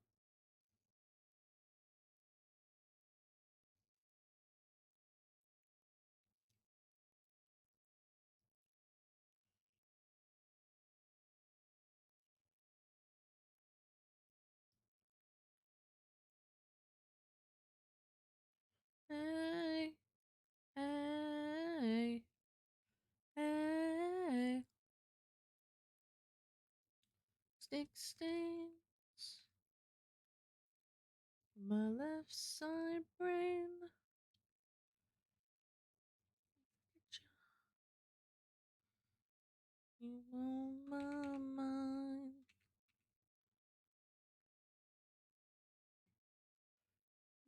Hey, hey, hey. Stick stains. My left side brain. You on my mind.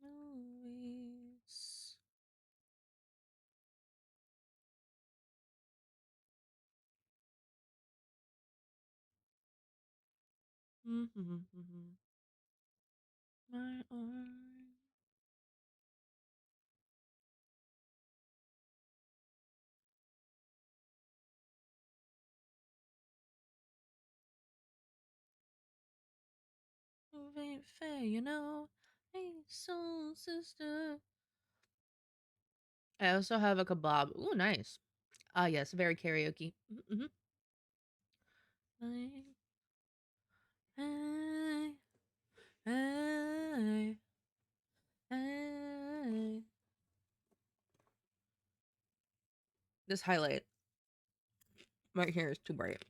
Always. My arm. Move ain't fair, you know. Hey, soul sister. I also have a kebab. Ooh, nice. Ah, yes, very karaoke. Mm-hmm. Hey, hey, hey. This highlight right here is too bright.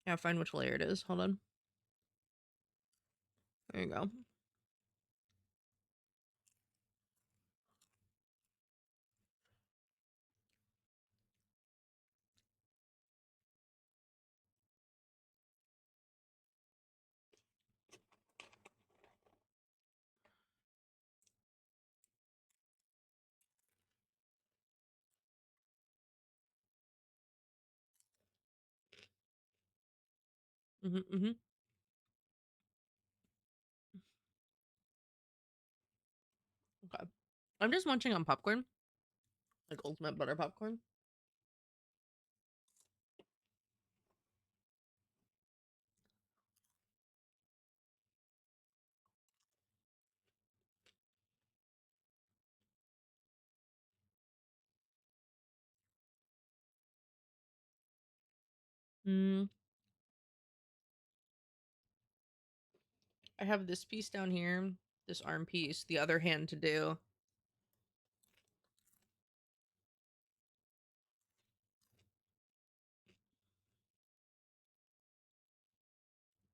Yeah, find which layer it is. Hold on. There you go. Mm-hmm. Okay. I'm just munching on popcorn. Like ultimate butter popcorn. Mm. I have this piece down here, this arm piece, the other hand to do.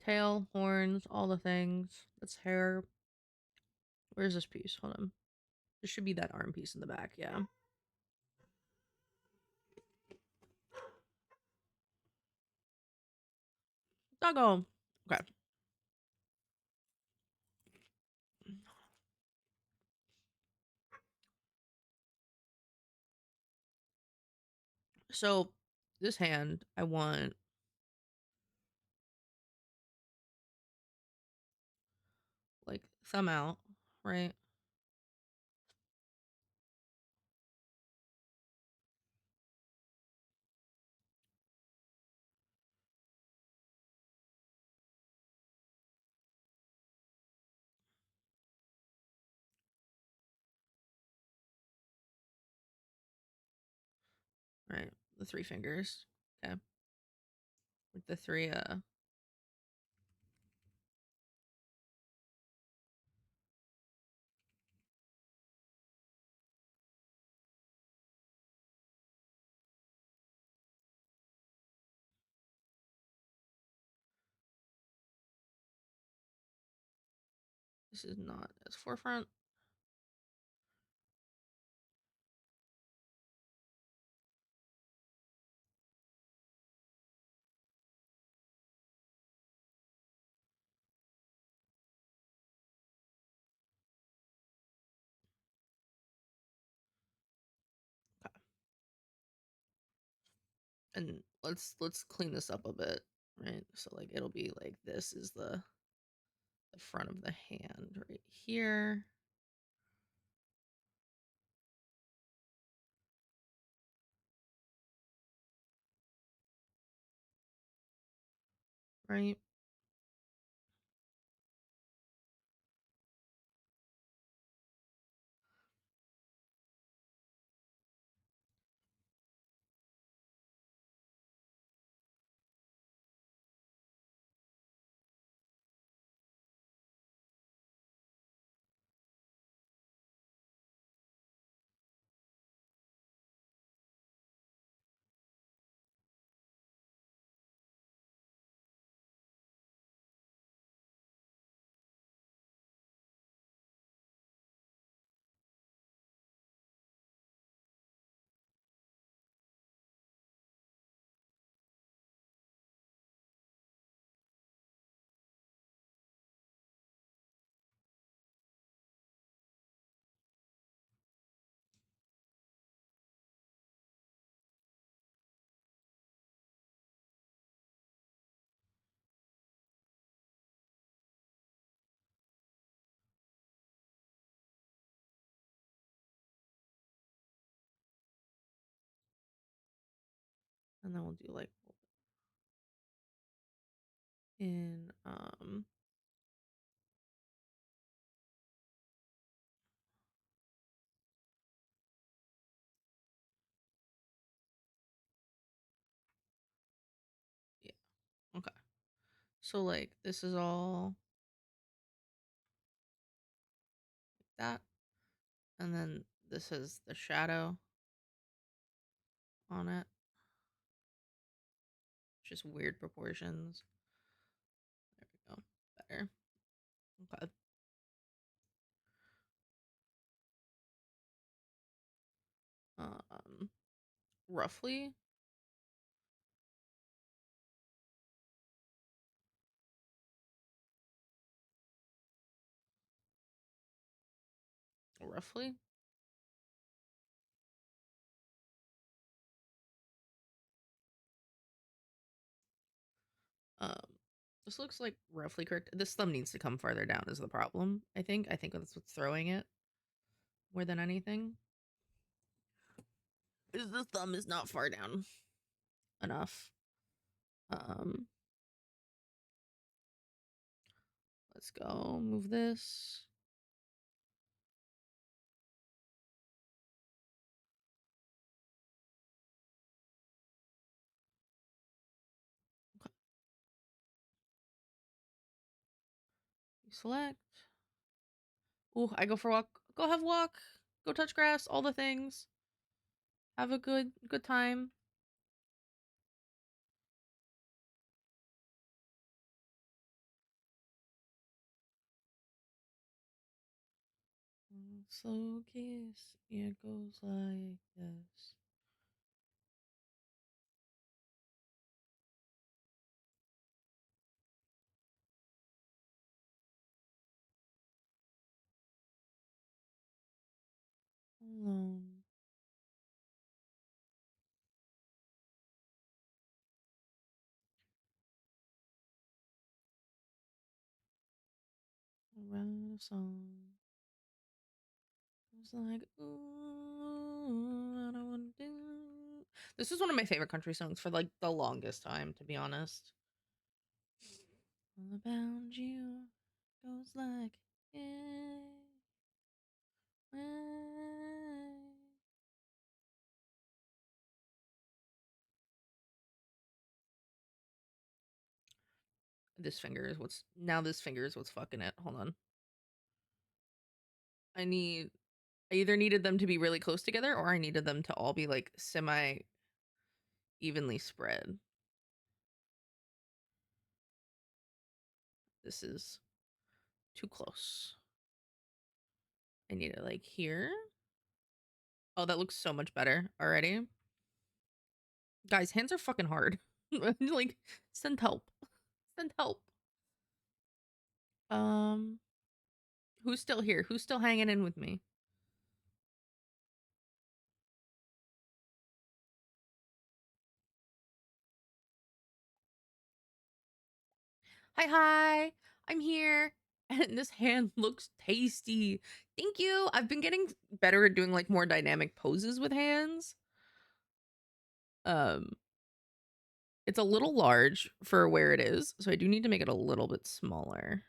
Tail, horns, all the things. That's hair. Where's this piece? Hold on. There should be that arm piece in the back, yeah. Doggo. Okay. So this hand, I want like thumb out, right? Right. The three fingers. Okay. With the three This is not as forefront. And let's clean this up a bit, right? So like it'll be like this is the front of the hand right here. Right? And then we'll do like in yeah. Okay. So like this is all like that. And then this is the shadow on it. Just weird proportions. There we go. Better. Okay. Um roughly. Roughly. Um this looks like roughly correct. This thumb needs to come farther down is the problem, I think. I think that's what's throwing it more than anything. Is the thumb is not far down enough. Let's go move this. Okay. Select. Ooh, I go for a walk. Go have a walk. Go touch grass. All the things. Have a good time. Slow kiss. It goes like this. Alone. Write a song. It's like, ooh, I don't want to do. This is one of my favorite country songs for like the longest time, to be honest. All about you goes like, yeah, this finger is what's now. This finger is what's fucking it. Hold on. I either needed them to be really close together or I needed them to all be like semi evenly spread. This is too close. I need it like here. Oh, that looks so much better already. Guys, hands are fucking hard. Like, send help. Send help. Who's still here? Who's still hanging in with me? Hi, hi. I'm here. And this hand looks tasty. Thank you. I've been getting better at doing like more dynamic poses with hands. Um, it's a little large for where it is, so I do need to make it a little bit smaller.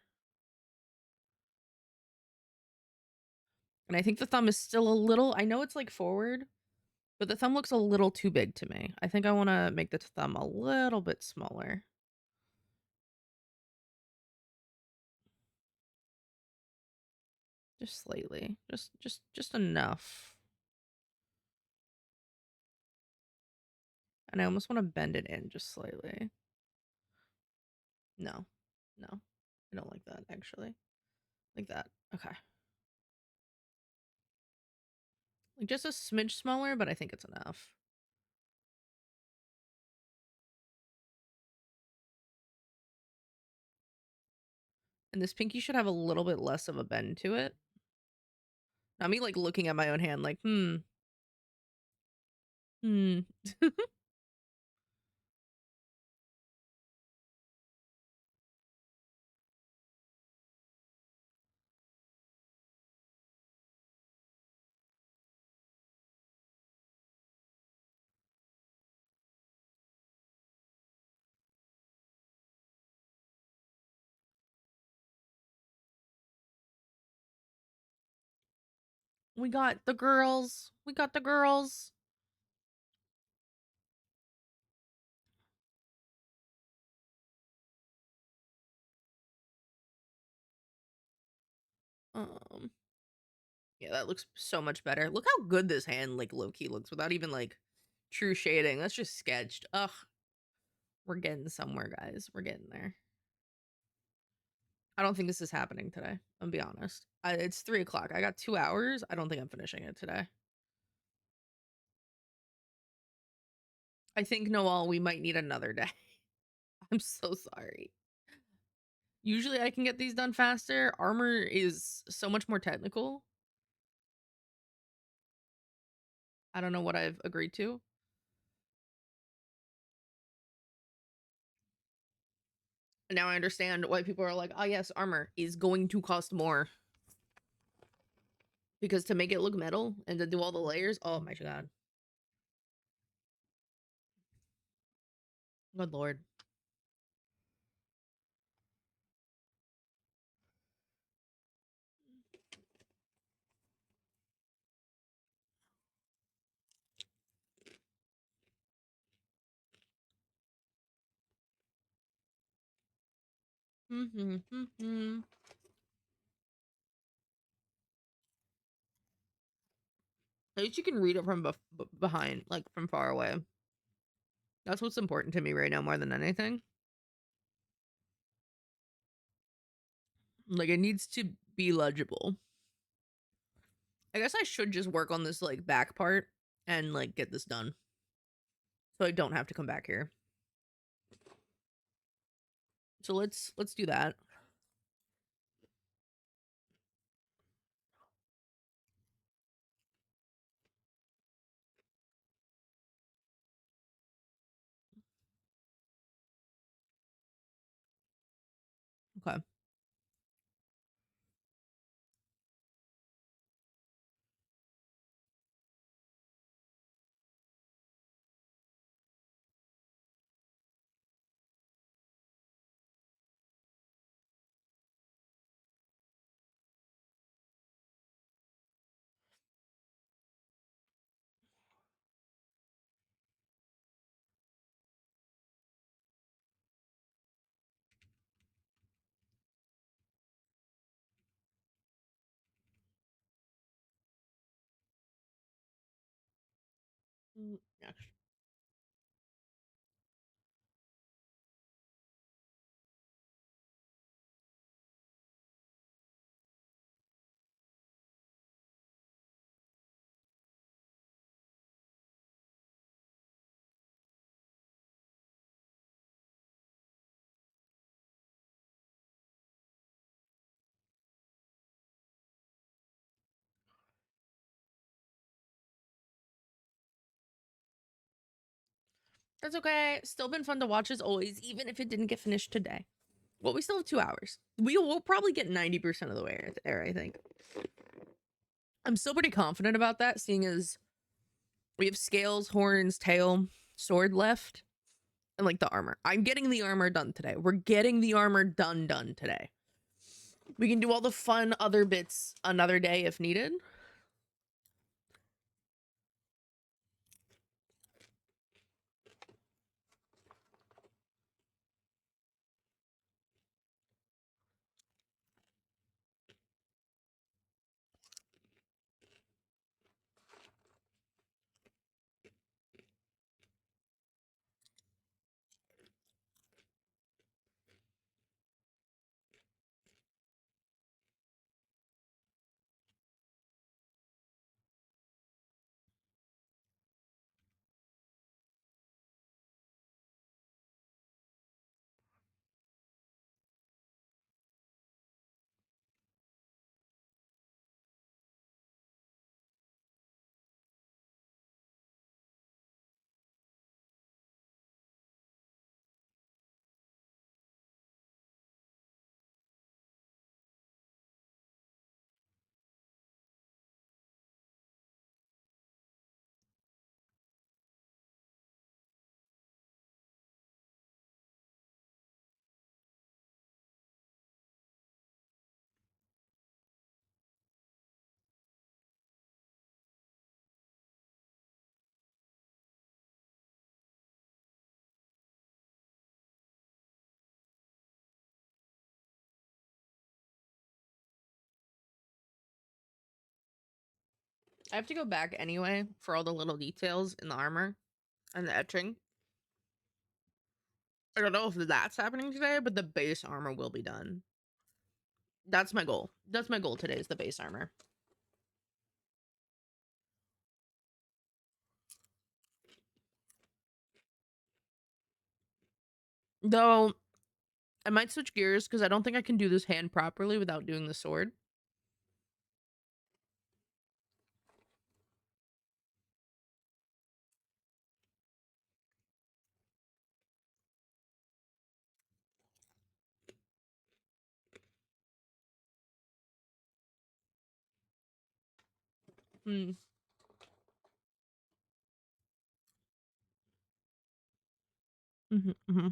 And I think the thumb is still a little, I know it's like forward, but the thumb looks a little too big to me. I think I want to make the thumb a little bit smaller. Just slightly. Just enough. And I almost want to bend it in just slightly. No. No. I don't like that actually. Like that. Okay. Like just a smidge smaller, but I think it's enough. And this pinky should have a little bit less of a bend to it. Not me like looking at my own hand like, hmm. We got the girls. We got the girls. Yeah, that looks so much better. Look how good this hand like low-key looks without even like true shading. That's just sketched. Ugh. We're getting somewhere, guys. We're getting there. I don't think this is happening today. I'll be honest. It's 3 o'clock. I got 2 hours. I don't think I'm finishing it today. I think, Noel, we might need another day. I'm so sorry. Usually I can get these done faster. Armor is so much more technical. I don't know what I've agreed to. And now I understand why people are like, oh yes, armor is going to cost more. Because to make it look metal and to do all the layers, oh my god. Good lord. At least you can read it from behind, like from far away. That's what's important to me right now more than anything. Like, it needs to be legible. I guess I should just work on this, like, back part and, like, get this done. So I don't have to come back here. So let's do that. Okay. Yes. That's okay. Still been fun to watch as always, even if it didn't get finished today. Well, we still have 2 hours. We'll probably get 90% of the way there, I think. I'm still pretty confident about that, seeing as we have scales, horns, tail, sword left, and like the armor. I'm getting the armor done today. We're getting the armor done today. We can do all the fun other bits another day if needed. I have to go back anyway for all the little details in the armor and the etching. I don't know if that's happening today, but the base armor will be done. That's my goal. That's my goal today, is the base armor. Though, I might switch gears because I don't think I can do this hand properly without doing the sword. Hmm. Mm-hmm.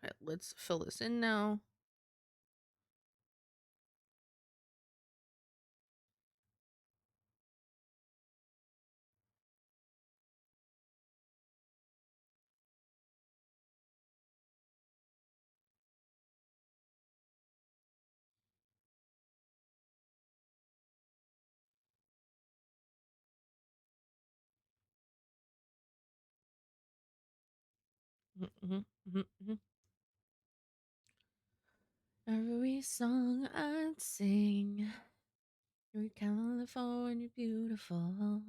Alright, let's fill this in now. Mm-hmm. Every song I'd sing, you're California beautiful,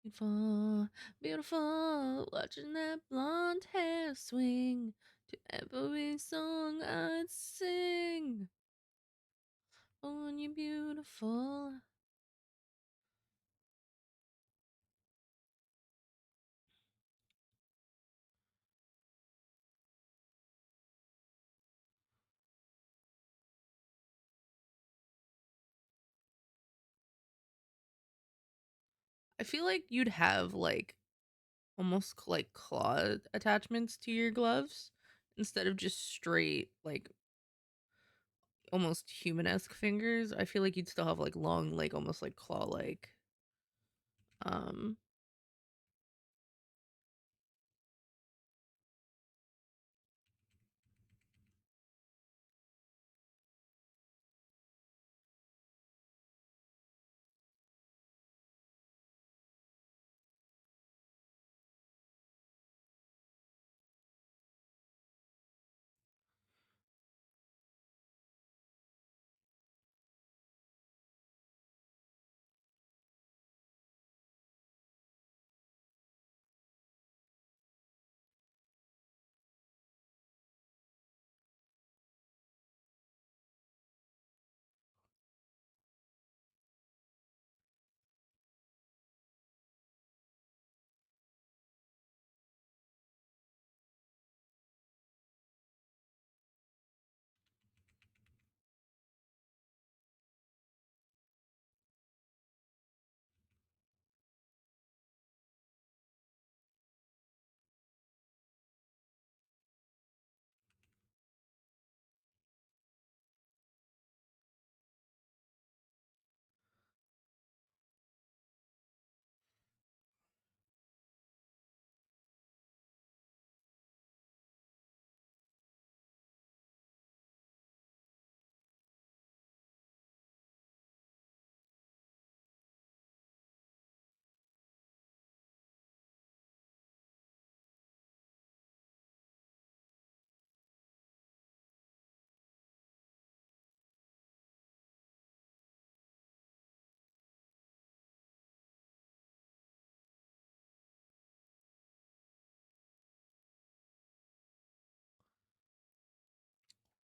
beautiful, beautiful. Watching that blonde hair swing To every song I'd sing. Oh, and you're beautiful. I feel like you'd have like almost like claw attachments to your gloves instead of just straight like almost human-esque fingers. I feel like you'd still have like long, like almost like claw-like. Um,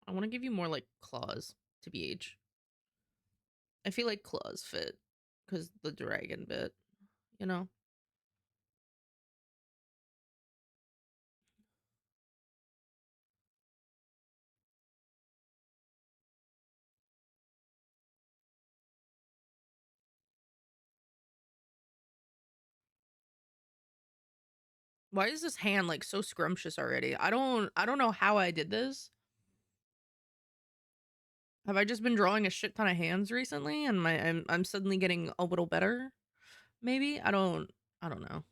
I want to give you more like claws, TBH. I feel like claws fit because the dragon bit, you know? Why is this hand like so scrumptious already? I don't know how I did this. Have I just been drawing a shit ton of hands recently and I'm suddenly getting a little better? Maybe? I don't know.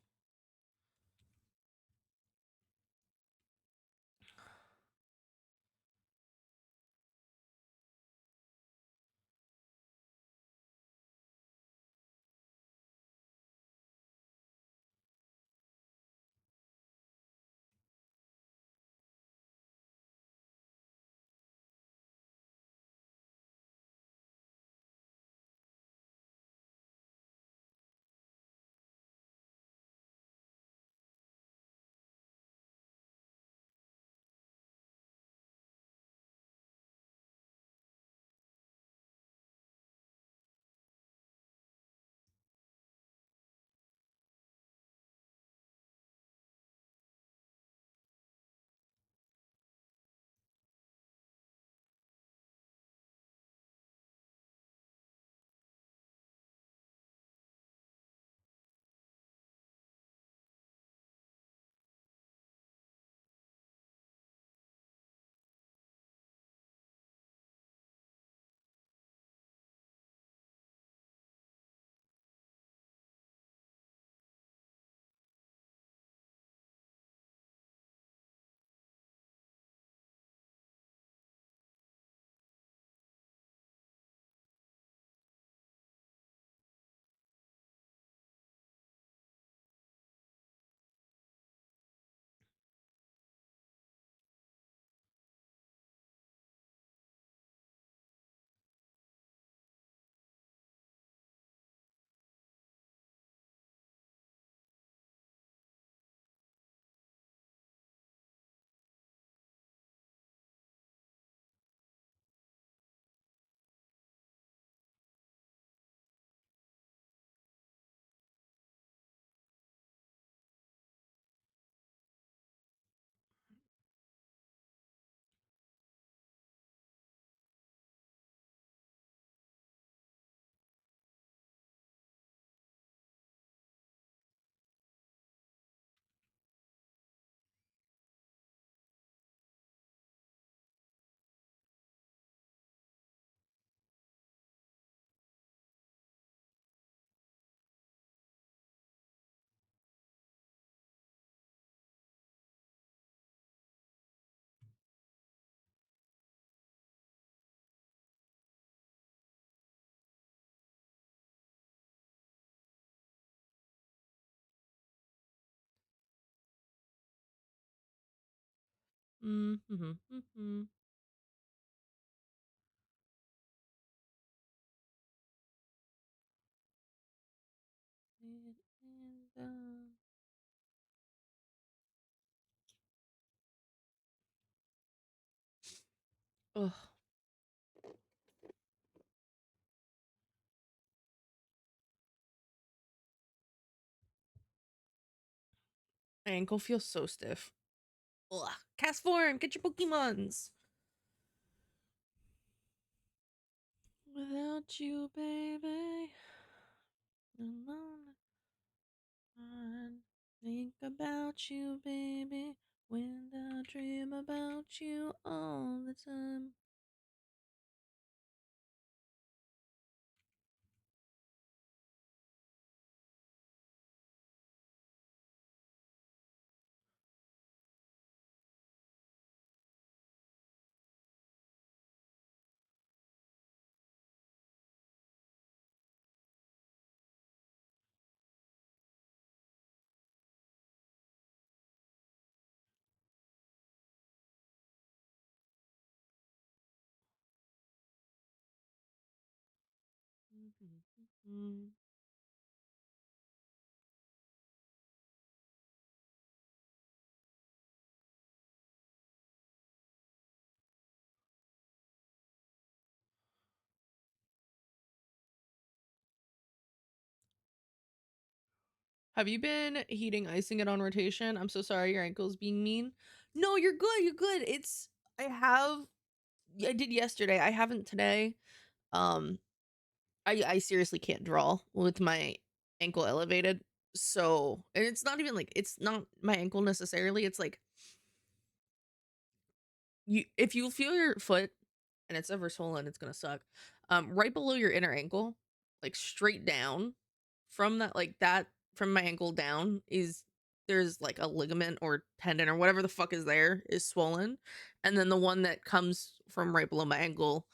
Mm-hmm. Ugh. My ankle feels so stiff. Ugh. Cast form, get your Pokemons. Without you, baby. Think about you, baby. When I dream about you all the time. Have you been heating icing it on rotation? I'm so sorry your ankle's being mean. No, you're good. You're good. I did yesterday. I haven't today. Um I seriously can't draw with my ankle elevated. So, and it's not even like it's not my ankle necessarily. It's like you if you feel your foot and it's ever swollen, it's gonna suck. Right below your inner ankle, like straight down from that from my ankle down is there's like a ligament or tendon or whatever the fuck is there is swollen. And then the one that comes from right below my ankle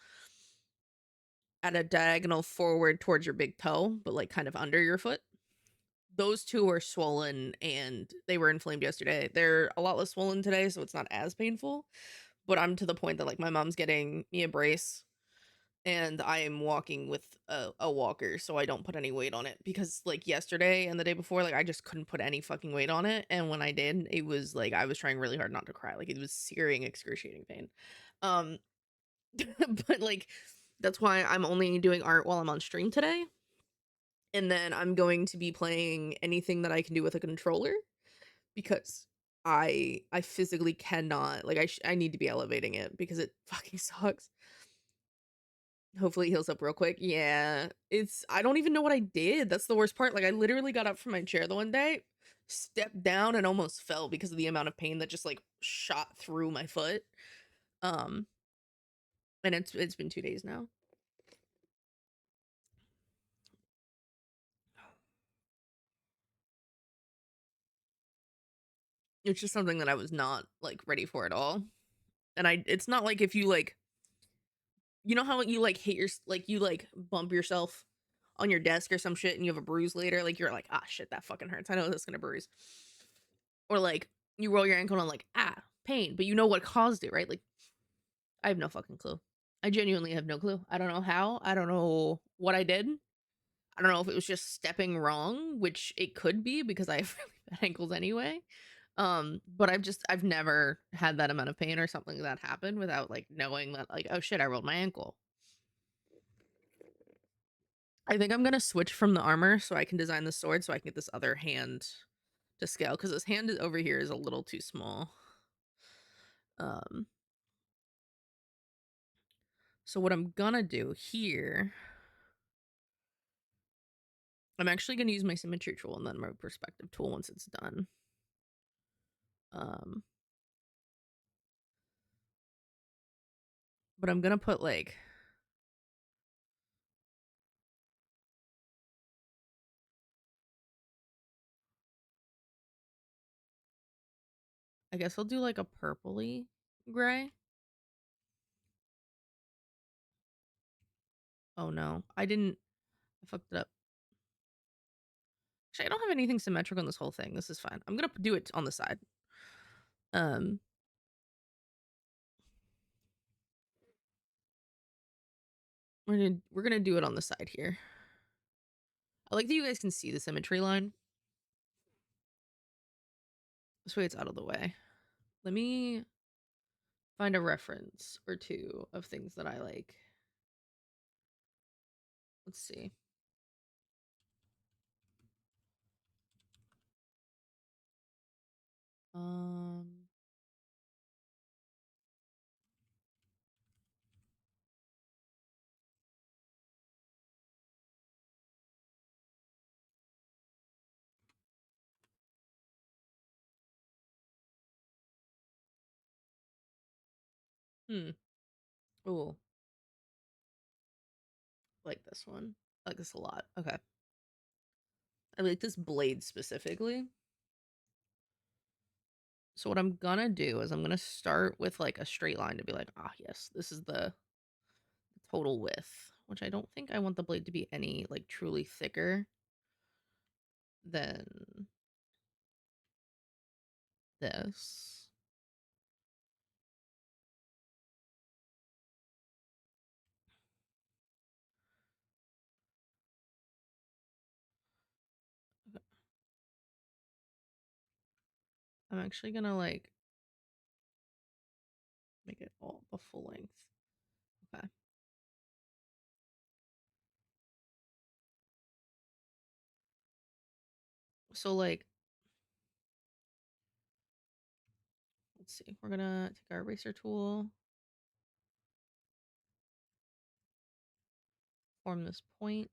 at a diagonal forward towards your big toe, but like kind of under your foot. Those two are swollen and they were inflamed yesterday. They're a lot less swollen today, so it's not as painful. But I'm to the point that like my mom's getting me a brace and I am walking with a walker so I don't put any weight on it because like yesterday and the day before like I just couldn't put any fucking weight on it, and when I did it was like I was trying really hard not to cry. Like it was searing excruciating pain. Um but like that's why I'm only doing art while I'm on stream today. And then I'm going to be playing anything that I can do with a controller because I physically cannot, like I need to be elevating it because it fucking sucks. Hopefully it heals up real quick. Yeah, I don't even know what I did. That's the worst part. Like I literally got up from my chair the one day, stepped down and almost fell because of the amount of pain that just like shot through my foot. Um and it's been 2 days now. It's just something that I was not like ready for at all. And it's not like if you like you know how you like hit your like you like bump yourself on your desk or some shit and you have a bruise later, like you're like, ah shit, that fucking hurts, I know that's gonna bruise. Or like you roll your ankle and like, ah, pain, but you know what caused it, right? Like I have no fucking clue. I genuinely have no clue. I don't know how, I don't know what I did. I don't know if it was just stepping wrong, which it could be because I have really bad ankles anyway. But I've never had that amount of pain or something like that happen without like knowing that like, oh shit, I rolled my ankle. I think I'm gonna switch from the armor so I can design the sword so I can get this other hand to scale because this hand over here is a little too small. So what I'm gonna do here, I'm actually gonna use my symmetry tool and then my perspective tool once it's done. But I'm gonna put like I guess I'll do like a purpley gray. Oh no, I fucked it up. Actually, I don't have anything symmetrical in this whole thing. This is fine. I'm gonna do it on the side. we're gonna do it on the side here. I like that you guys can see the symmetry line. This way it's out of the way. Let me find a reference or two of things that I like. Let's see. Um, Oh, I like this one. I like this a lot. Okay. I like this blade specifically. So what I'm gonna do is I'm gonna start with like a straight line to be like, ah, yes, this is the total width, which I don't think I want the blade to be any like truly thicker than this. I'm actually gonna like make it all the full length. Okay. So like, let's see. We're gonna take our eraser tool, form this point.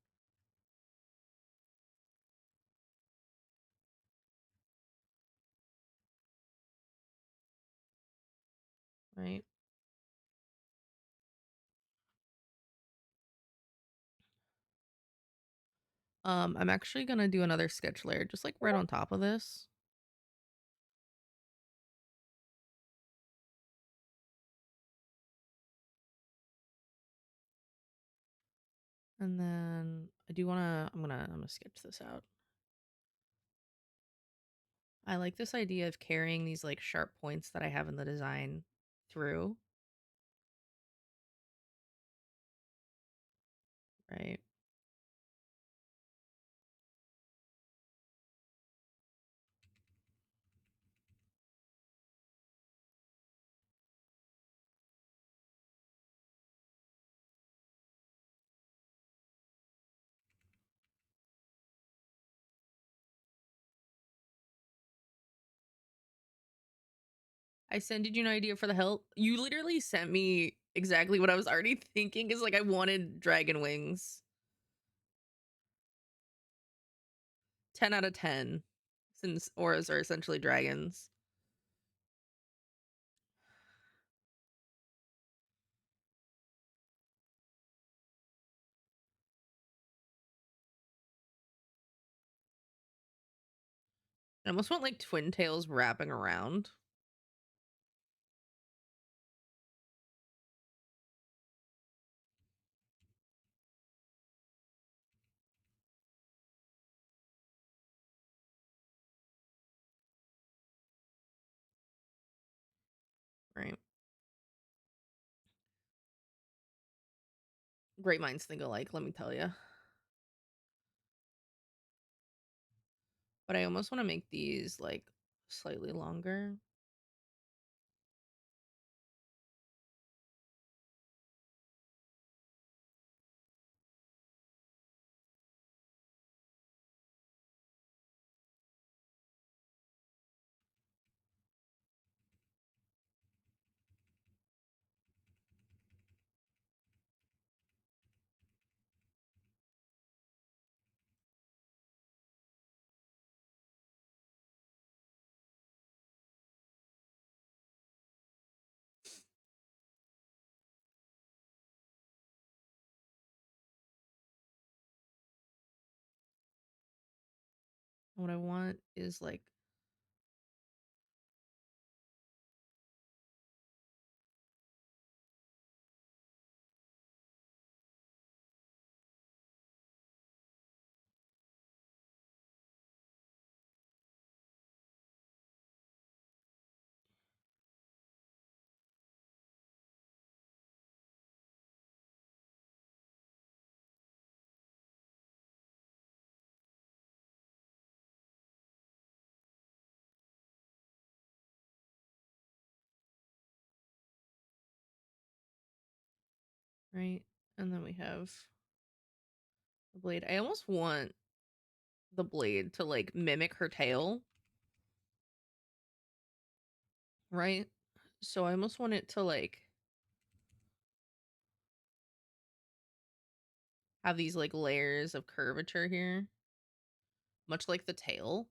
Right. I'm actually gonna do another sketch layer just like right on top of this. And then I do wanna I'm gonna sketch this out. I like this idea of carrying these like sharp points that I have in the design through. Right. I sent you an idea for the help. You literally sent me exactly what I was already thinking is like I wanted dragon wings. 10 out of 10 since auras are essentially dragons. I almost want like twin tails wrapping around. Right. Great minds think alike, let me tell you. But I almost want to make these like slightly longer. What I want is like right? And then we have the blade. I almost want the blade to like mimic her tail, right? So I almost want it to like have these like layers of curvature here, much like the tail.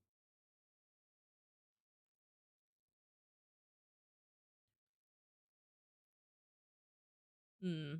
Hmm.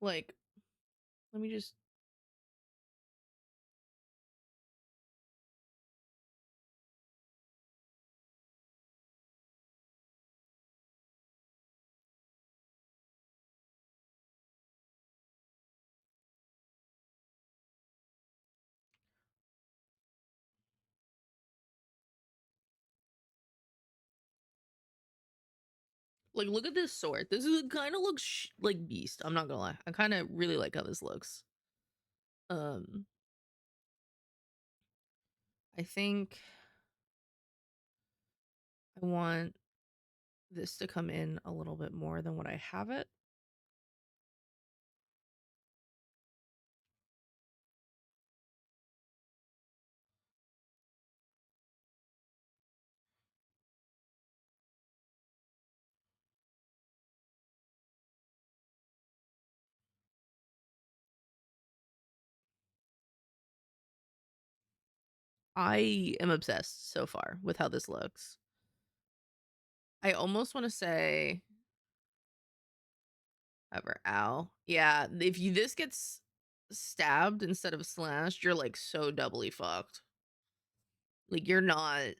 Like, let me just. Like, look at this sword. This is kind of looks like beast. I'm not gonna lie. I kind of really like how this looks. I think I want this to come in a little bit more than what I have it. I am obsessed so far with how this looks. I almost want to say ever ow. Yeah, if you this gets stabbed instead of slashed, you're like so doubly fucked. Like you are not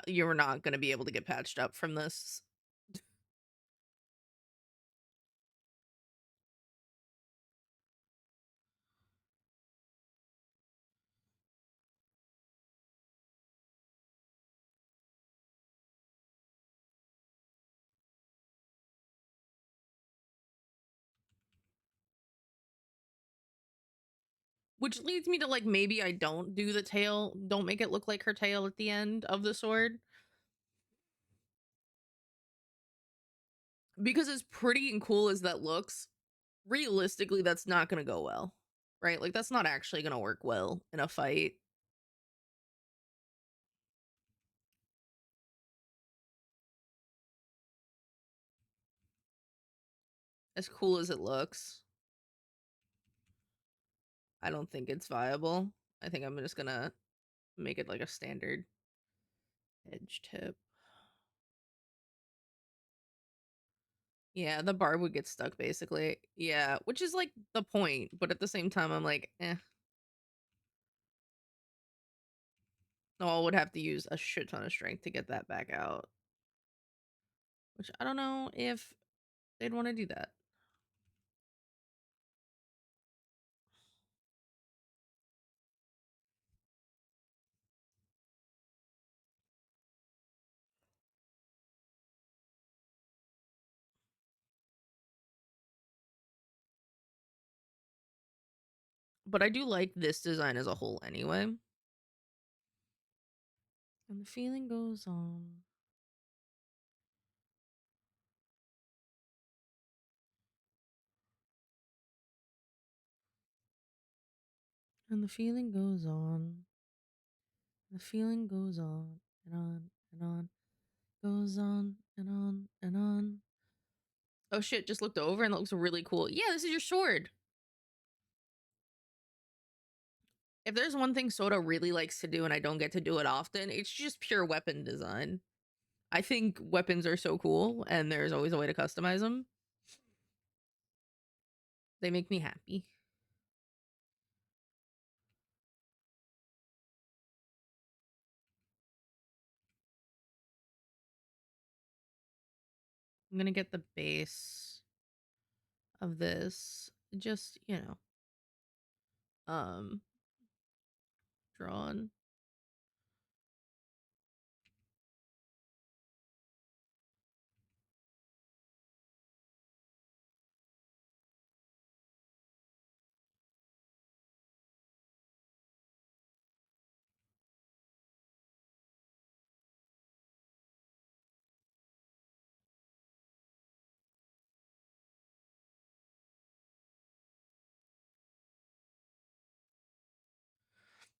you're not going to be able to get patched up from this. Which leads me to like maybe I don't do the tail, don't make it look like her tail at the end of the sword. Because as pretty and cool as that looks, realistically that's not going to go well. Right? Like that's not actually going to work well in a fight. As cool as it looks, I don't think it's viable. I think I'm just going to make it like a standard edge tip. Yeah, the barb would get stuck basically. Yeah, which is like the point, but at the same time I'm like, eh. No, I would have to use a shit ton of strength to get that back out. Which I don't know if they'd want to do that. But I do like this design as a whole anyway. And the feeling goes on. And the feeling goes on. The feeling goes on and on and on. Goes on and on and on. Oh shit, just looked over and it looks really cool. Yeah, this is your sword. If there's one thing Soda really likes to do and I don't get to do it often, it's just pure weapon design. I think weapons are so cool and there's always a way to customize them. They make me happy. I'm gonna get the base of this, just, you know, drawn.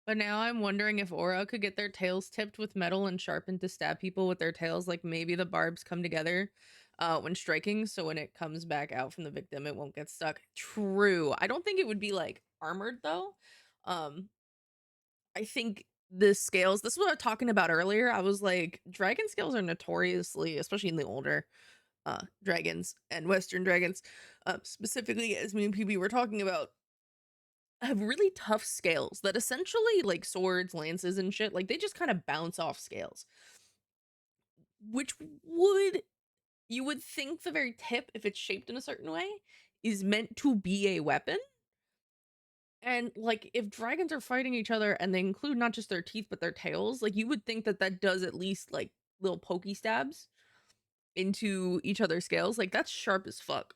But now I'm wondering if Aura could get their tails tipped with metal and sharpened to stab people with their tails. Like maybe the barbs come together when striking, so when it comes back out from the victim, it won't get stuck. True. I don't think it would be like armored though. I think the scales, this is what I was talking about earlier. I was like, dragon scales are notoriously, especially in the older dragons and Western dragons, specifically as me and PB were talking about, have really tough scales that essentially, like swords, lances, and shit, like they just kind of bounce off scales. Which would, you would think the very tip, if it's shaped in a certain way, is meant to be a weapon. And like if dragons are fighting each other and they include not just their teeth but their tails, like you would think that that does at least like little pokey stabs into each other's scales. Like that's sharp as fuck.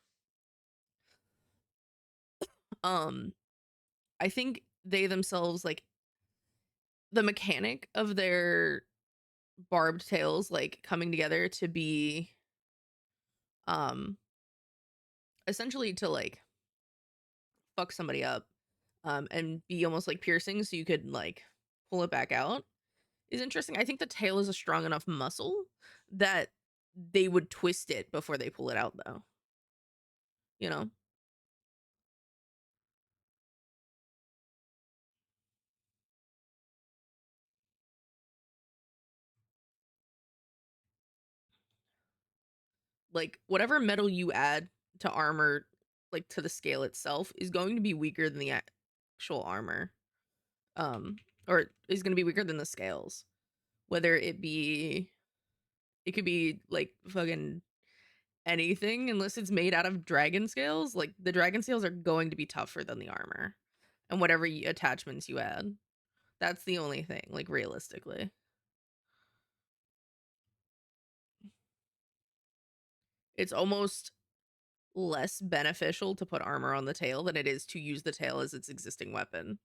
I think they themselves, like the mechanic of their barbed tails like coming together to be essentially to like fuck somebody up and be almost like piercing so you could like pull it back out is interesting. I think the tail is a strong enough muscle that they would twist it before they pull it out though. You know? Like whatever metal you add to armor, like to the scale itself, is going to be weaker than the actual armor. Or is going to be weaker than the scales. Whether it be, it could be like fucking anything unless it's made out of dragon scales. Like the dragon scales are going to be tougher than the armor and whatever attachments you add. That's the only thing, like realistically. It's almost less beneficial to put armor on the tail than it is to use the tail as its existing weapon.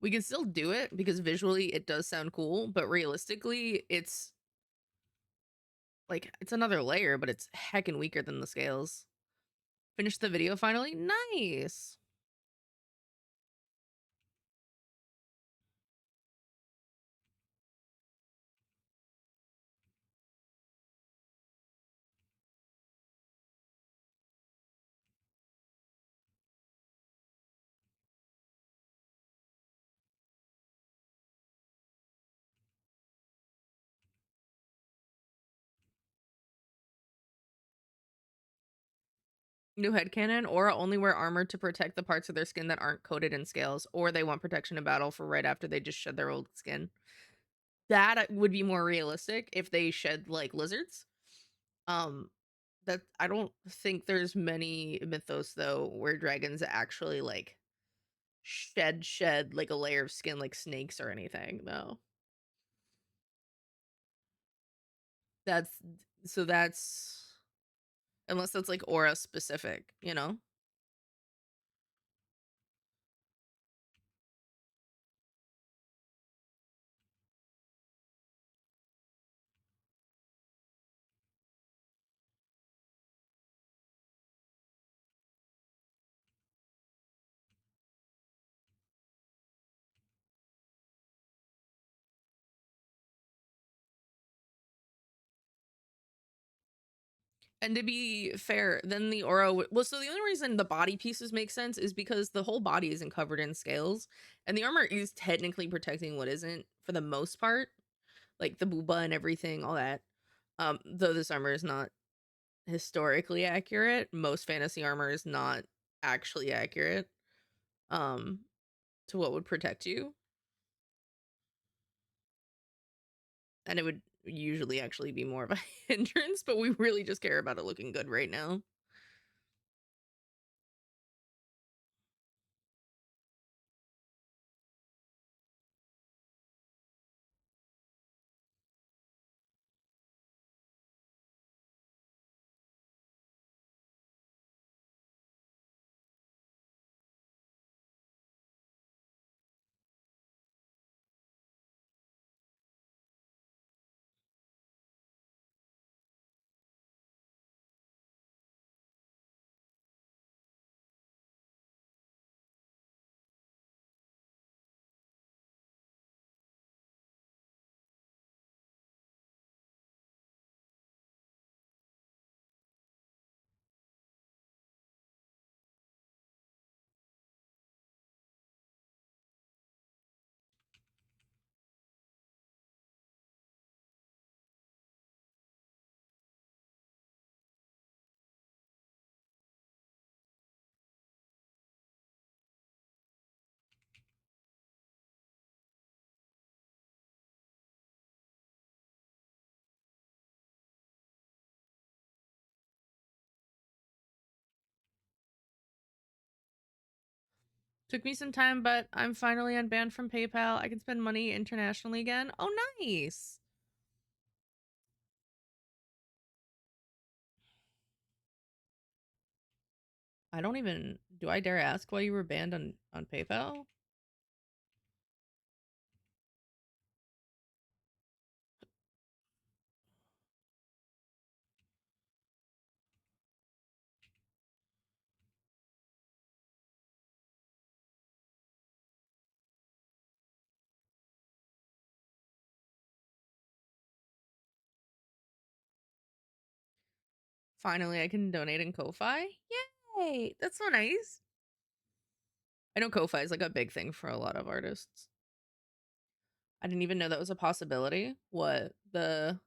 We can still do it because visually it does sound cool, but realistically it's like it's another layer, but it's heckin' weaker than the scales. Finished the video finally? Nice. New headcanon, Aura only wear armor to protect the parts of their skin that aren't coated in scales, or they want protection in battle for right after they just shed their old skin. That would be more realistic if they shed like lizards. That I don't think there's many mythos though where dragons actually like shed like a layer of skin like snakes or anything though. That's so that's unless that's like aura specific, you know? And to be fair, then the aura well, so the only reason the body pieces make sense is because the whole body isn't covered in scales, and the armor is technically protecting what isn't for the most part, like the booba and everything, all that. Though this armor is not historically accurate, most fantasy armor is not actually accurate um to what would protect you. And it would usually actually be more of a hindrance, but we really just care about it looking good right now. Took me some time, but I'm finally unbanned from PayPal. I can spend money internationally again. Oh, nice. I don't even, do I dare ask why you were banned on PayPal? Finally, I can donate in Ko-Fi. Yay! That's so nice. I know Ko-Fi is like a big thing for a lot of artists. I didn't even know that was a possibility. What, the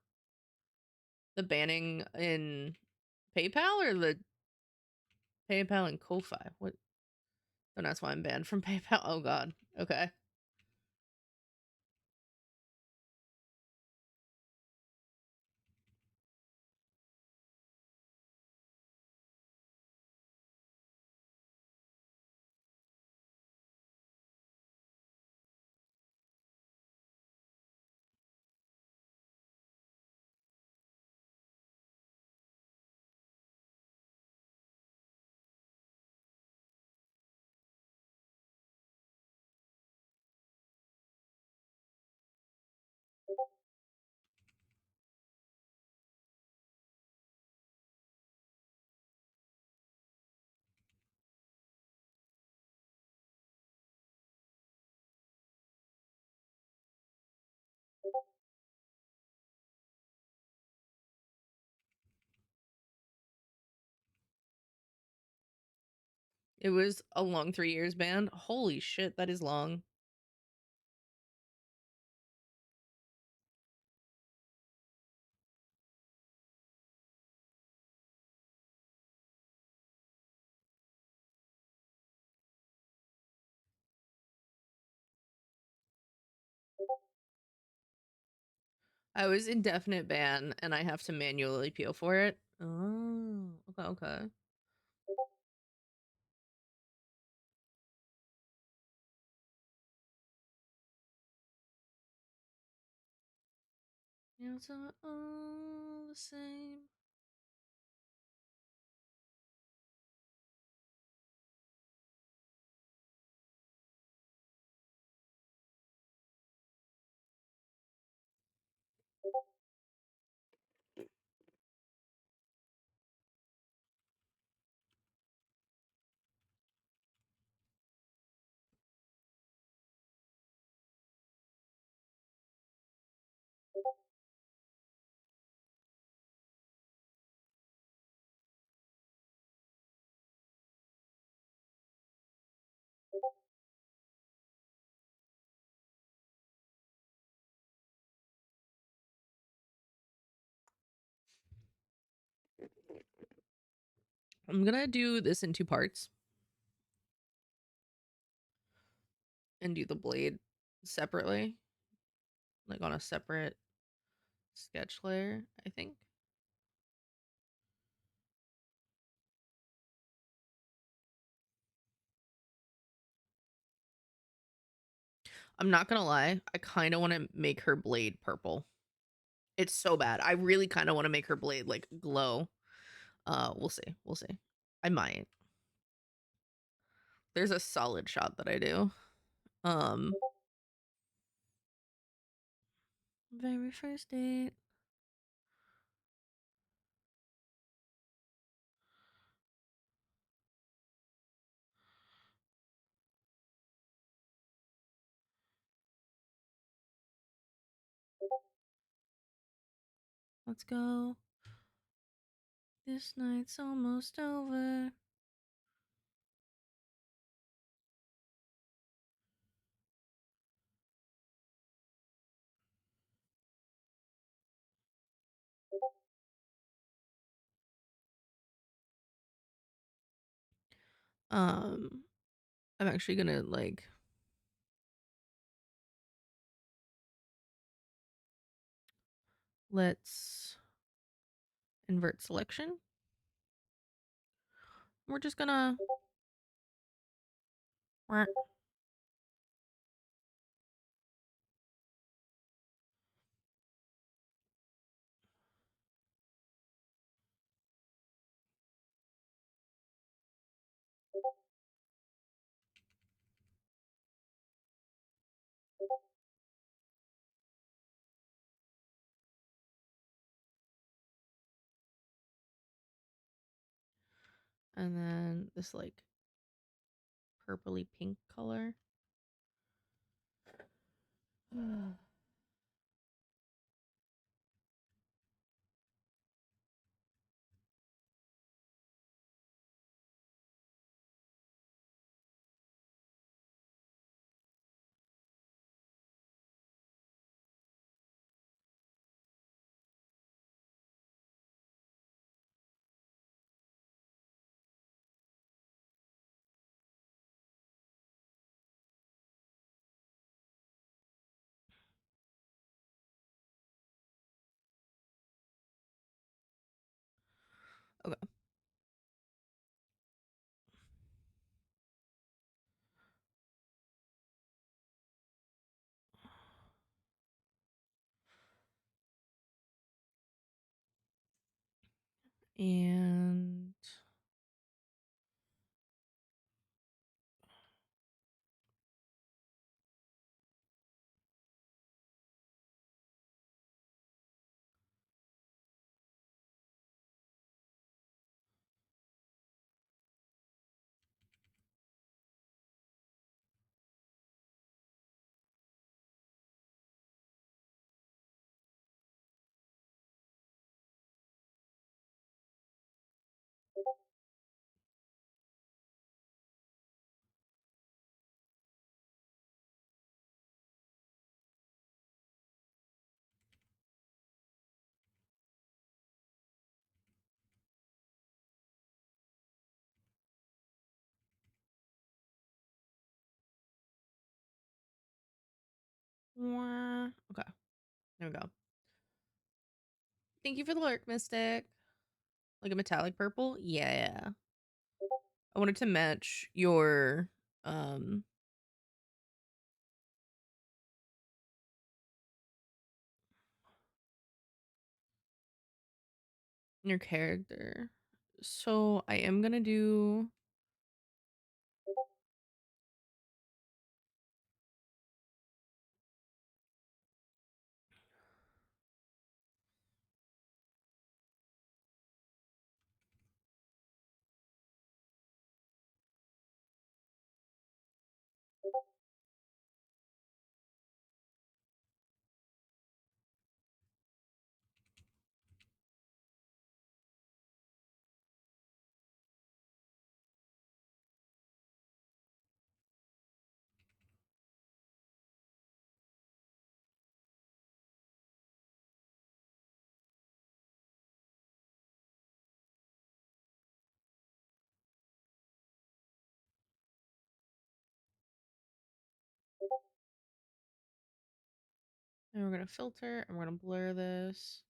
banning in PayPal or the PayPal and Ko-Fi? What? Don't ask why I'm banned from PayPal. Oh god. Okay. It was a long 3 years ban. Holy shit, that is long. I was indefinite ban and I have to manually appeal for it. Oh, okay, okay. Yeah, it's all the same. I'm gonna do this in 2 parts and do the blade separately, like on a separate sketch layer, I think. I'm not gonna lie, I kind of want to make her blade purple. It's so bad. I really kind of want to make her blade like glow. We'll see. We'll see. I might. There's a solid shot that I do. Very first date. Let's go. This night's almost over. I'm actually gonna like let's invert selection. We're just gonna and then this like purpley pink color. Okay. And okay. There we go. Thank you for the lurk, Mystic. Like a metallic purple? Yeah. I wanted to match um your character. So I am gonna do And we're gonna filter and we're gonna blur this.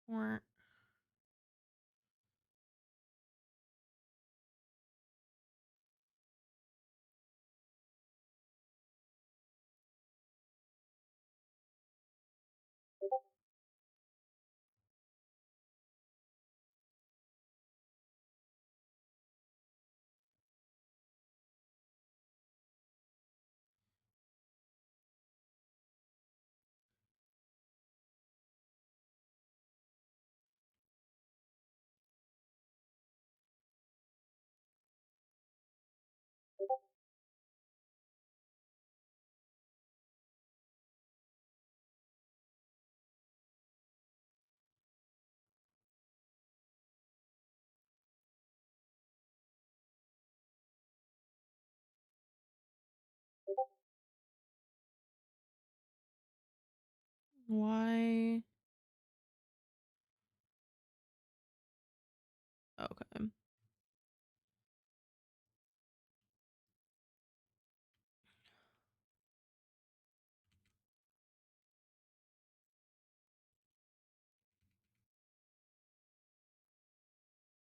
Or why? Okay.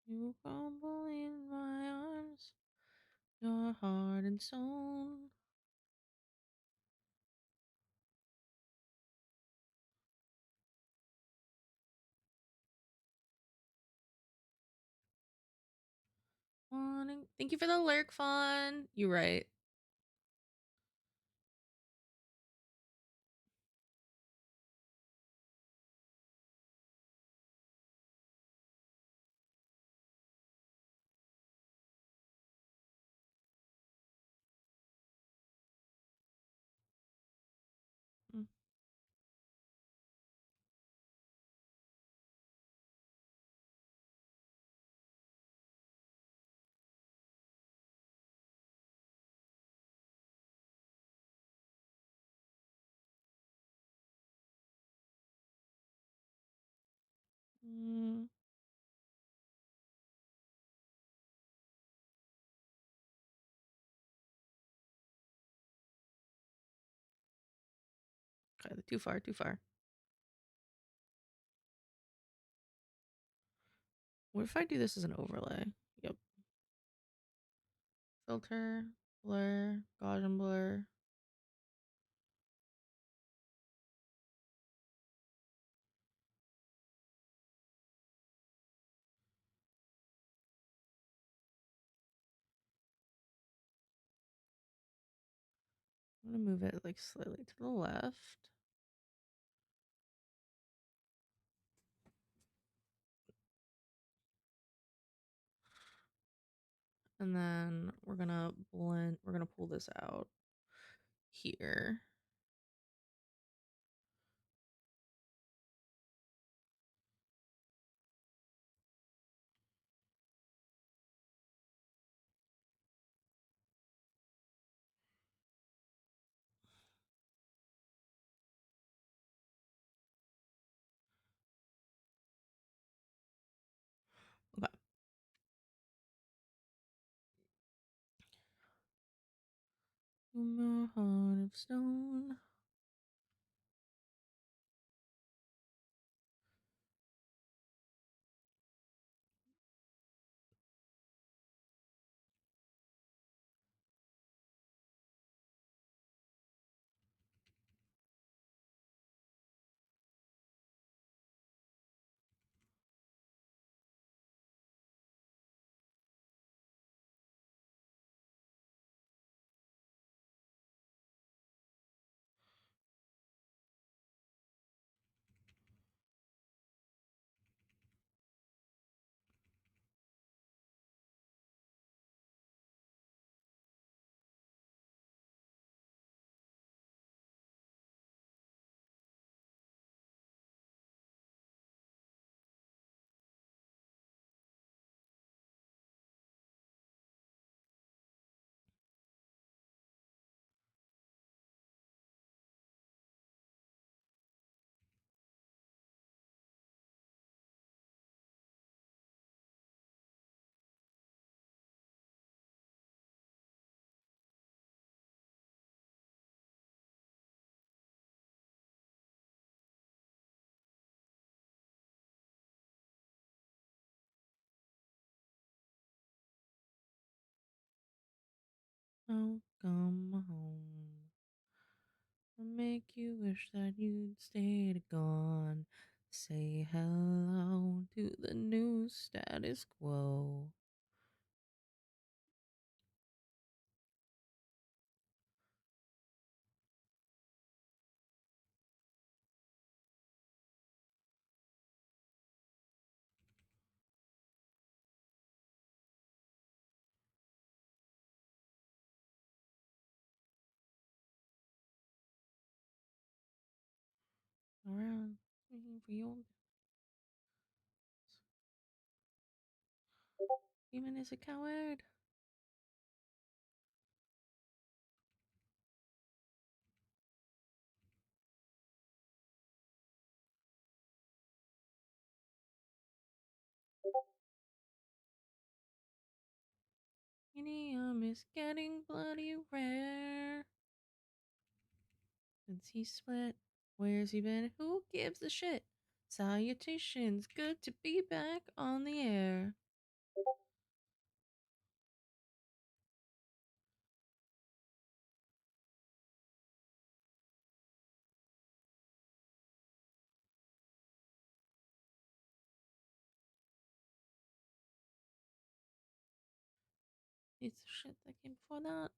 You crumble in my arms, your heart and soul. Wanting. Thank you for the lurk, Fawn. You're right. Mm. Mm. Okay, too far, too far. What if I do this as an overlay? Yep. Filter, blur, Gaussian blur. I'm gonna move it like slightly to the left. And then we're gonna blend, we're gonna pull this out here. Okay. My heart of stone. Oh, come home. I'll make you wish that you'd stayed gone. Say hello to the new status quo. Around me for your human is a coward. Uranium is getting bloody rare. Since he split, where's he been? Who gives a shit? Salutations, good to be back on the air. It's the shit that came before that.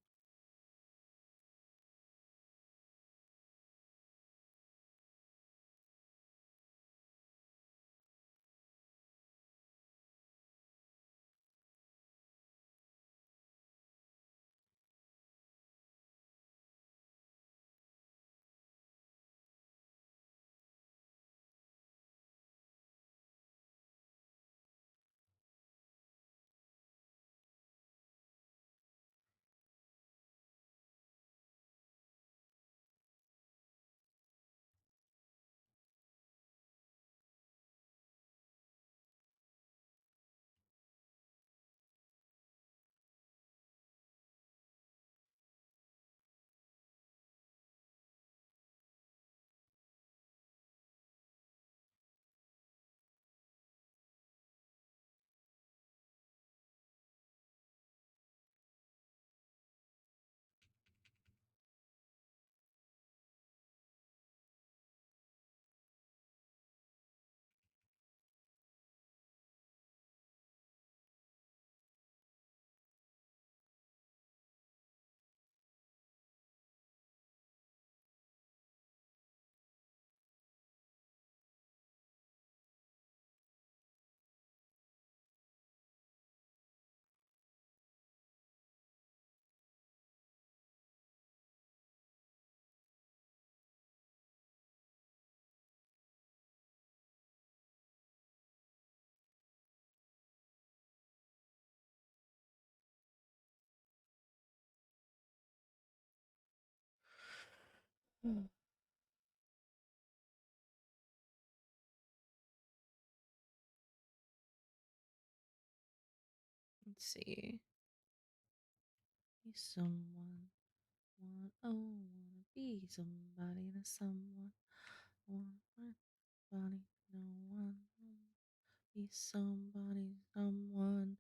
Let's see. Be someone. Wanna be somebody to someone. Want my body, no one. Be somebody, someone.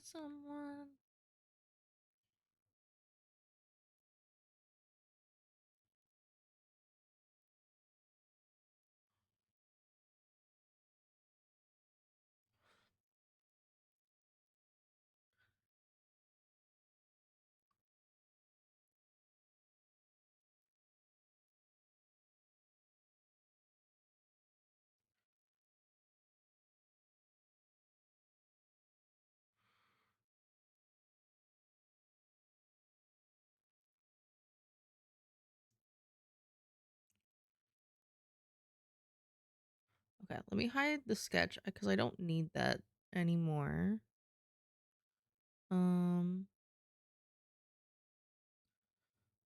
Someone. Okay, let me hide the sketch because I don't need that anymore.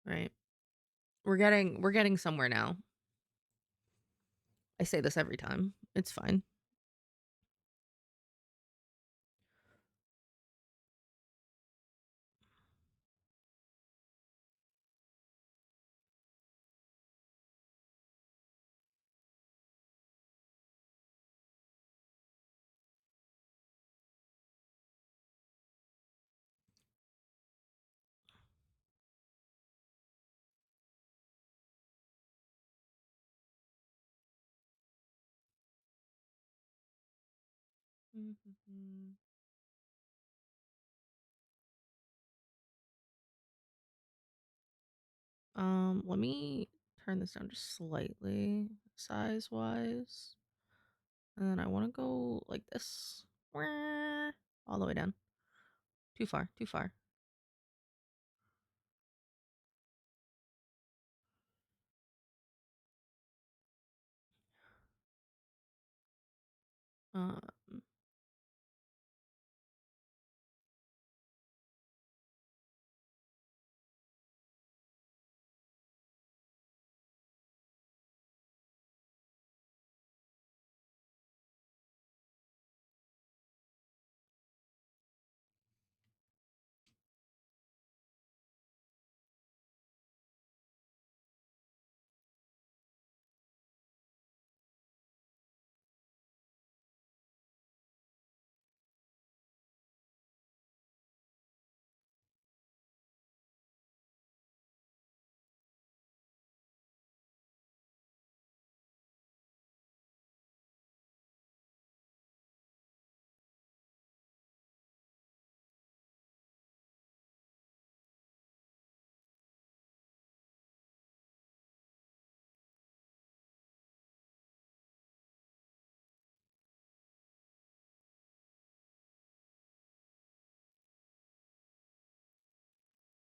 Right. We're getting somewhere now. I say this every time. It's fine. Mhm. Let me turn this down just slightly, size wise. And then I want to go like this. Wah, all the way down. Too far, too far. Um,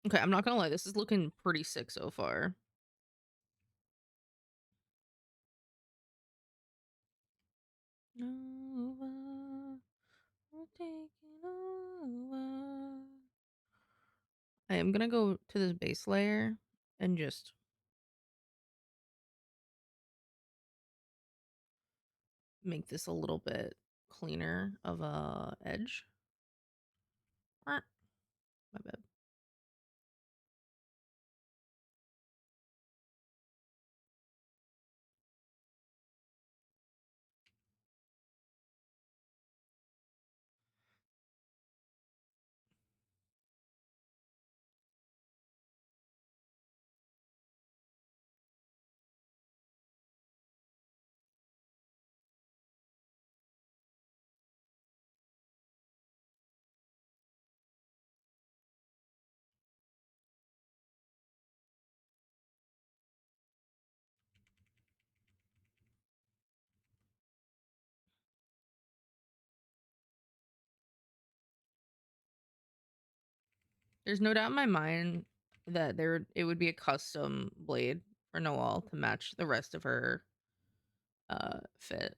okay, I'm not gonna lie, this is looking pretty sick so far. Nova, we're taking over. I am gonna go to this base layer and just make this a little bit cleaner of a edge. My bad. There's no doubt in my mind that it would be a custom blade for Noelle to match the rest of her fit.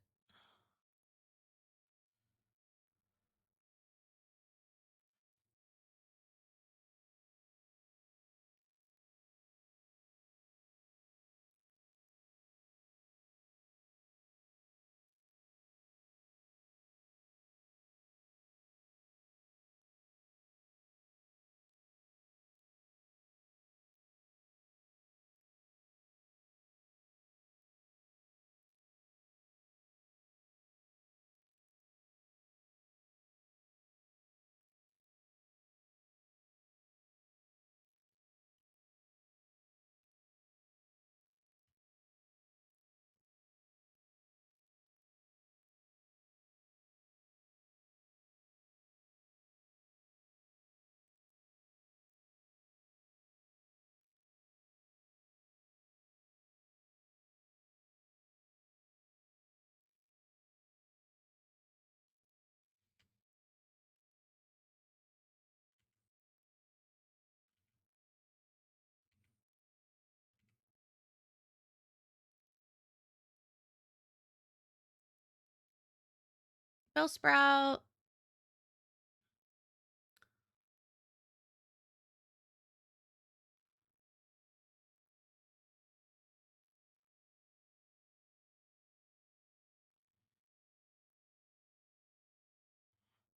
Bellsprout.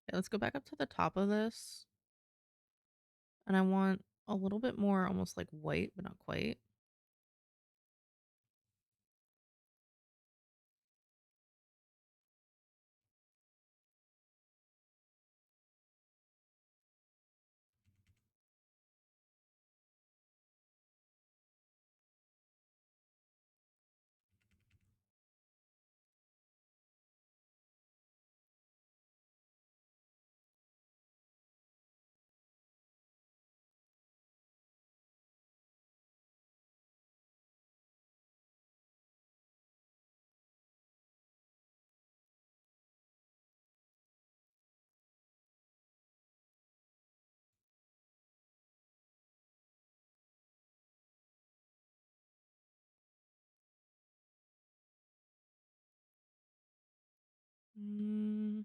Okay, let's go back up to the top of this. And I want a little bit more almost like white, but not quite. Mm.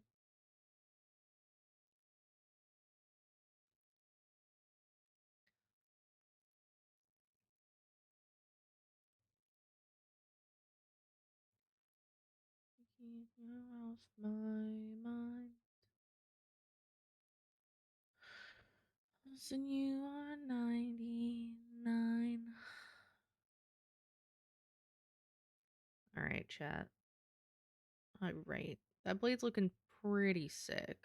Keep you off my mind. Listen, you are 99. All right, chat. All right. That blade's looking pretty sick.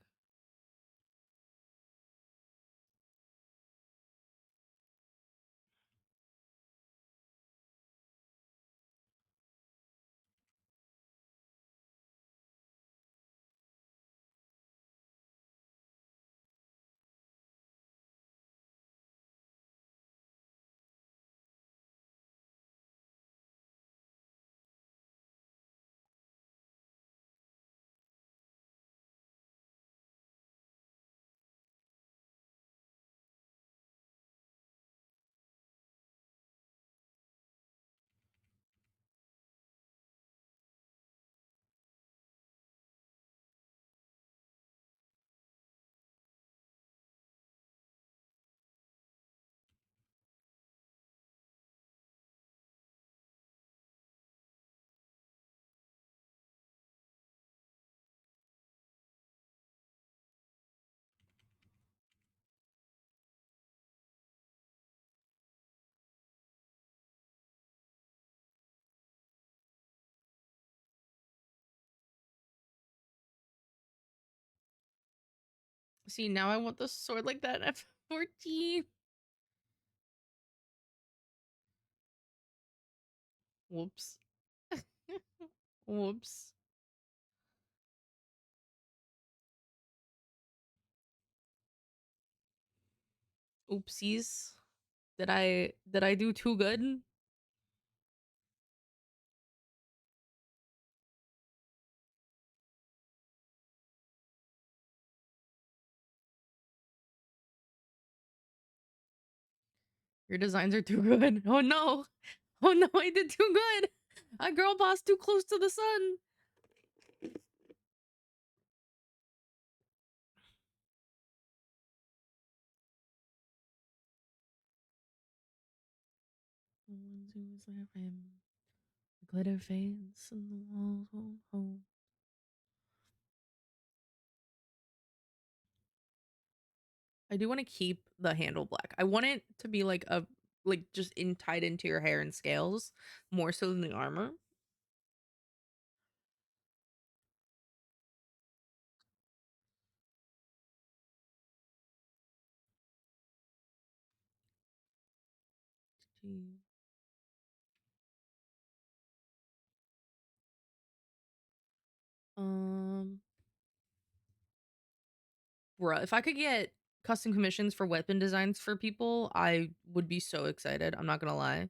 See, now I want the sword like that at 14. Whoops. Whoops. Oopsies. Did I do too good? Your designs are too good. Oh no. Oh no, I did too good. A girl boss too close to the sun. The ones who's laughing. The glitter fades and the walls won't hold. I do want to keep the handle black. I want it to be like a just tied into your hair and scales more so than the armor. Gee. Bruh, if I could get custom commissions for weapon designs for people, I would be so excited. I'm not gonna lie.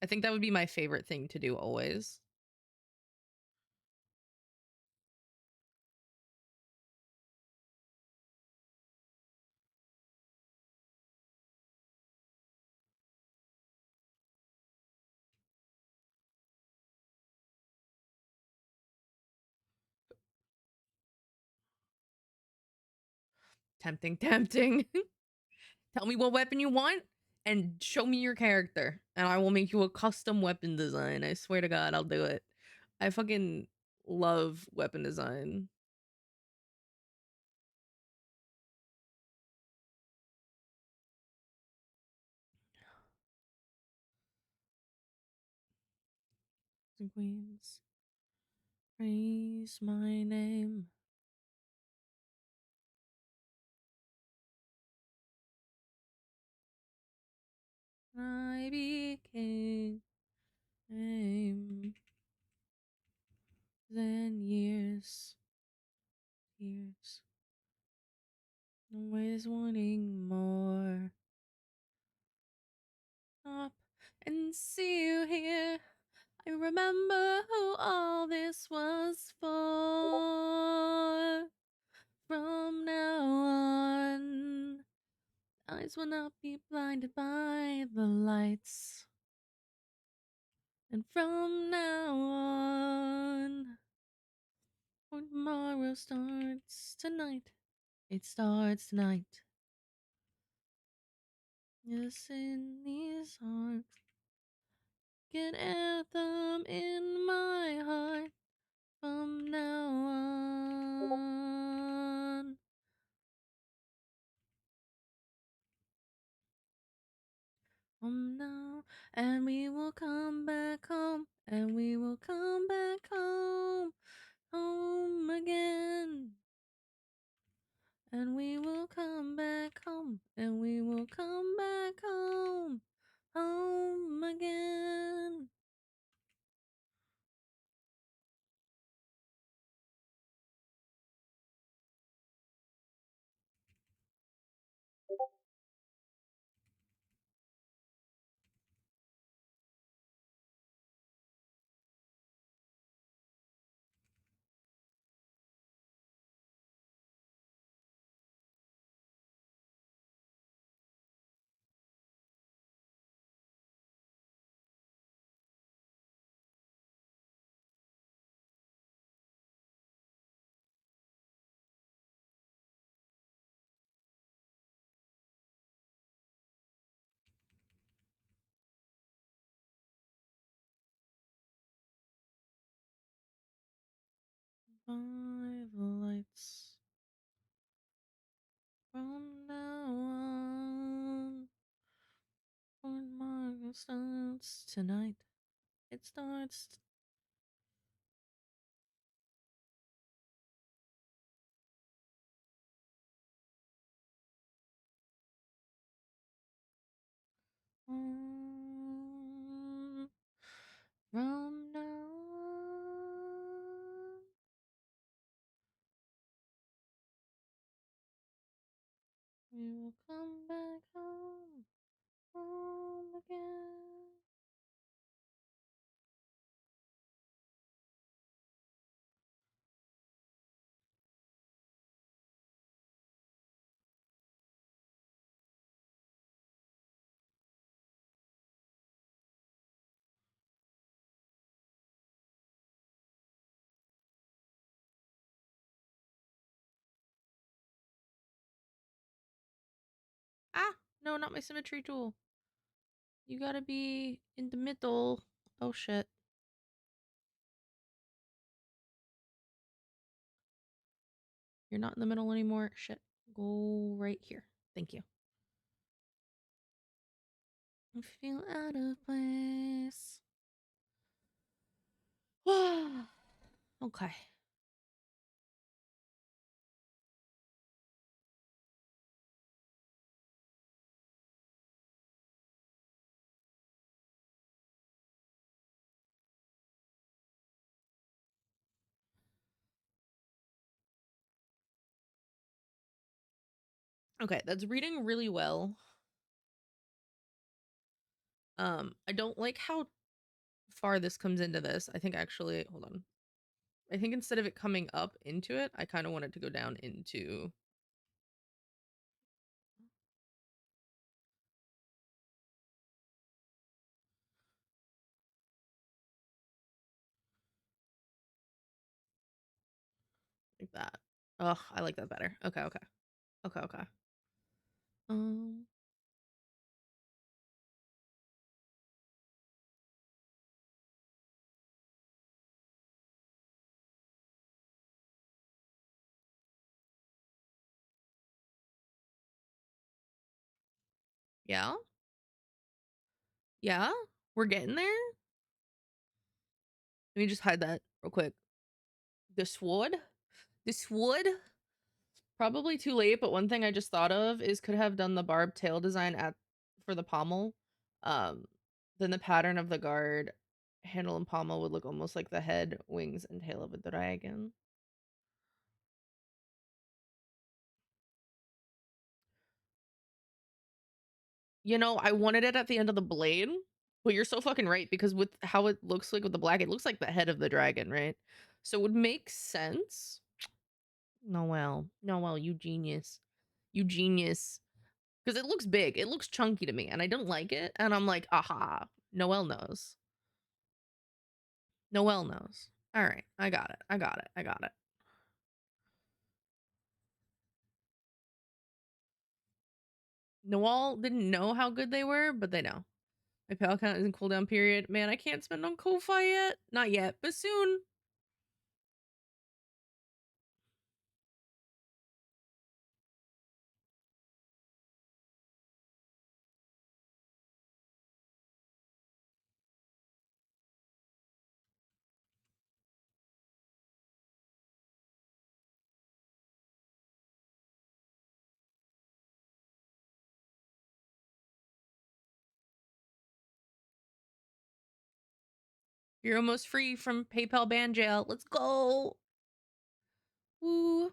I think that would be my favorite thing to do always. Tempting, tempting. Tell me what weapon you want and show me your character, and I will make you a custom weapon design. I swear to God, I'll do it. I fucking love weapon design. The queens praise my name. I became then years, always wanting more. Up and see you here. I remember who all this was for. From now on, eyes will not be blinded by the lights. And from now on, Tomorrow starts tonight. It starts tonight. Yes, in these hearts. Get anthem in my heart from now on. From now, and we will come back home, and we will come back home, home again. And we will come back home, and we will come back home, home again. By the lights from now on. Tomorrow starts tonight. It starts. On. From now on. We will come back home, home again. Ah, no, not my symmetry tool. You gotta be in the middle. Oh shit. You're not in the middle anymore. Shit. Go right here. Thank you. I feel out of place. Okay. Okay, that's reading really well. I don't like how far this comes into this. I think actually, hold on. I think instead of it coming up into it, I kind of want it to go down into. Like that. Ugh, I like that better. Okay, okay. Okay, okay. Um, yeah? Yeah? We're getting there? Let me just hide that real quick. The sword? The sword? Probably too late, but one thing I just thought of is could have done the barbed tail design at for the pommel. Um, then the pattern of the guard, handle and pommel would look almost like the head, wings, and tail of a dragon. You know, I wanted it at the end of the blade, but you're so fucking right because with how it looks like with the black, it looks like the head of the dragon, right? So it would make sense. Noel, Noel, you genius. You genius. Because it looks big. It looks chunky to me, and I don't like it. And I'm like, aha, Noel knows. Noel knows. All right, I got it. I got it. I got it. Noel didn't know how good they were, but they know. My pal count is in cooldown period. Man, I can't spend on Ko-Fi yet. Not yet, but soon. You're almost free from PayPal ban jail. Let's go. Woo.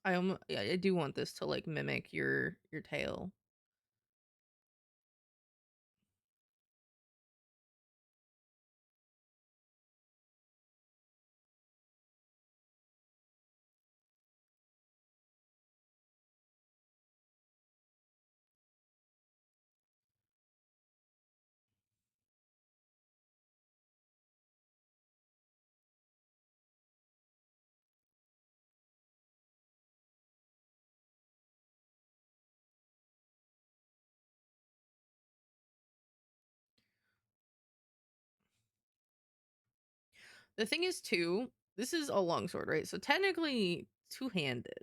I do want this to like mimic your tail. The thing is too, this is a longsword, right? So technically two-handed.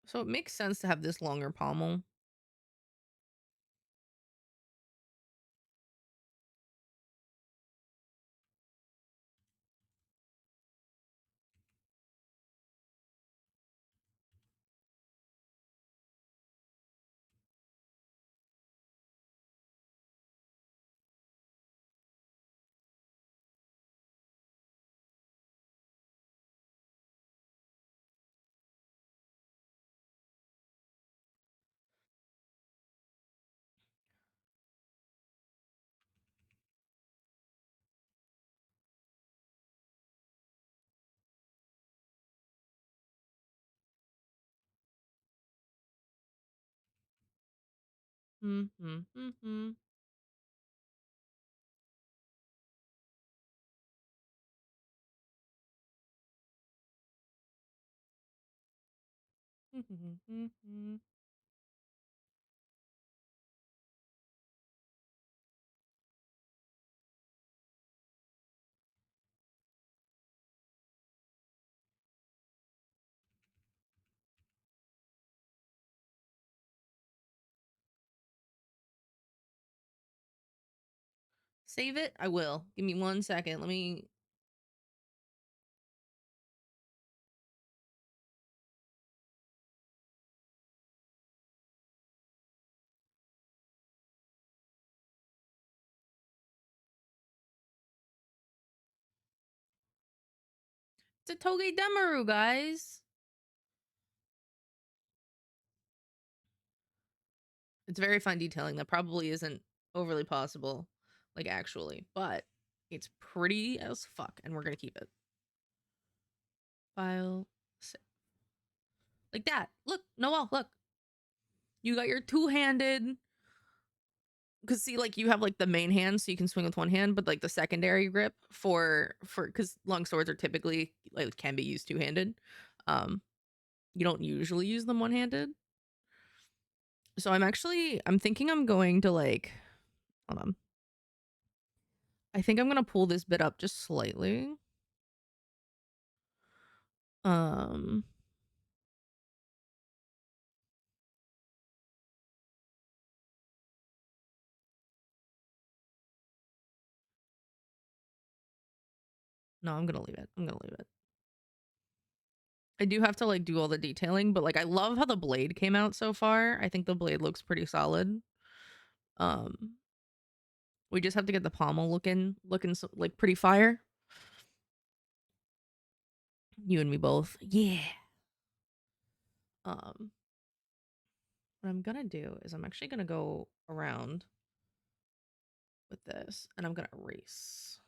So it makes sense to have this longer pommel. Mm-hmm. Save it? I will. Give me 1 second. Let me. It's a Toge Demaru, guys. It's very fine detailing. That probably isn't overly possible, like actually, but it's pretty as fuck, and we're gonna keep it. File. Save. Like that. Look, Noel, look. You got your two-handed. Because see, like you have like the main hand, so you can swing with one hand, but like the secondary grip for because long swords are typically like can be used two-handed. You don't usually use them one-handed. So I'm thinking I'm going to like, hold on. I think I'm gonna pull this bit up just slightly. Um. No, I'm gonna leave it. I'm gonna leave it. I do have to like do all the detailing, but like I love how the blade came out so far. I think the blade looks pretty solid. We just have to get the pommel looking like pretty fire. You and me both. Yeah. What I'm gonna do is I'm actually gonna go around with this, and I'm gonna erase.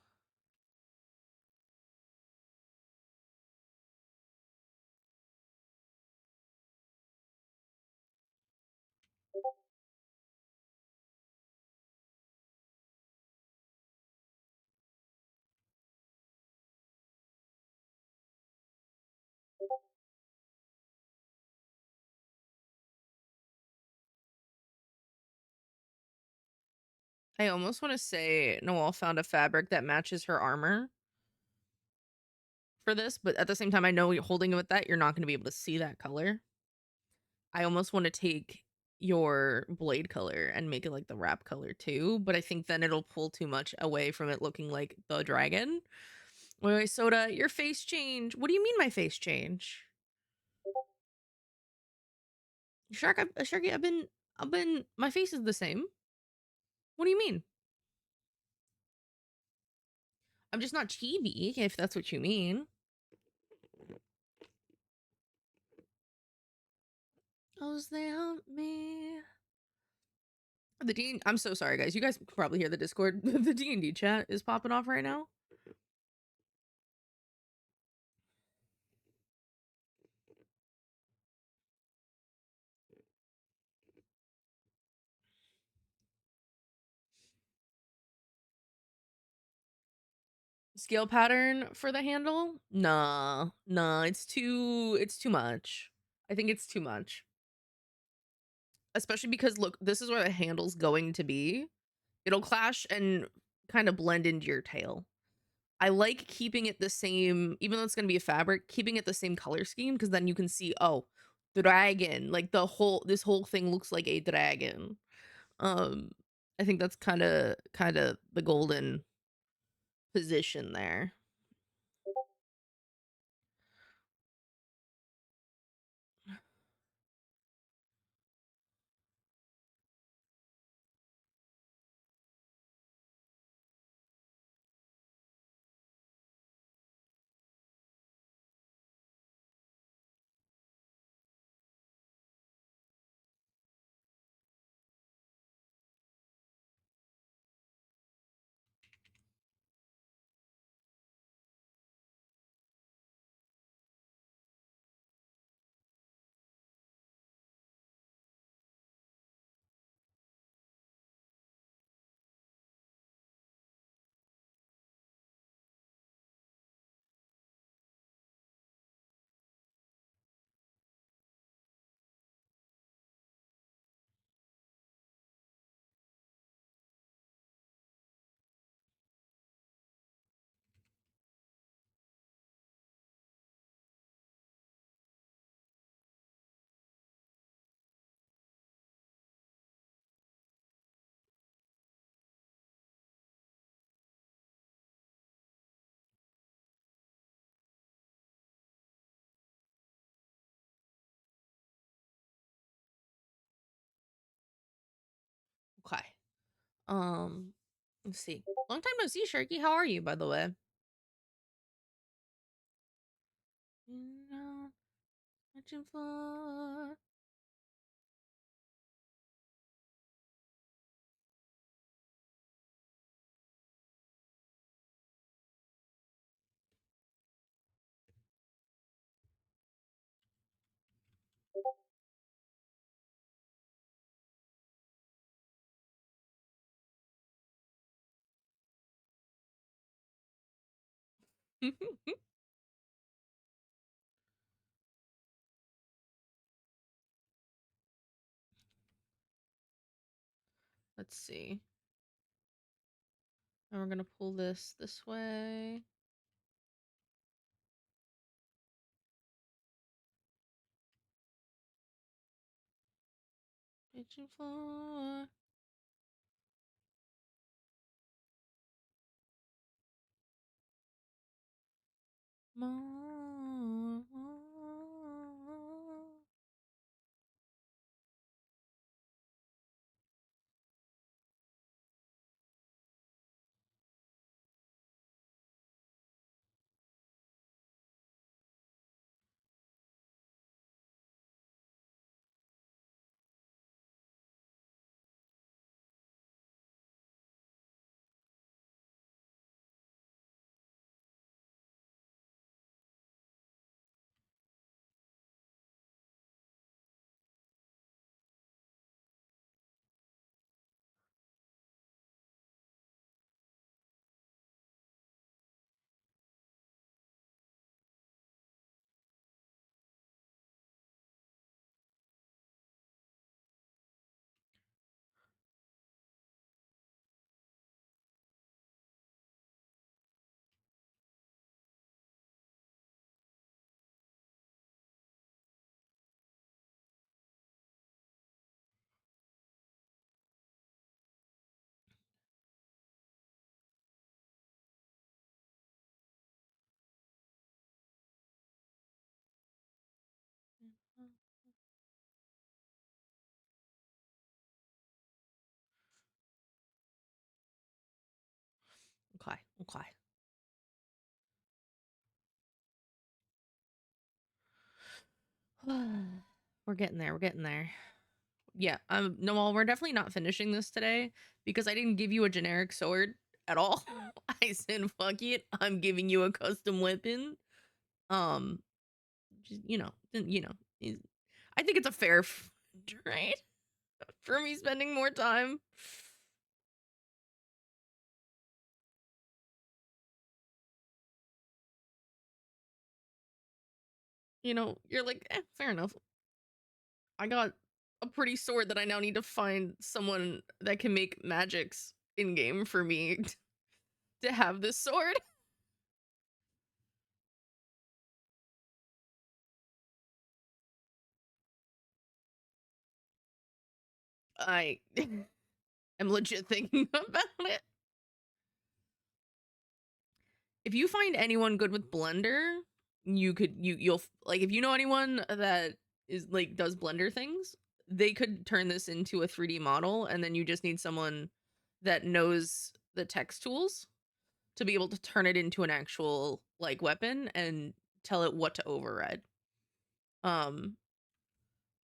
I almost want to say Noelle found a fabric that matches her armor for this, but at the same time, I know you're holding it with that, you're not going to be able to see that color. I almost want to take your blade color and make it like the wrap color too, but I think then it'll pull too much away from it looking like the dragon. Wait, Soda, your face change. What do you mean my face change? Sharky, my face is the same. What do you mean? I'm just not chibi, if that's what you mean. Oh, they help me. I'm so sorry, guys. You guys can probably hear the Discord. The D&D chat is popping off right now. Scale pattern for the handle? Nah, it's too much. I think it's too much. Especially because look, this is where the handle's going to be. It'll clash and kind of blend into your tail. I like keeping it the same, even though it's going to be a fabric, keeping it the same color scheme, because then you can see, oh, dragon. Like this whole thing looks like a dragon. I think that's kind of the golden position there. Okay. Let's see. Long time no see, Sharky. How are you, by the way? You know what you for. Let's see. And we're gonna pull this way. Reaching for more. Okay. Okay. We're getting there. We're getting there. Yeah. No, we're definitely not finishing this today because I didn't give you a generic sword at all. I said, fuck it. I'm giving you a custom weapon. Just, I think it's a fair trade for me spending more time. You're like, fair enough. I got a pretty sword that I now need to find someone that can make magics in game for me to have this sword. I am legit thinking about it. If you find anyone good with Blender, you'll like, if you know anyone that is like does Blender things, they could turn this into a 3D model, and then you just need someone that knows the text tools to be able to turn it into an actual like weapon and tell it what to override.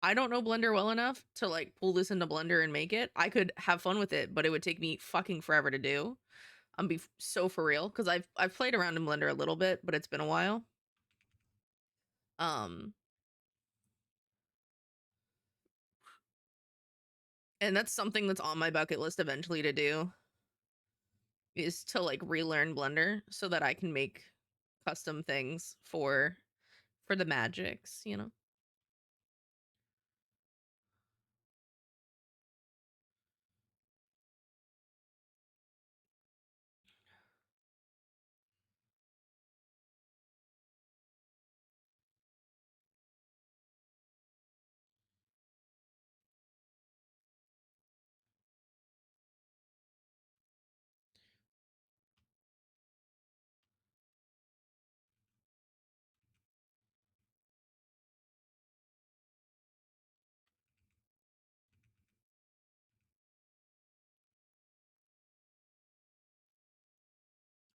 I don't know Blender well enough to like pull this into Blender and make it. I could have fun with it, but it would take me fucking forever to do. I'm be so for real because I've played around in Blender a little bit, but it's been a while. Um, and that's something that's on my bucket list eventually to do, is to like relearn Blender so that I can make custom things for the magics,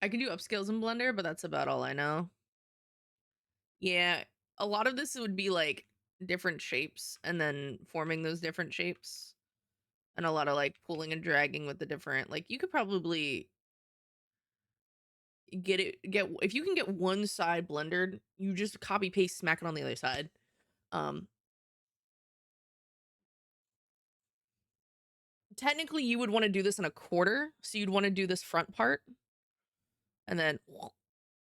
I can do upscales in Blender, but that's about all I know. Yeah, a lot of this would be like different shapes and then forming those different shapes, and a lot of like pulling and dragging with the different, like, you could probably get if you can get one side blendered, you just copy paste smack it on the other side. Technically you would want to do this in a quarter, so you'd want to do this front part and then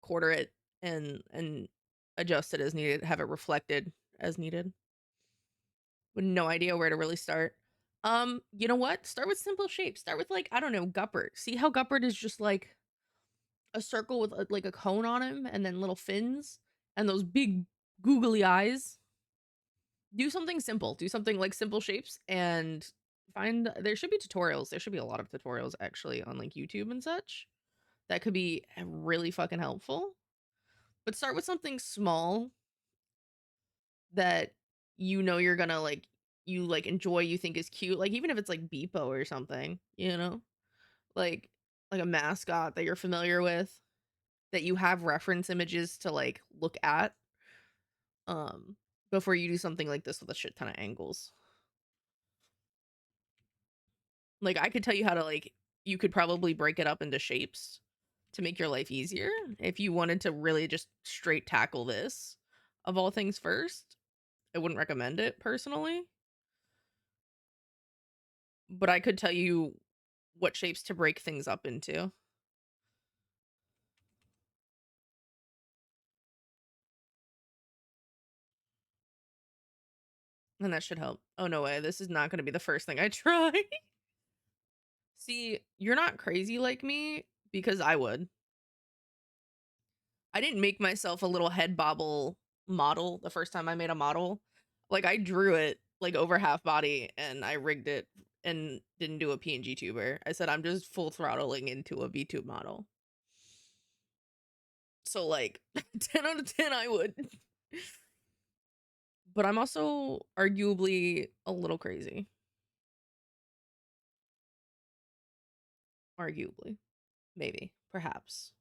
quarter it and adjust it as needed, have it reflected as needed. With no idea where to really start. You know what? Start with simple shapes. Start with, like, I don't know, Guppert. See how Guppert is just like a circle with like a cone on him and then little fins and those big googly eyes? Do something simple. Do something like simple shapes and there should be tutorials. There should be a lot of tutorials actually on like YouTube and such that could be really fucking helpful. But start with something small that you're gonna like, you like enjoy, you think is cute, like even if it's like Beepo or something, like a mascot that you're familiar with, that you have reference images to like look at, before you do something like this with a shit ton of angles. Like, I could tell you how to, like, you could probably break it up into shapes to make your life easier if you wanted to really just straight tackle this of all things first. I wouldn't recommend it personally, but I could tell you what shapes to break things up into. And that should help. Oh, no way. This is not going to be the first thing I try. See, you're not crazy like me because I would. I didn't make myself a little head bobble model the first time I made a model. Like, I drew it like over half body and I rigged it and didn't do a PNG tuber. I said I'm just full throttling into a VTube model. So like 10 out of 10 I would. But I'm also arguably a little crazy. Arguably. Maybe. perhaps.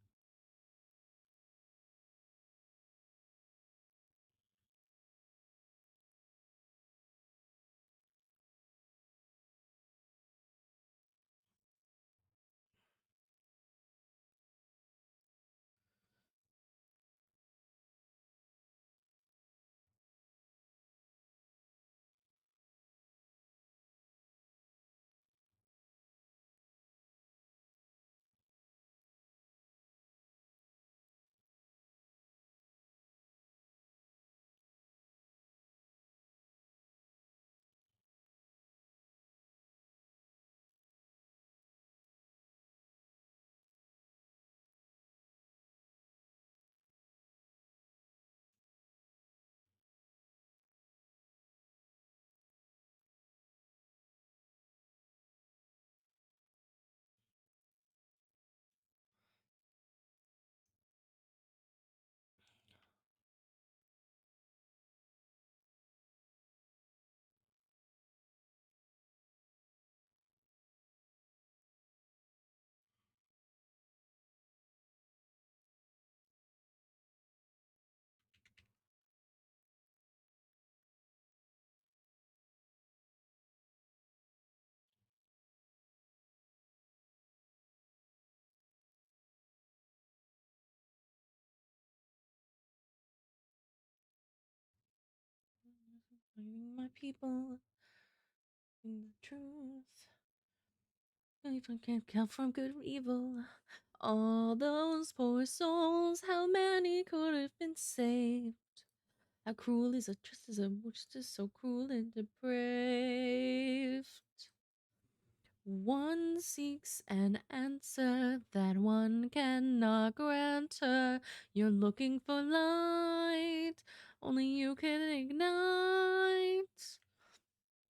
Finding my people in the truth. If I can't count from good or evil, all those poor souls, how many could have been saved? How cruel is a justice, a justice so cruel and depraved? One seeks an answer that one cannot grant her. You're looking for light, only you can ignite.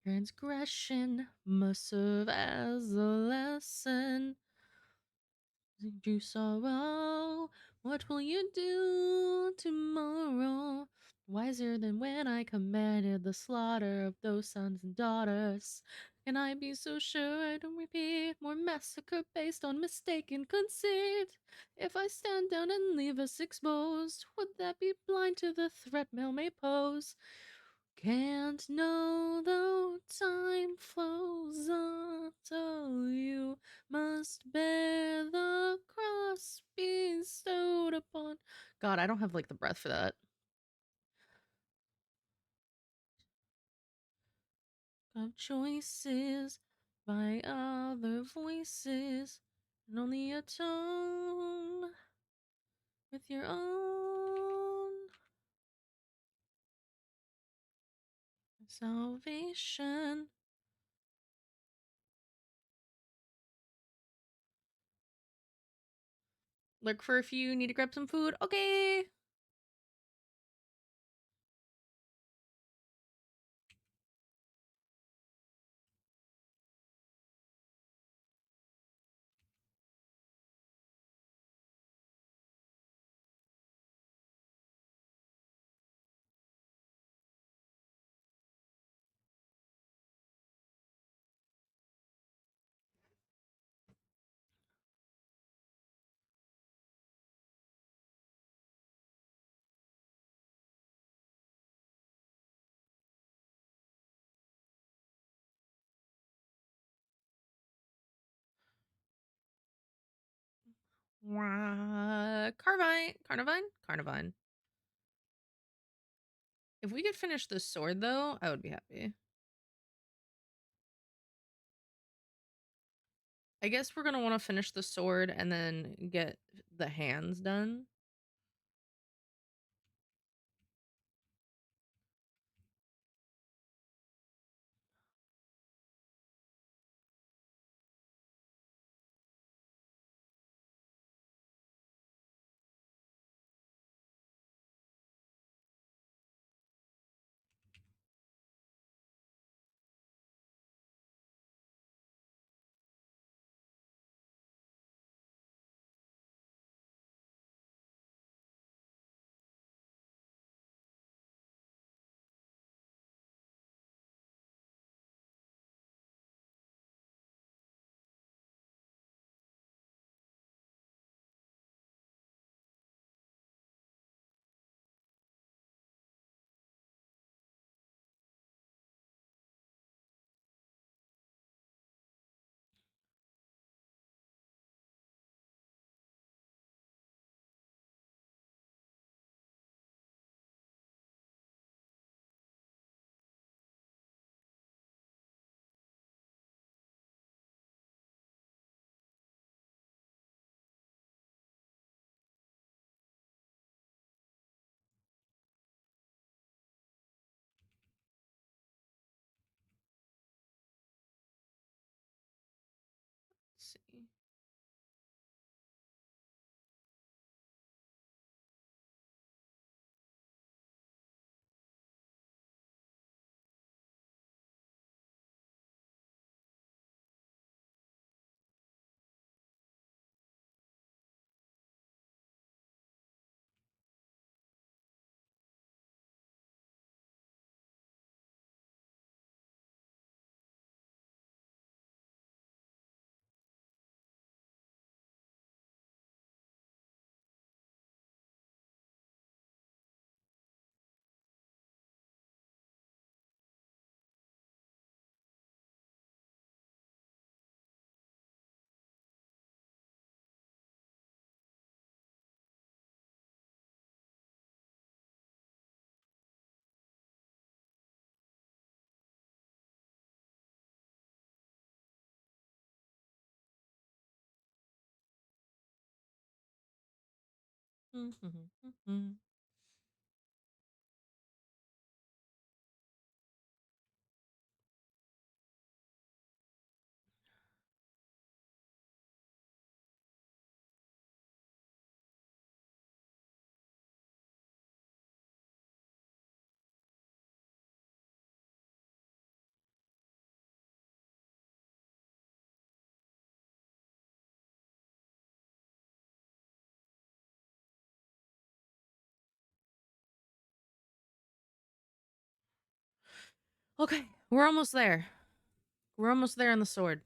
Transgression must serve as a lesson. You sorrow, what will you do tomorrow? Wiser than when I commanded the slaughter of those sons and daughters. Can I be so sure I don't repeat more massacre based on mistaken conceit? If I stand down and leave us exposed, would that be blind to the threat mail may pose? Can't know though time flows on, so you must bear the cross bestowed upon. God, I don't have like the breath for that. Of choices by other voices, and only atone with your own salvation. Look for a few, need to grab some food. Okay. Carnivine. If we could finish this sword, though, I would be happy. I guess we're gonna want to finish the sword and then get the hands done. see. Okay, we're almost there. We're almost there on the sword.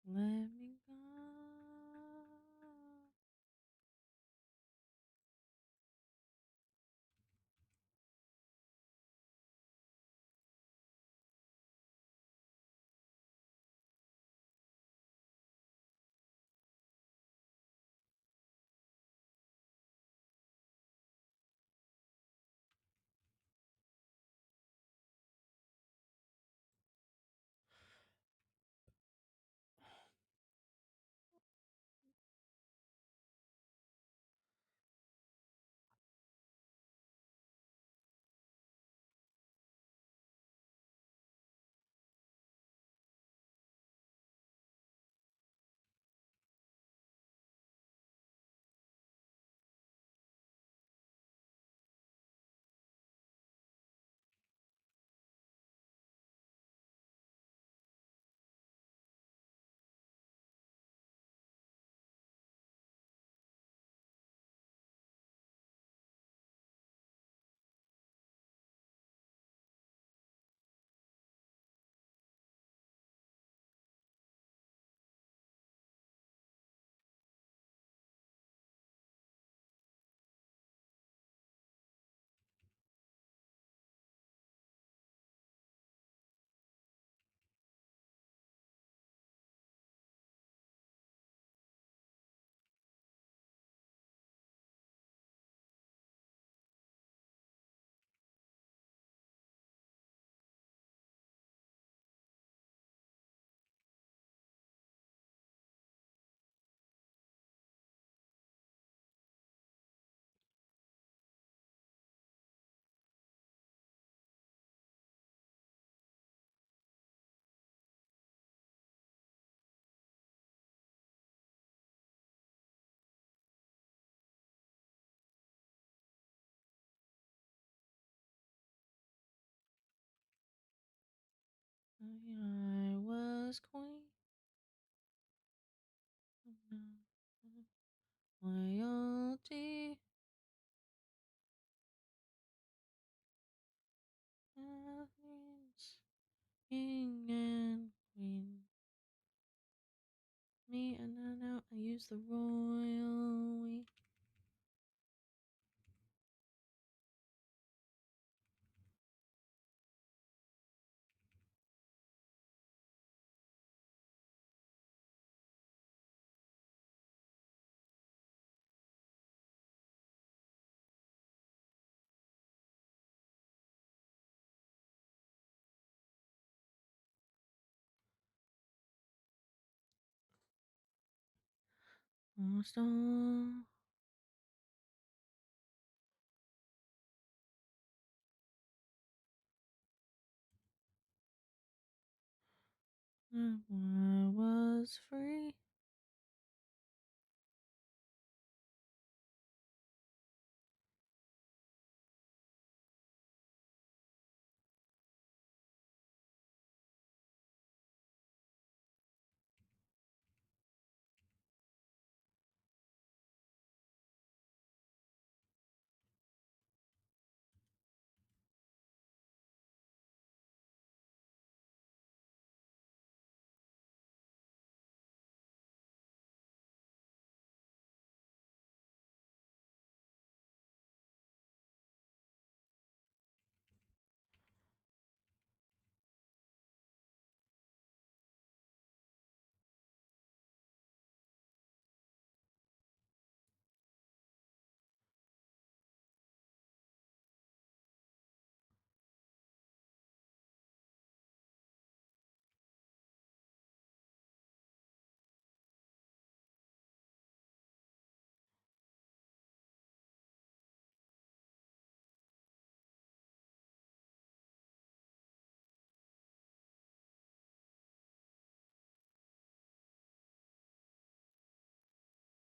Let me go. I was queen. Loyalty. Athens, king and queen. Me and now I use the royal we. Lost all. I was free.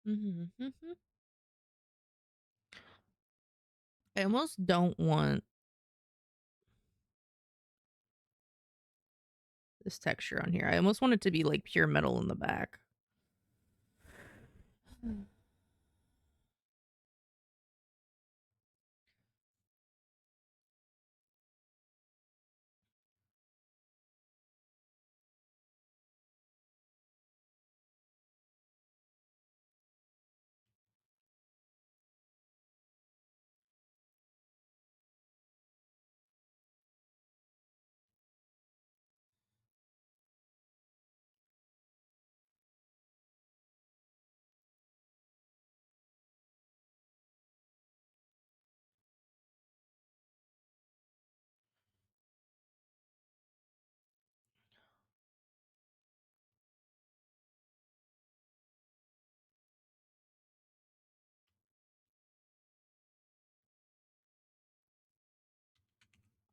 Mm-hmm. I almost don't want this texture on here. I almost want it to be like pure metal in the back.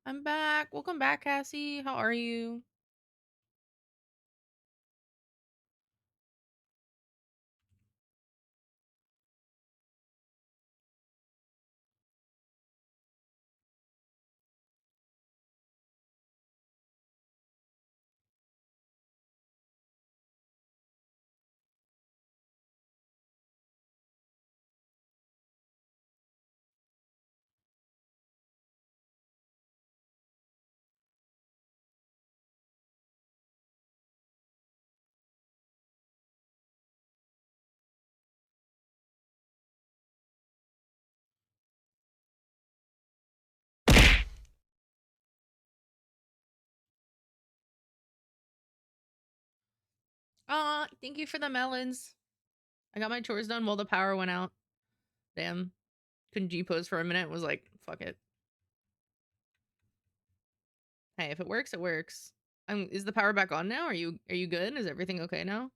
I'm back. Welcome back, Cassie. How are you? Thank you for the melons. I got my chores done while the power went out. Damn. Couldn't G-pose for a minute. Was like, fuck it. Hey, if it works, it works. Is the power back on now? Are you good? Is everything okay now?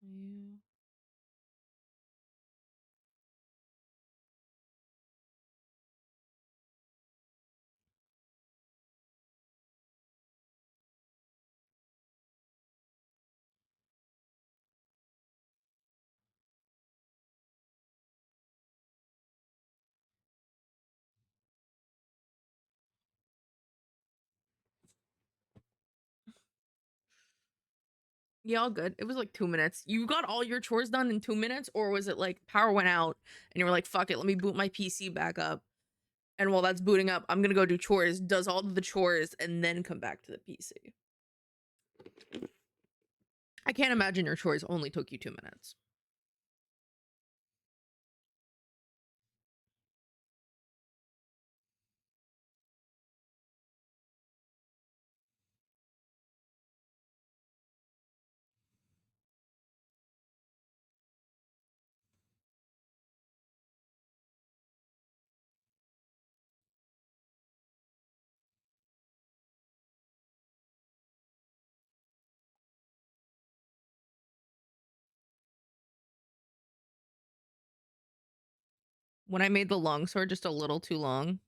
Yeah. Yeah, all good. It was like 2 minutes. You got all your chores done in 2 minutes, or was it like power went out and you were like, fuck it, let me boot my PC back up. And while that's booting up, I'm gonna go do chores, does all of the chores, and then come back to the PC. I can't imagine your chores only took you 2 minutes. When I made the longsword just a little too long.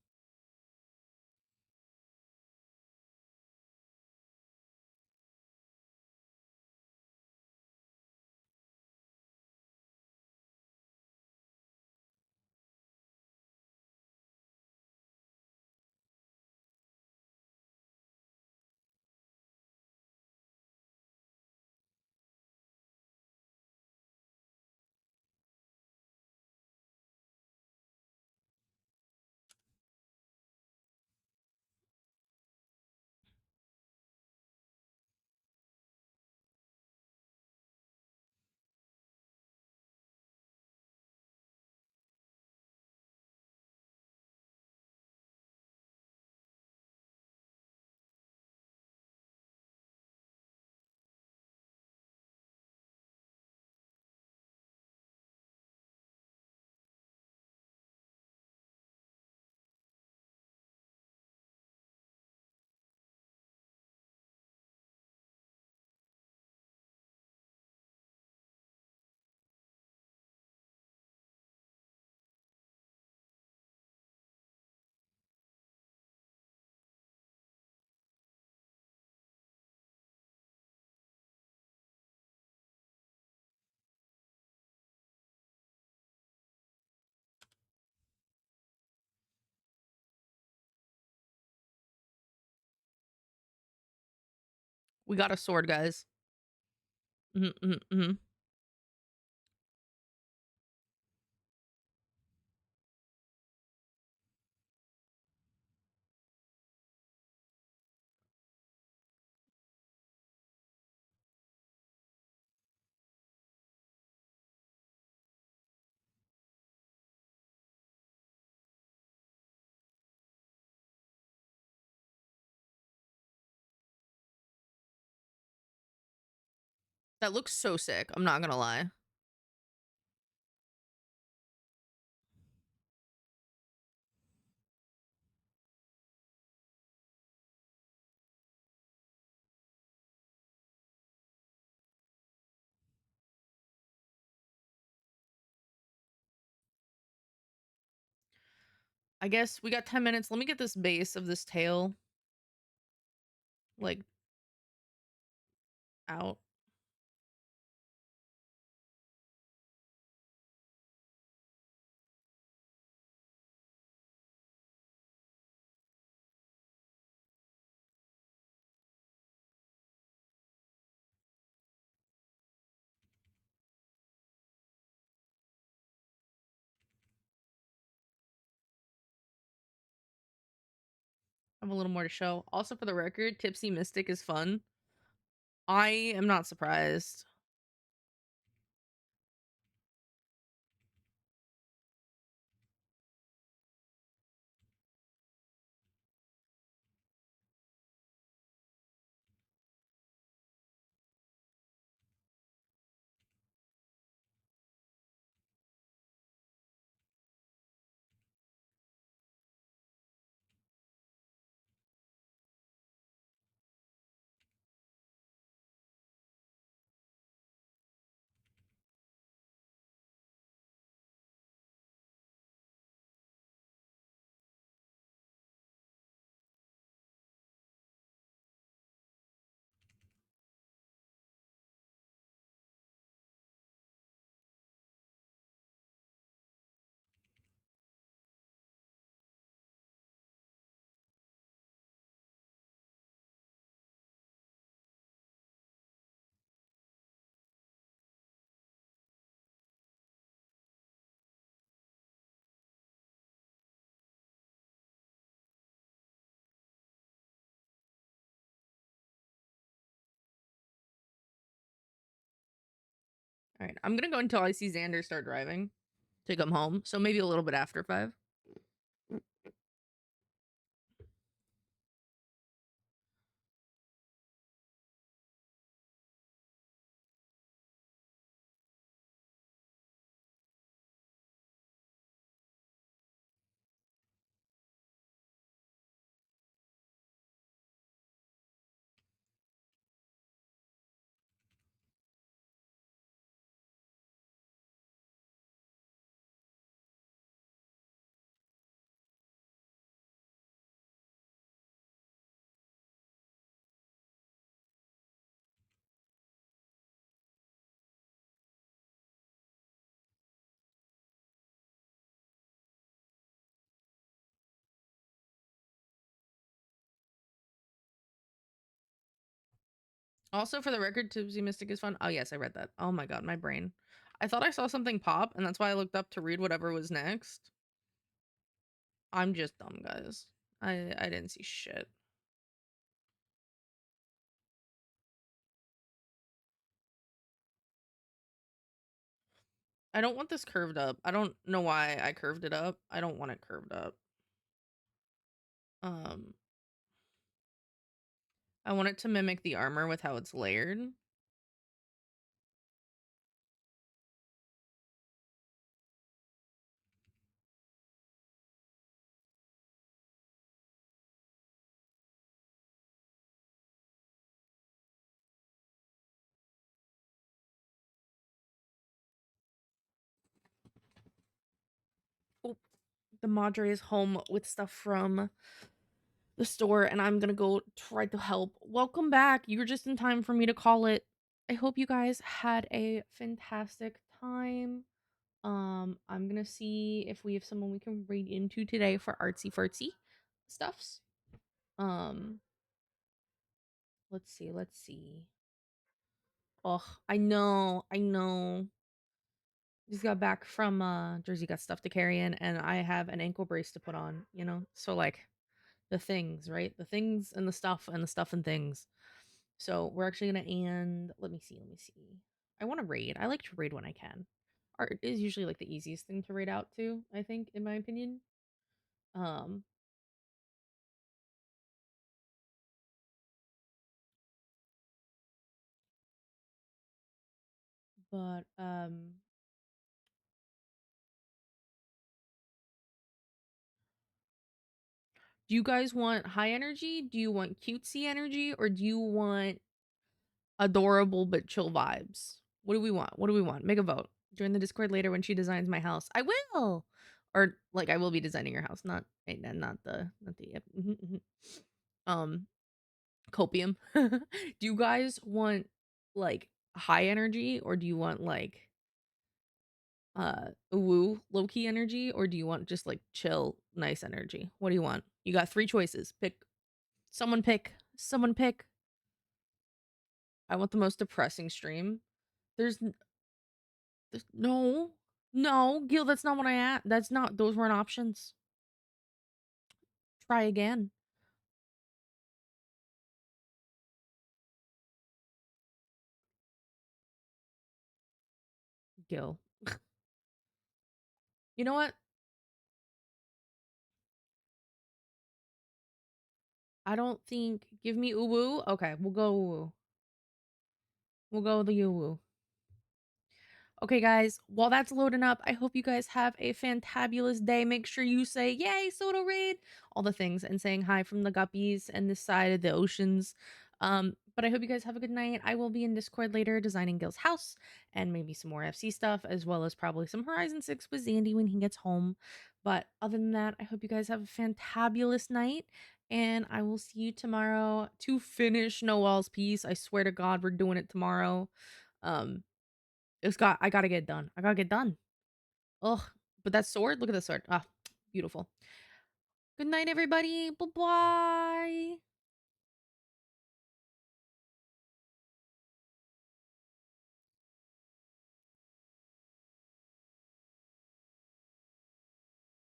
We got a sword, guys. Mm-hmm. That looks so sick. I'm not gonna lie. I guess we got 10 minutes. Let me get this base of this tail, like, out. I have a little more to show. Also, for the record, Tipsy Mystic is fun. I am not surprised. All right, I'm gonna go until I see Xander start driving to come home. So maybe a little bit after 5. Also, for the record, Tipsy Mystic is fun. Oh, yes, I read that. Oh my god, my brain. I thought I saw something pop, and that's why I looked up to read whatever was next. I'm just dumb, guys. I didn't see shit. I don't want this curved up. I don't know why I curved it up. I don't want it curved up. I want it to mimic the armor with how it's layered. Oh, the Madre is home with stuff from the store, and I'm gonna go try to help. Welcome back. You were just in time for me to call it. I hope you guys had a fantastic time. I'm gonna see if we have someone we can read into today for artsy fartsy stuffs. Let's see. Oh, I know. Just got back from Jersey, got stuff to carry in, and I have an ankle brace to put on, you know? So like the things, right? The things and the stuff and things. So we're actually gonna end. Let me see. I want to raid. I like to raid when I can. Art is usually like the easiest thing to raid out to, I think, in my opinion. Um but do you guys want high energy? Do you want cutesy energy? Or do you want adorable but chill vibes? What do we want? Make a vote. Join the Discord later when she designs my house. I will. Or like I will be designing your house, not Wait, not the copium. Do you guys want like high energy, or do you want like woo low key energy, or do you want just like chill nice energy? What do you want? You got 3 choices. Pick. Someone pick. I want the most depressing stream. There's, there's no, Gil, that's not what I at. That's not, those weren't options. Try again. Gil. You know what? I don't think, give me uwu. Okay, we'll go uwu. We'll go the uwu. Okay, guys, while that's loading up, I hope you guys have a fantabulous day. Make sure you say, yay, Soda Raid, all the things, and saying hi from the guppies and this side of the oceans. But I hope you guys have a good night. I will be in Discord later designing Gil's house and maybe some more FC stuff, as well as probably some Horizon 6 with Zandy when he gets home. But other than that, I hope you guys have a fantabulous night, and I will see you tomorrow to finish Noel's piece. I swear to God, we're doing it tomorrow. I gotta get done. I gotta get done. Ugh. But that sword, look at the sword. Ah, beautiful. Good night, everybody. Bye bye.